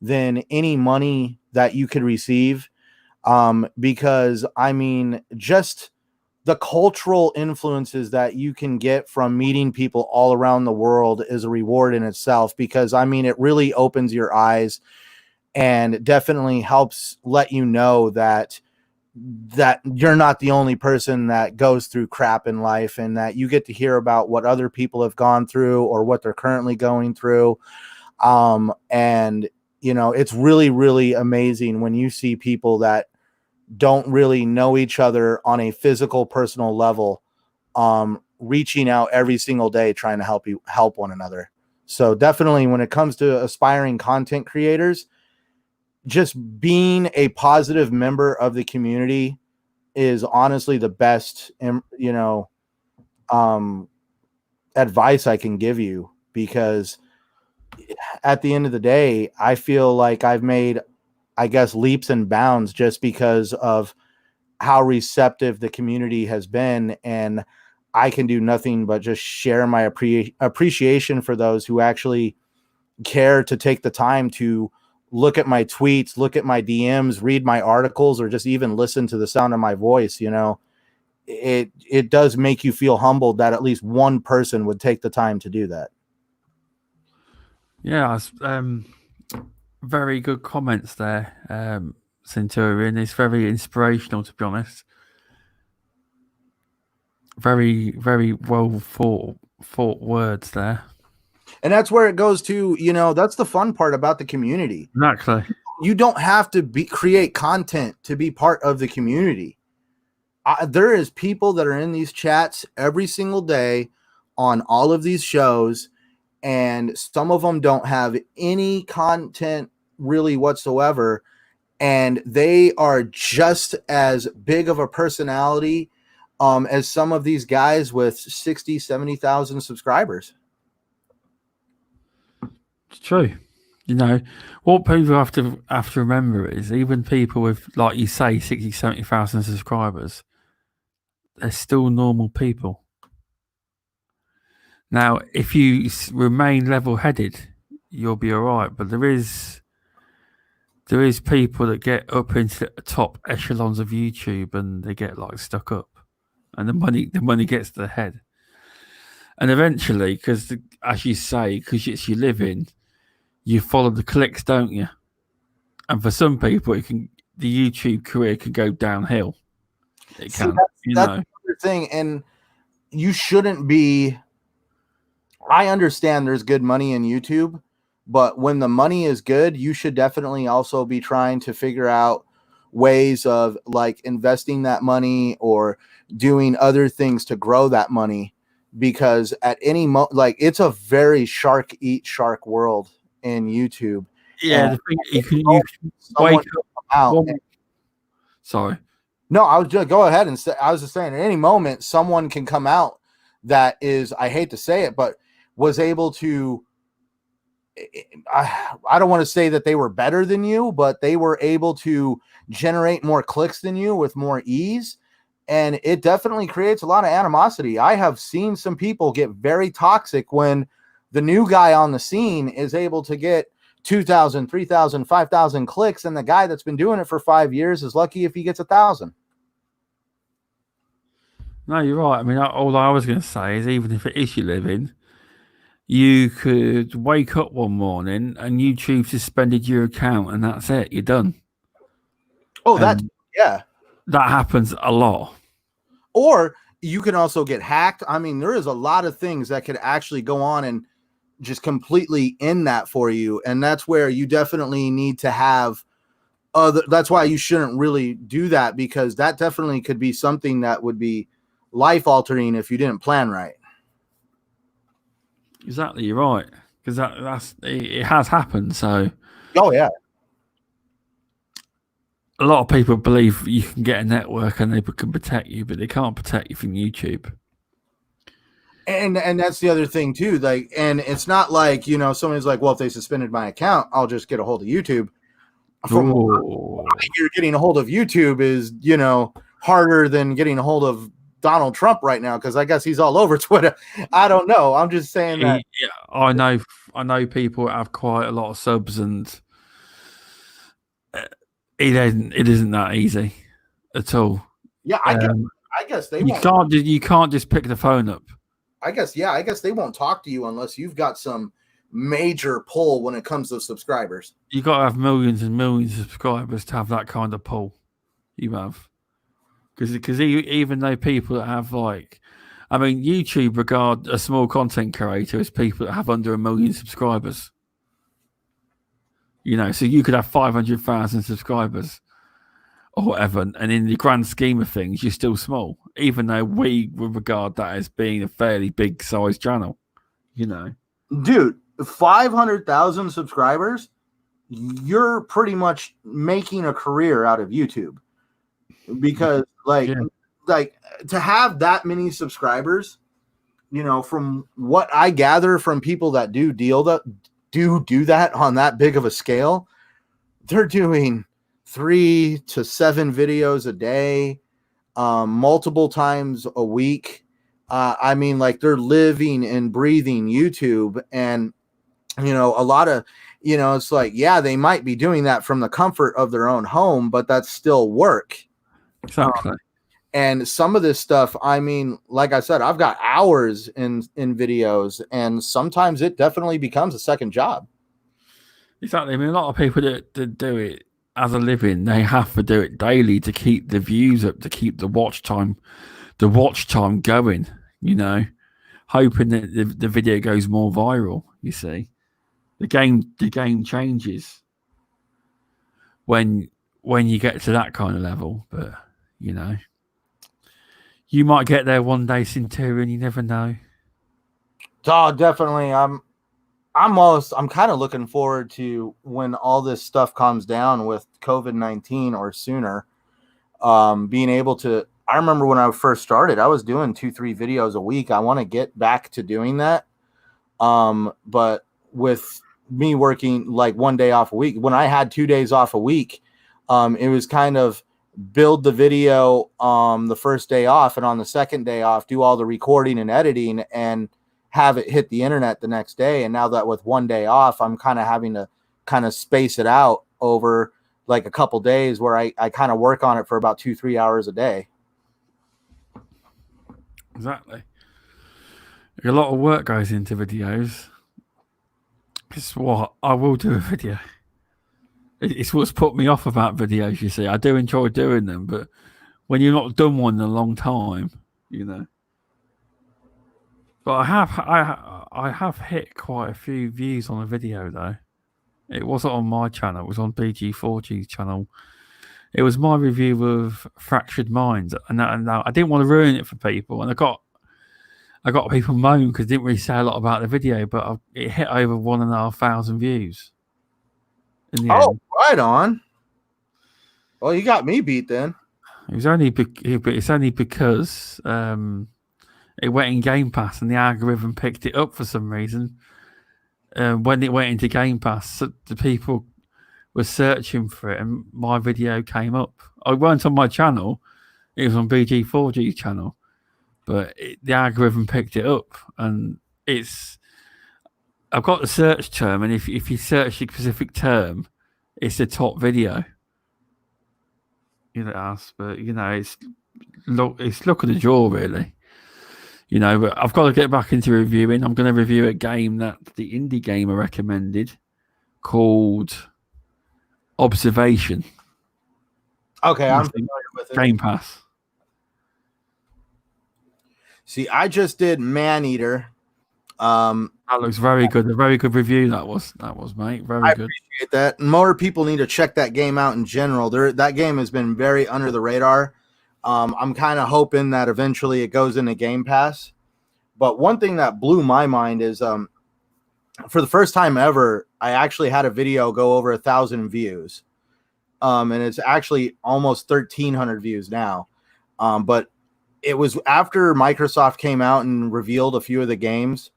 than any money that you could receive. Because I mean, just the cultural influences that you can get from meeting people all around the world is a reward in itself, because I mean, it really opens your eyes and definitely helps let you know that you're not the only person that goes through crap in life, and that you get to hear about what other people have gone through or what they're currently going through. And it's really, really amazing when you see people that don't really know each other on a physical, personal level, reaching out every single day, trying to help one another. So definitely when it comes to aspiring content creators, just being a positive member of the community is honestly the best, advice I can give you, because at the end of the day, I feel like I've made, I guess, leaps and bounds just because of how receptive the community has been. And I can do nothing but just share my appreciation for those who actually care to take the time to look at my tweets, look at my DMs, read my articles, or just even listen to the sound of my voice. It does make you feel humbled that at least one person would take the time to do that. Yeah, very good comments there, Centurion. It's very inspirational, to be honest. Very, very well thought words there. And that's where it goes to, that's the fun part about the community. Exactly. You don't have to create content to be part of the community. There is people that are in these chats every single day on all of these shows, and some of them don't have any content really whatsoever, and they are just as big of a personality as some of these guys with 60, 70,000 subscribers. It's true. What people have to remember is, even people with, like you say, 60, 70,000 subscribers, they're still normal people. Now, if you remain level-headed, you'll be all right. But there is people that get up into the top echelons of YouTube and they get like stuck up, and the money gets to the head. And eventually, because as you say, because it's your living, you follow the clicks, don't you? And for some people, the YouTube career can go downhill. It can, that's the thing, and you shouldn't be. I understand there's good money in YouTube, but when the money is good, you should definitely also be trying to figure out ways of like investing that money or doing other things to grow that money, because at any it's a very shark eat shark world in YouTube. Yeah, the thing, you can wake up out. Sorry. No, I was just go ahead and say, I was just saying, at any moment someone can come out that is, I hate to say it, but was able to, I don't want to say that they were better than you, but they were able to generate more clicks than you with more ease. And it definitely creates a lot of animosity. I have seen some people get very toxic when the new guy on the scene is able to get 2,000, 3,000, 5,000 clicks, and the guy that's been doing it for 5 years is lucky if he gets 1,000. No, you're right. I mean, all I was going to say is, even if it is your living, you could wake up one morning and YouTube suspended your account, and that's it. You're done. Oh, yeah. That happens a lot. Or you can also get hacked. I mean, there is a lot of things that could actually go on and just completely end that for you. And that's where you definitely need to have that's why you shouldn't really do that, because that definitely could be something that would be life altering if you didn't plan right. Exactly, you're right, because it has happened. So, oh yeah, a lot of people believe you can get a network and they can protect you, but they can't protect you from YouTube. And that's the other thing too. Like, and it's not like, somebody's like, well, if they suspended my account, I'll just get a hold of YouTube. From what you're getting a hold of YouTube is, harder than getting a hold of Donald Trump right now, because I guess he's all over Twitter. I don't know. I'm just saying that. Yeah, I know people have quite a lot of subs, and it isn't that easy at all. Yeah, I guess they you can't just pick the phone up. I guess they won't talk to you unless you've got some major pull when it comes to subscribers. You got to have millions and millions of subscribers to have that kind of pull. You have. Because even though people that have YouTube regard a small content creator as people that have under 1 million subscribers. So you could have 500,000 subscribers or whatever, and in the grand scheme of things, you're still small, even though we would regard that as being a fairly big sized channel. Dude, 500,000 subscribers you're pretty much making a career out of YouTube, because like to have that many subscribers, from what I gather from people that do that on that big of a scale, they're doing 3 to 7 videos a day, multiple times a week. Like they're living and breathing YouTube, and a lot of, it's like, yeah, they might be doing that from the comfort of their own home, but that's still work. Exactly. And some of this stuff, like I said, I've got hours in videos, and sometimes it definitely becomes a second job. Exactly. I mean, a lot of people that do it as a living, they have to do it daily to keep the views up, to keep the watch time going. Hoping that the video goes more viral. You see, the game changes when you get to that kind of level. But you might get there one day, Centurion. You never know. Oh, definitely. I'm kind of looking forward to when all this stuff calms down with COVID-19 or sooner. Being able to, I remember when I first started, I was doing 2-3 videos a week. I want to get back to doing that. But with me working like one day off a week, when I had 2 days off a week, it was kind of build the video the first day off, and on the second day off, do all the recording and editing and have it hit the internet the next day. And now that with 1 day off, I'm kind of having to kind of space it out over like a couple days where I kind of work on it for about 2-3 hours a day. Exactly. A lot of work goes into videos. It's what I will do a video. It's what's put me off about videos. You see, I do enjoy doing them, but when you're not done one in a long time, But I have hit quite a few views on a video though. It wasn't on my channel. It was on BG4G's channel. It was my review of Fractured Minds, and I didn't want to ruin it for people, and I got people moan because it didn't really say a lot about the video, but it hit over 1,500 views. In the end. Right on. Well, you got me beat then. It's only because it went in Game Pass and the algorithm picked it up for some reason. When it went into Game Pass, the people were searching for it, and my video came up. I weren't on my channel; it was on BG4G's channel, but the algorithm picked it up, and I've got the search term, and if you search a specific term, it's the top video. But it's look at the draw really. But I've got to get back into reviewing. I'm going to review a game that the indie gamer recommended called Observation. Okay, I'm familiar with it. Game Pass. See, I just did Maneater. That looks very good. A very good review that was, mate. Very good. I appreciate that. More people need to check that game out in general. That game has been very under the radar. I'm kind of hoping that eventually it goes into Game Pass. But one thing that blew my mind is for the first time ever, I actually had a video go over 1,000 views. And it's actually almost 1,300 views now. But it was after Microsoft came out and revealed a few of the games.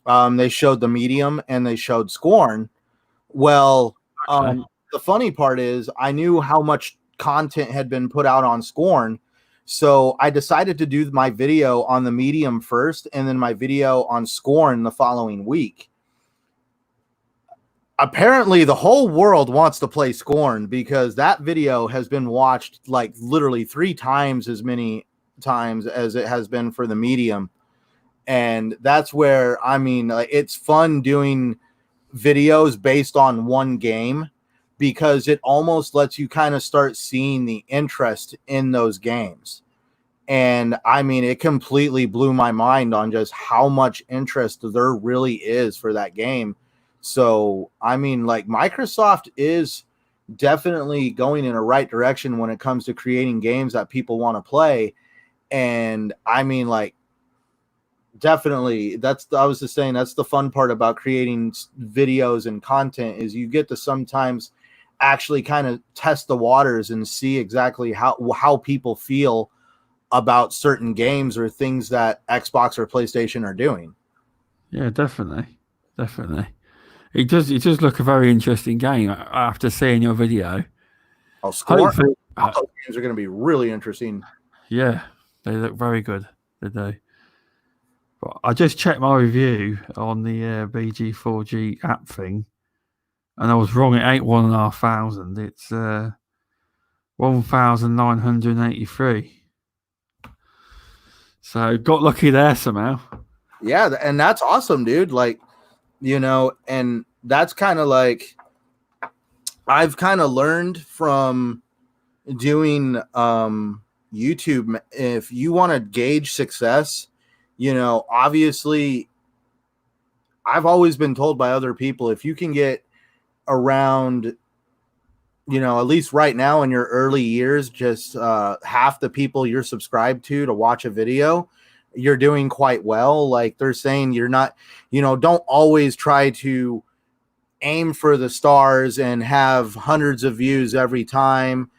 They showed the Medium and they showed Scorn. Well, the funny part is I knew how much content had been put out on Scorn. So I decided to do my video on the Medium first and then my video on Scorn the following week. Apparently, the whole world wants to play Scorn because that video has been watched like literally 3 times as many times as it has been for the Medium. And that's where, it's fun doing videos based on one game because it almost lets you kind of start seeing the interest in those games. And it completely blew my mind on just how much interest there really is for that game. So, Microsoft is definitely going in a right direction when it comes to creating games that people want to play. And Definitely. I was just saying, that's the fun part about creating videos and content, is you get to sometimes actually kind of test the waters and see exactly how people feel about certain games or things that Xbox or PlayStation are doing. Yeah, definitely. It does look a very interesting game after seeing your video. I'll score. Hopefully, Those games are going to be really interesting. yeah, they look very good. They do. But I just checked my review on the BG4G app thing, and I was wrong. It ain't 1,500. It's 1,983. So got lucky there somehow. Yeah, and that's awesome, dude. Like, and that's kind of like, I've kind of learned from doing YouTube. If you want to gauge success, obviously, I've always been told by other people, if you can get around, at least right now in your early years, just half the people you're subscribed to watch a video, you're doing quite well. Like, they're saying, you're not, don't always try to aim for the stars and have hundreds of views every time.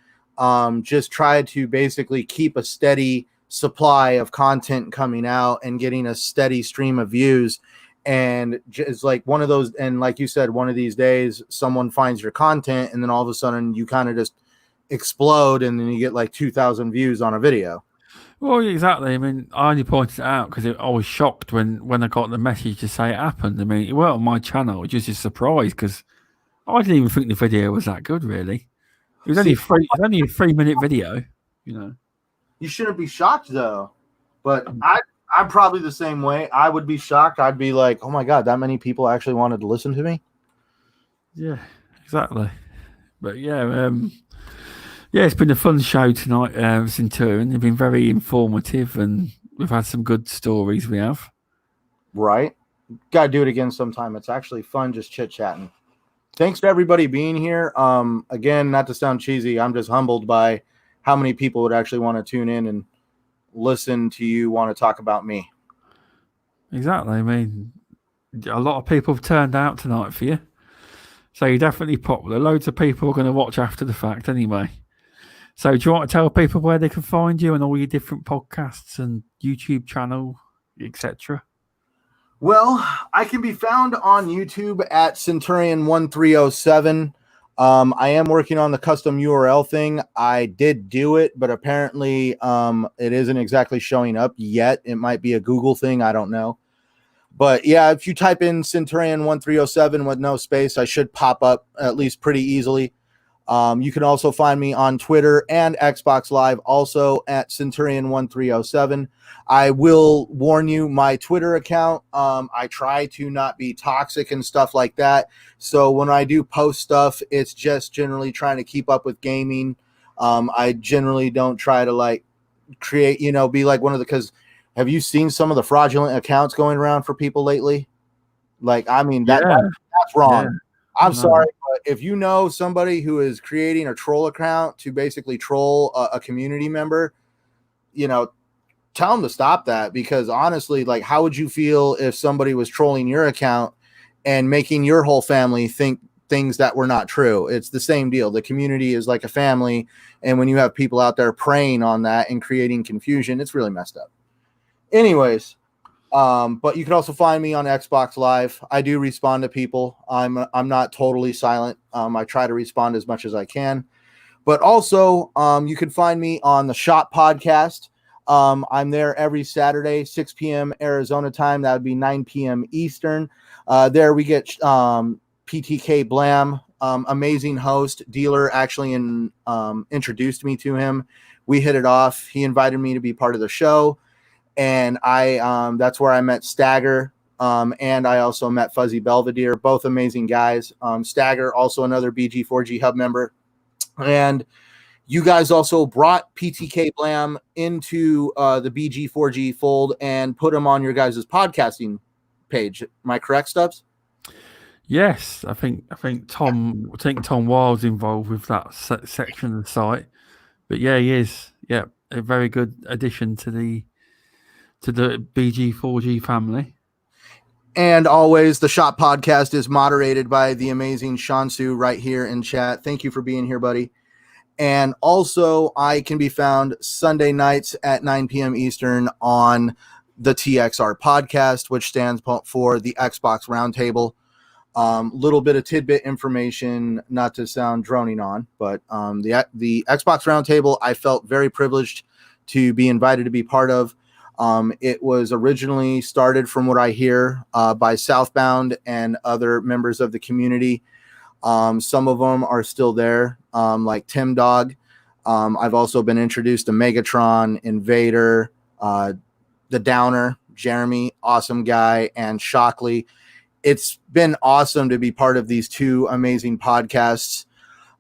Just try to basically keep a steady supply of content coming out and getting a steady stream of views. And it's like one of those, and like you said, one of these days someone finds your content, and then all of a sudden you kind of just explode, and then you get like 2,000 views on a video. Well, exactly. I mean, I only pointed it out because I was shocked when I got the message to say it happened. I mean, it weren't on my channel, which is a surprise because I didn't even think the video was that good. Really, it was only a 3-minute video. You shouldn't be shocked though, but I'm probably the same way. I would be shocked. I'd be like, oh my God, that many people actually wanted to listen to me. Yeah, exactly. But yeah, it's been a fun show tonight, Centurion. It's been very informative, and we've had some good stories. We have. Right. Got to do it again sometime. It's actually fun just chit-chatting. Thanks to everybody being here. Again, not to sound cheesy, I'm just humbled by how many people would actually want to tune in and listen to you want to talk about me. Exactly. I mean, a lot of people have turned out tonight for you. So you're definitely popular. Loads of people are going to watch after the fact anyway. So do you want to tell people where they can find you and all your different podcasts and YouTube channel, etc.? Well, I can be found on YouTube at Centurion 1307. I am working on the custom URL thing. I did do it, but apparently it isn't exactly showing up yet. It might be a Google thing. I don't know. But yeah, if you type in Centurion 1307 with no space, I should pop up at least pretty easily. You can also find me on Twitter and Xbox Live, also at Centurion 1307. I will warn you, my Twitter account, I try to not be toxic and stuff like that. So when I do post stuff, it's just generally trying to keep up with gaming. I generally don't try to like create, be like one of the, because have you seen some of the fraudulent accounts going around for people lately? Like, I mean, that's wrong. Yeah. I'm sorry, but if you know somebody who is creating a troll account to basically troll a community member, tell them to stop that, because honestly, like, how would you feel if somebody was trolling your account and making your whole family think things that were not true? It's the same deal. The community is like a family, and when you have people out there preying on that and creating confusion, it's really messed up. Anyways, but you can also find me on Xbox Live. I do respond to people. I'm not totally silent. I try to respond as much as I can. But also, you can find me on the Shop Podcast. I'm there every Saturday, 6 p.m. Arizona time. That would be 9 p.m. Eastern. There we get PTK Blam, amazing host, dealer, actually introduced me to him. We hit it off. He invited me to be part of the show. And that's where I met Stagger, and I also met Fuzzy Belvedere, both amazing guys. Stagger, also another BG4G Hub member. And you guys also brought PTK Blam into the BG4G fold and put him on your guys' podcasting page. Am I correct, Stubz? Yes, I think Tom Wild's involved with that section of the site. But yeah, he is. Yeah, a very good addition to the to the BG4G family. And always, the Shop Podcast is moderated by the amazing Shansu right here in chat. Thank you for being here, buddy. And also, I can be found Sunday nights at 9 p.m. Eastern on the TXR Podcast, which stands for the Xbox Roundtable. Little bit of tidbit information, not to sound droning on, but the Xbox Roundtable, I felt very privileged to be invited to be part of. It was originally started, from what I hear, by Southbound and other members of the community. Some of them are still there, like Tim Dog. I've also been introduced to Megatron, Invader, the Downer, Jeremy, awesome guy, and Shockley. It's been awesome to be part of these two amazing podcasts.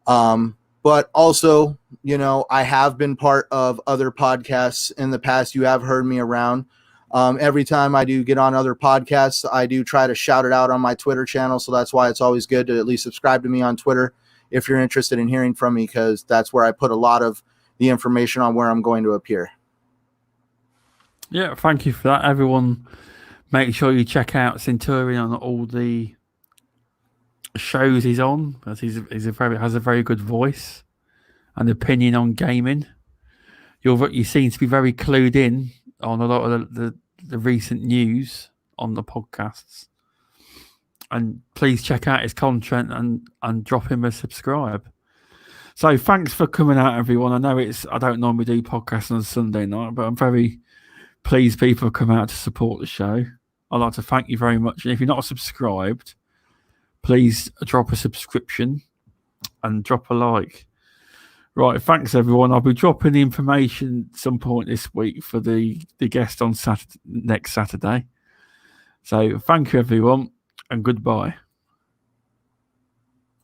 But also, you know, I have been part of other podcasts in the past. You have heard me around. Every time I do get on other podcasts, I do try to shout it out on my Twitter channel. So that's why it's always good to at least subscribe to me on Twitter if you're interested in hearing from me, because that's where I put a lot of the information on where I'm going to appear. Yeah, thank you for that. Everyone, make sure you check out Centurion on all the shows he's on, as he has a very good voice and opinion on gaming. You seem to be very clued in on a lot of the recent news on the podcasts. And please check out his content and drop him a subscribe. So thanks for coming out, everyone. I know I don't normally do podcasts on a Sunday night, but I'm very pleased people have come out to support the show. I'd like to thank you very much. And if you're not subscribed, please drop a subscription and drop a like. Right, thanks everyone. I'll be dropping the information at some point this week for the guest on next Saturday. So thank you everyone, and goodbye.